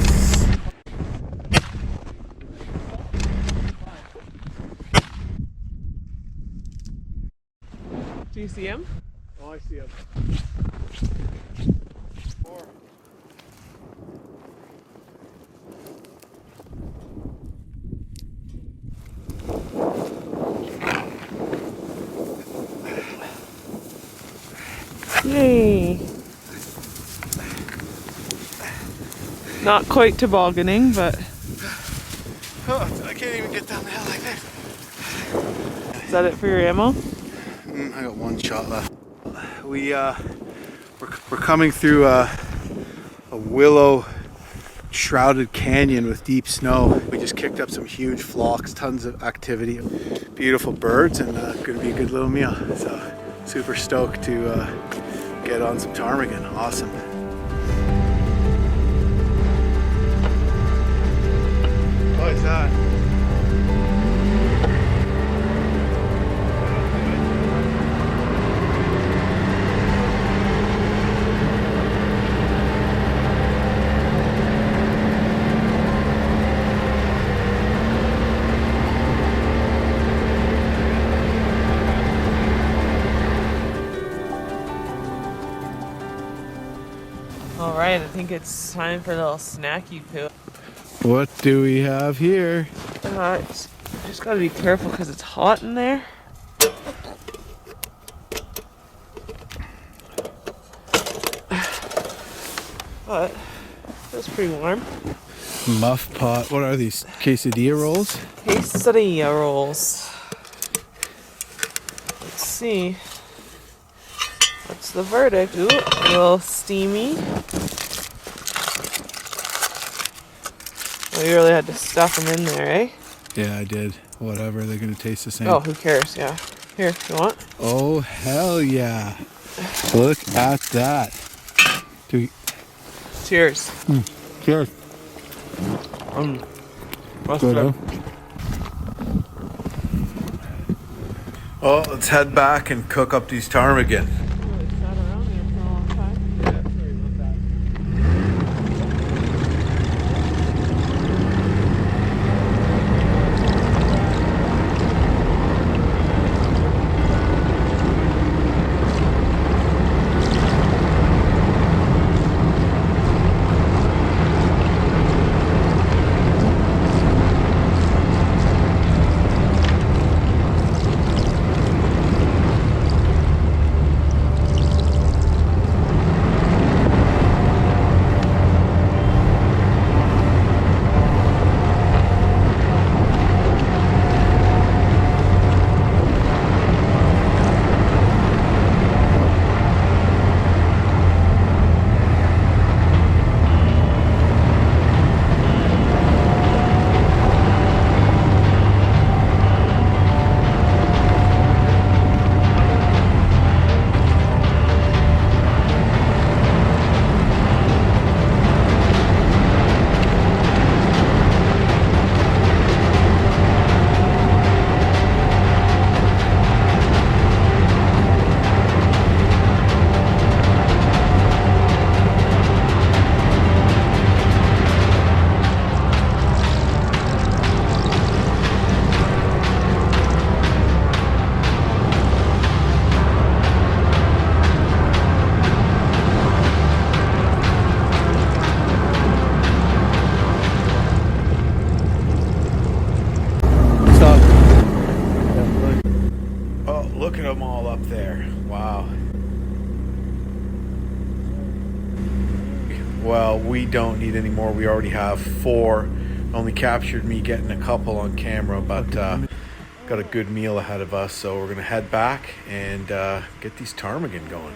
Do you see him? Oh, I see him. Four. Yay. Not quite tobogganing, but... Oh, I can't even get down the hill like this. Is that it for your ammo? I got one shot left. We're coming through a willow shrouded canyon with deep snow. We just kicked up some huge flocks, tons of activity, beautiful birds, and going to be a good little meal. So super stoked to get on some ptarmigan. Awesome. What is that? All right, I think it's time for a little snacky poo. What do we have here? Just gotta be careful because it's hot in there. But it's pretty warm. Muff pot. What are these? Quesadilla rolls? Quesadilla rolls. Let's see. What's the verdict? Ooh, a little steamy. Well, you really had to stuff them in there, eh? Yeah, I did. Whatever, they're gonna taste the same. Oh, who cares? Yeah. Here, you want? Oh, hell yeah. Look at that. Cheers. Cheers. What's Good, that? huh? Well, let's head back and cook up these ptarmigan. Really sat around there for a long time. Yeah, sorry about that. Look at them all up there. Wow. Well, we don't need any more. We already have 4. Only captured me getting a couple on camera, but got a good meal ahead of us. So we're going to head back and get these ptarmigan going.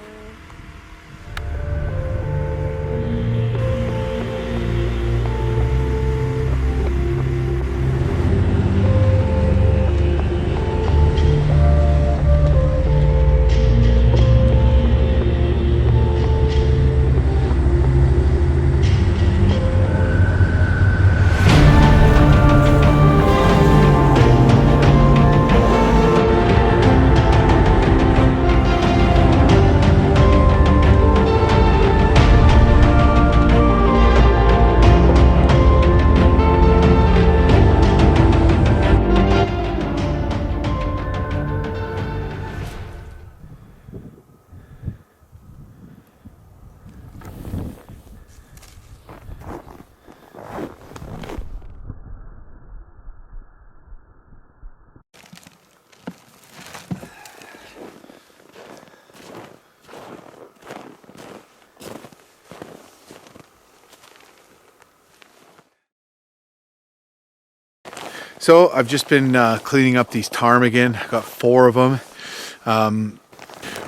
So I've just been cleaning up these ptarmigan. Got 4 of them.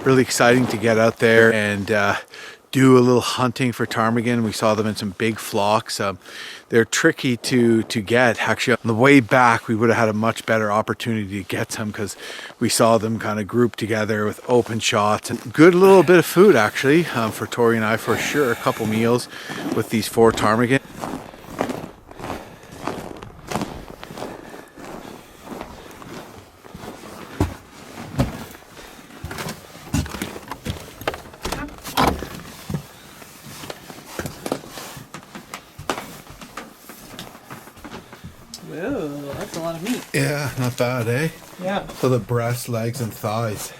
Really exciting to get out there and do a little hunting for ptarmigan. We saw them in some big flocks. They're tricky to get. Actually, on the way back, we would have had a much better opportunity to get some because we saw them kind of grouped together with open shots. And good little bit of food, actually, for Tori and I, for sure. A couple meals with these 4 ptarmigan. Ooh, that's a lot of meat. Yeah, not bad, eh? Yeah. So the breast, legs, and thighs.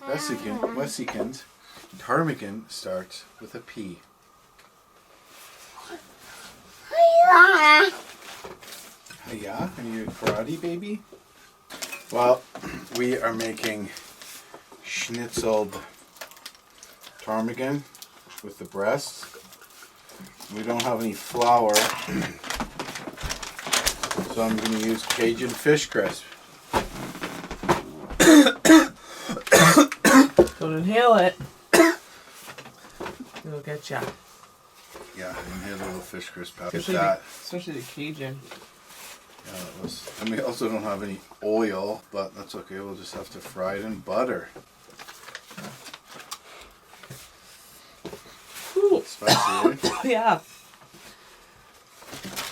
Vesicans. Ptarmigan starts with a P. Yeah, are you karate, baby? Well, we are making schnitzeled ptarmigan with the breasts. We don't have any flour, so I'm going to use Cajun fish crisp. Don't inhale it. It'll get ya. Yeah, inhale a little fish crisp after Especially that. Especially the Cajun. Yeah, that was, and we also don't have any oil, but that's okay. We'll just have to fry it in butter. Ooh. Spicy, right? Yeah.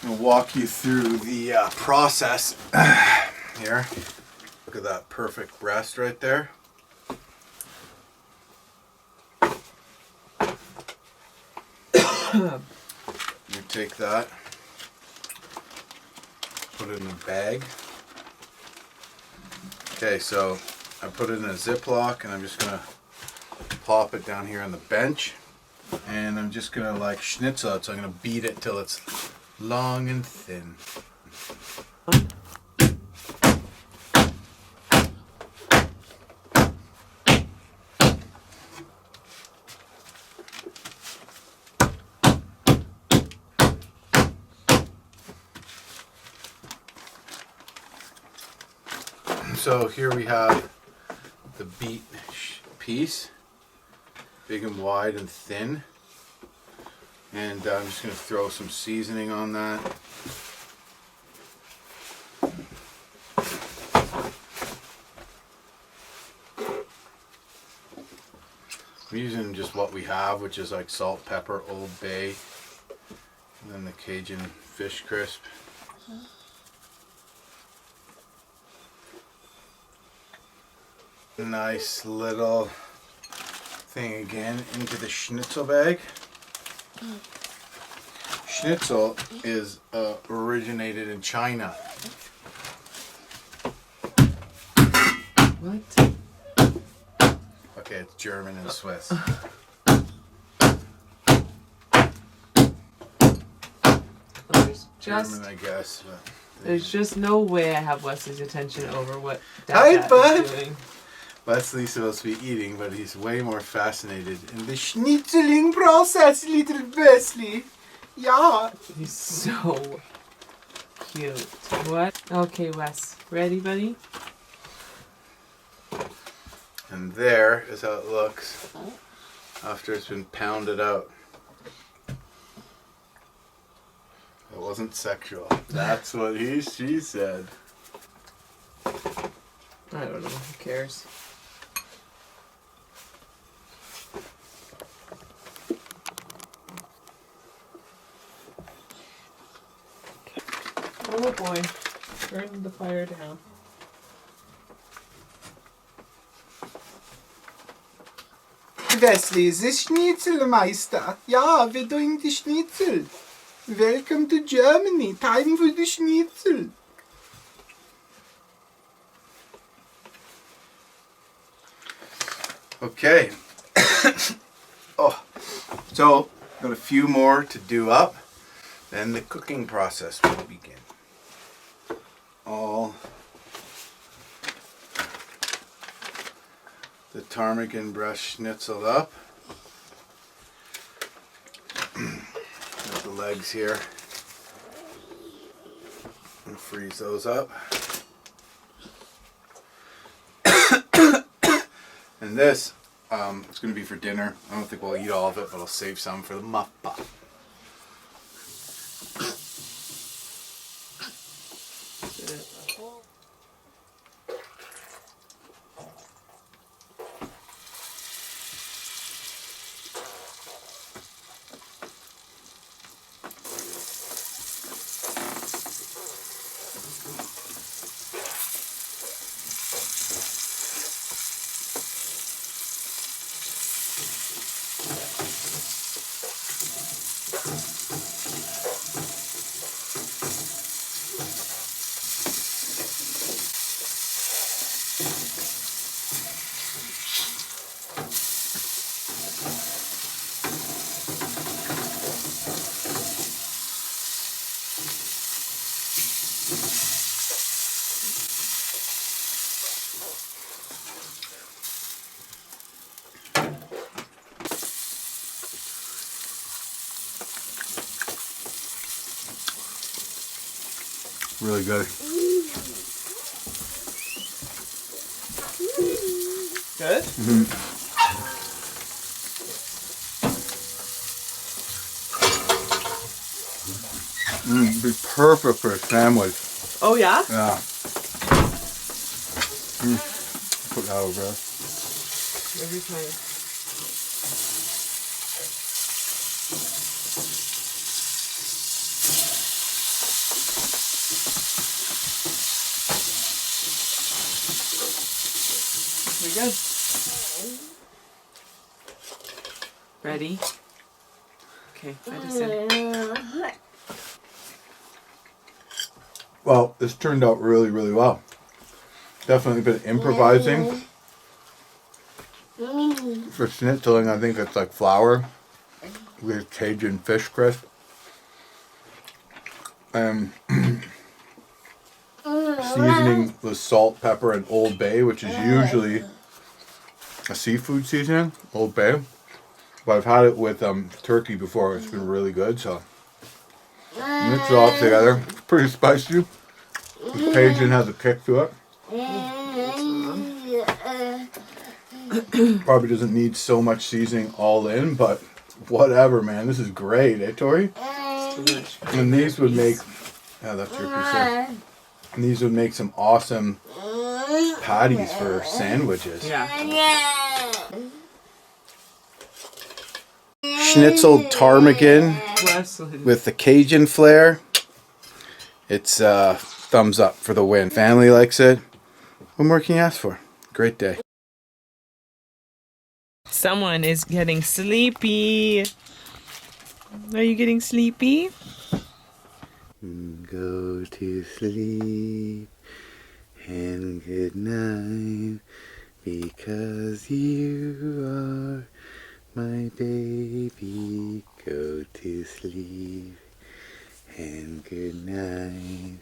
I'm gonna walk you through the process here. Look at that perfect breast right there. You take that, put it in a bag. Okay, so I put it in a Ziploc and I'm just gonna plop it down here on the bench, and I'm just gonna like schnitzel it. So I'm gonna beat it till it's long and thin. So here we have the beet piece, big and wide and thin. And I'm just going to throw some seasoning on that. I'm using just what we have, which is like salt, pepper, Old Bay, and then the Cajun fish crisp. Nice little thing again into the schnitzel bag. Schnitzel is originated in China. What? Okay, it's German and Swiss. There's just German, I guess. But There's just no way I have Wesley's attention over what Hi, Dad bud. is doing. Wesley's supposed to be eating, but he's way more fascinated in the schnitzeling process, little Wesley. Yeah. He's so cute. What? Okay, Wes. Ready, buddy? And there is how it looks after it's been pounded out. It wasn't sexual. That's what she said. I don't know. Who cares? Oh boy. Turn the fire down. Wesley is the Schnitzelmeister. Ja, we're doing the Schnitzel. Welcome to Germany. Time for the Schnitzel. Okay. Oh, so got a few more to do up, then the cooking process will begin. All the ptarmigan breast schnitzeled up. Got the legs here. And freeze those up. And this, it's going to be for dinner. I don't think we'll eat all of it, but I'll save some for the muff pot. Really good. Good? Mm-hmm. It'd be perfect for a sandwich. Oh, yeah? Yeah. Put that over there. Every time. We good? Ready? Okay, medicine. Well, this turned out really, really well. Definitely a bit of improvising. For schnitzeling, I think it's like flour with Cajun fish crisp. And seasoning with salt, pepper, and Old Bay, which is usually a seafood seasoning, Old Bay. But I've had it with turkey before. It's been really good, so mix it all together. It's pretty spicy. The Cajun has a kick to it. Probably doesn't need so much seasoning all in, but whatever, man. This is great, eh, Tori? And these would make, yeah, that's your piece there. And these would make some awesome patties for sandwiches. Yeah. Schnitzeled ptarmigan Wesley. with the Cajun flair. It's thumbs up for the win. Family likes it. What more can you ask for? Great day. Someone is getting sleepy. Are you getting sleepy? Go to sleep and good night, because you are my baby. Go to sleep and good night.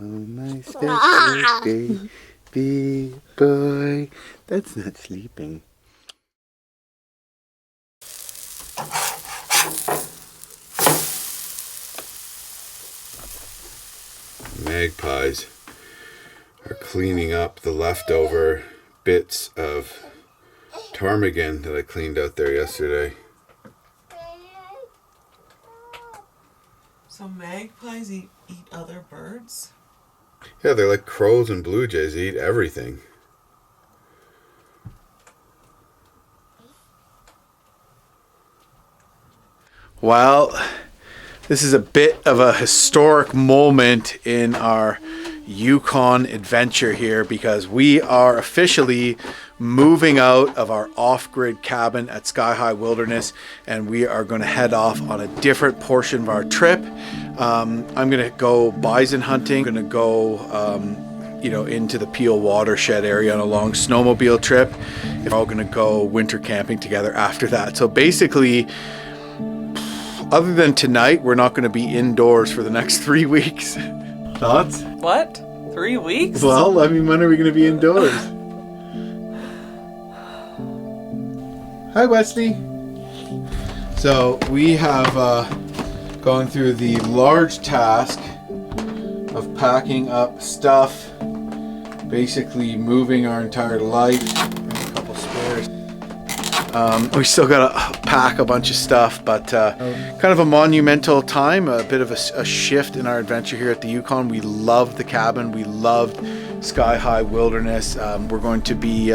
Oh, my special baby boy. That's not sleeping. Magpies are cleaning up the leftover bits of ptarmigan that I cleaned out there yesterday. So magpies eat other birds? Yeah, they're like crows and blue jays. They eat everything. Well, this is a bit of a historic moment in our Yukon adventure here because we are officially moving out of our off-grid cabin at Sky High Wilderness, and we are going to head off on a different portion of our trip. I'm going to go bison hunting. I'm going to go into the Peel watershed area on a long snowmobile trip. We're all going to go winter camping together after that. So basically, other than tonight, we're not going to be indoors for the next 3 weeks. Thoughts? What? 3 weeks? Well, I mean, when are we going to be indoors? Hi, Wesley. So we have gone through the large task of packing up stuff, basically moving our entire life. A couple spares. We still got to pack a bunch of stuff, but kind of a monumental time, a bit of a shift in our adventure here at the Yukon. We loved the cabin. We loved Sky High Wilderness. We're going to be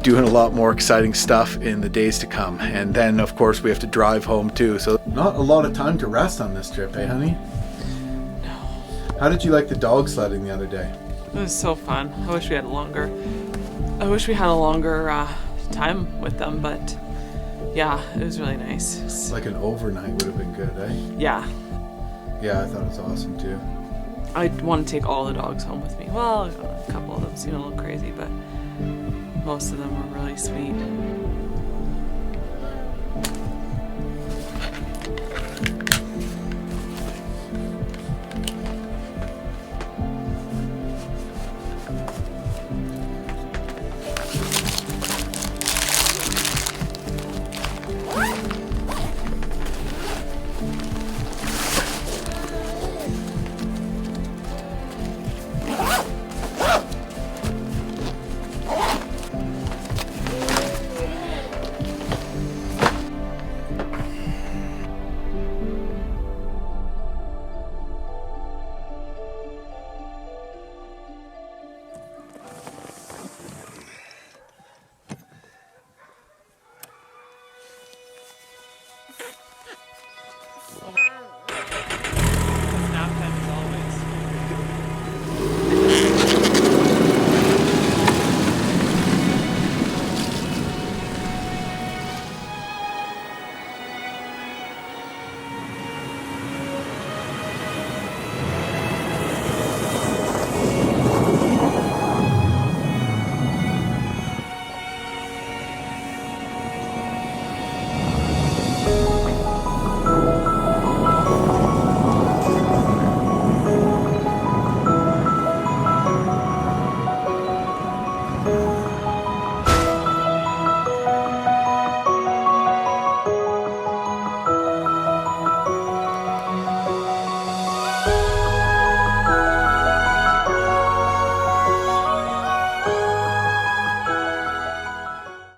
doing a lot more exciting stuff in the days to come. And then, of course, we have to drive home too. So not a lot of time to rest on this trip, eh, honey? No. How did you like the dog sledding the other day? It was so fun. I wish we had a longer time with them, but yeah, it was really nice. Like an overnight would have been good, eh? Yeah. Yeah, I thought it was awesome too. I want to take all the dogs home with me. Well, a couple of them seem a little crazy, but most of them were really sweet.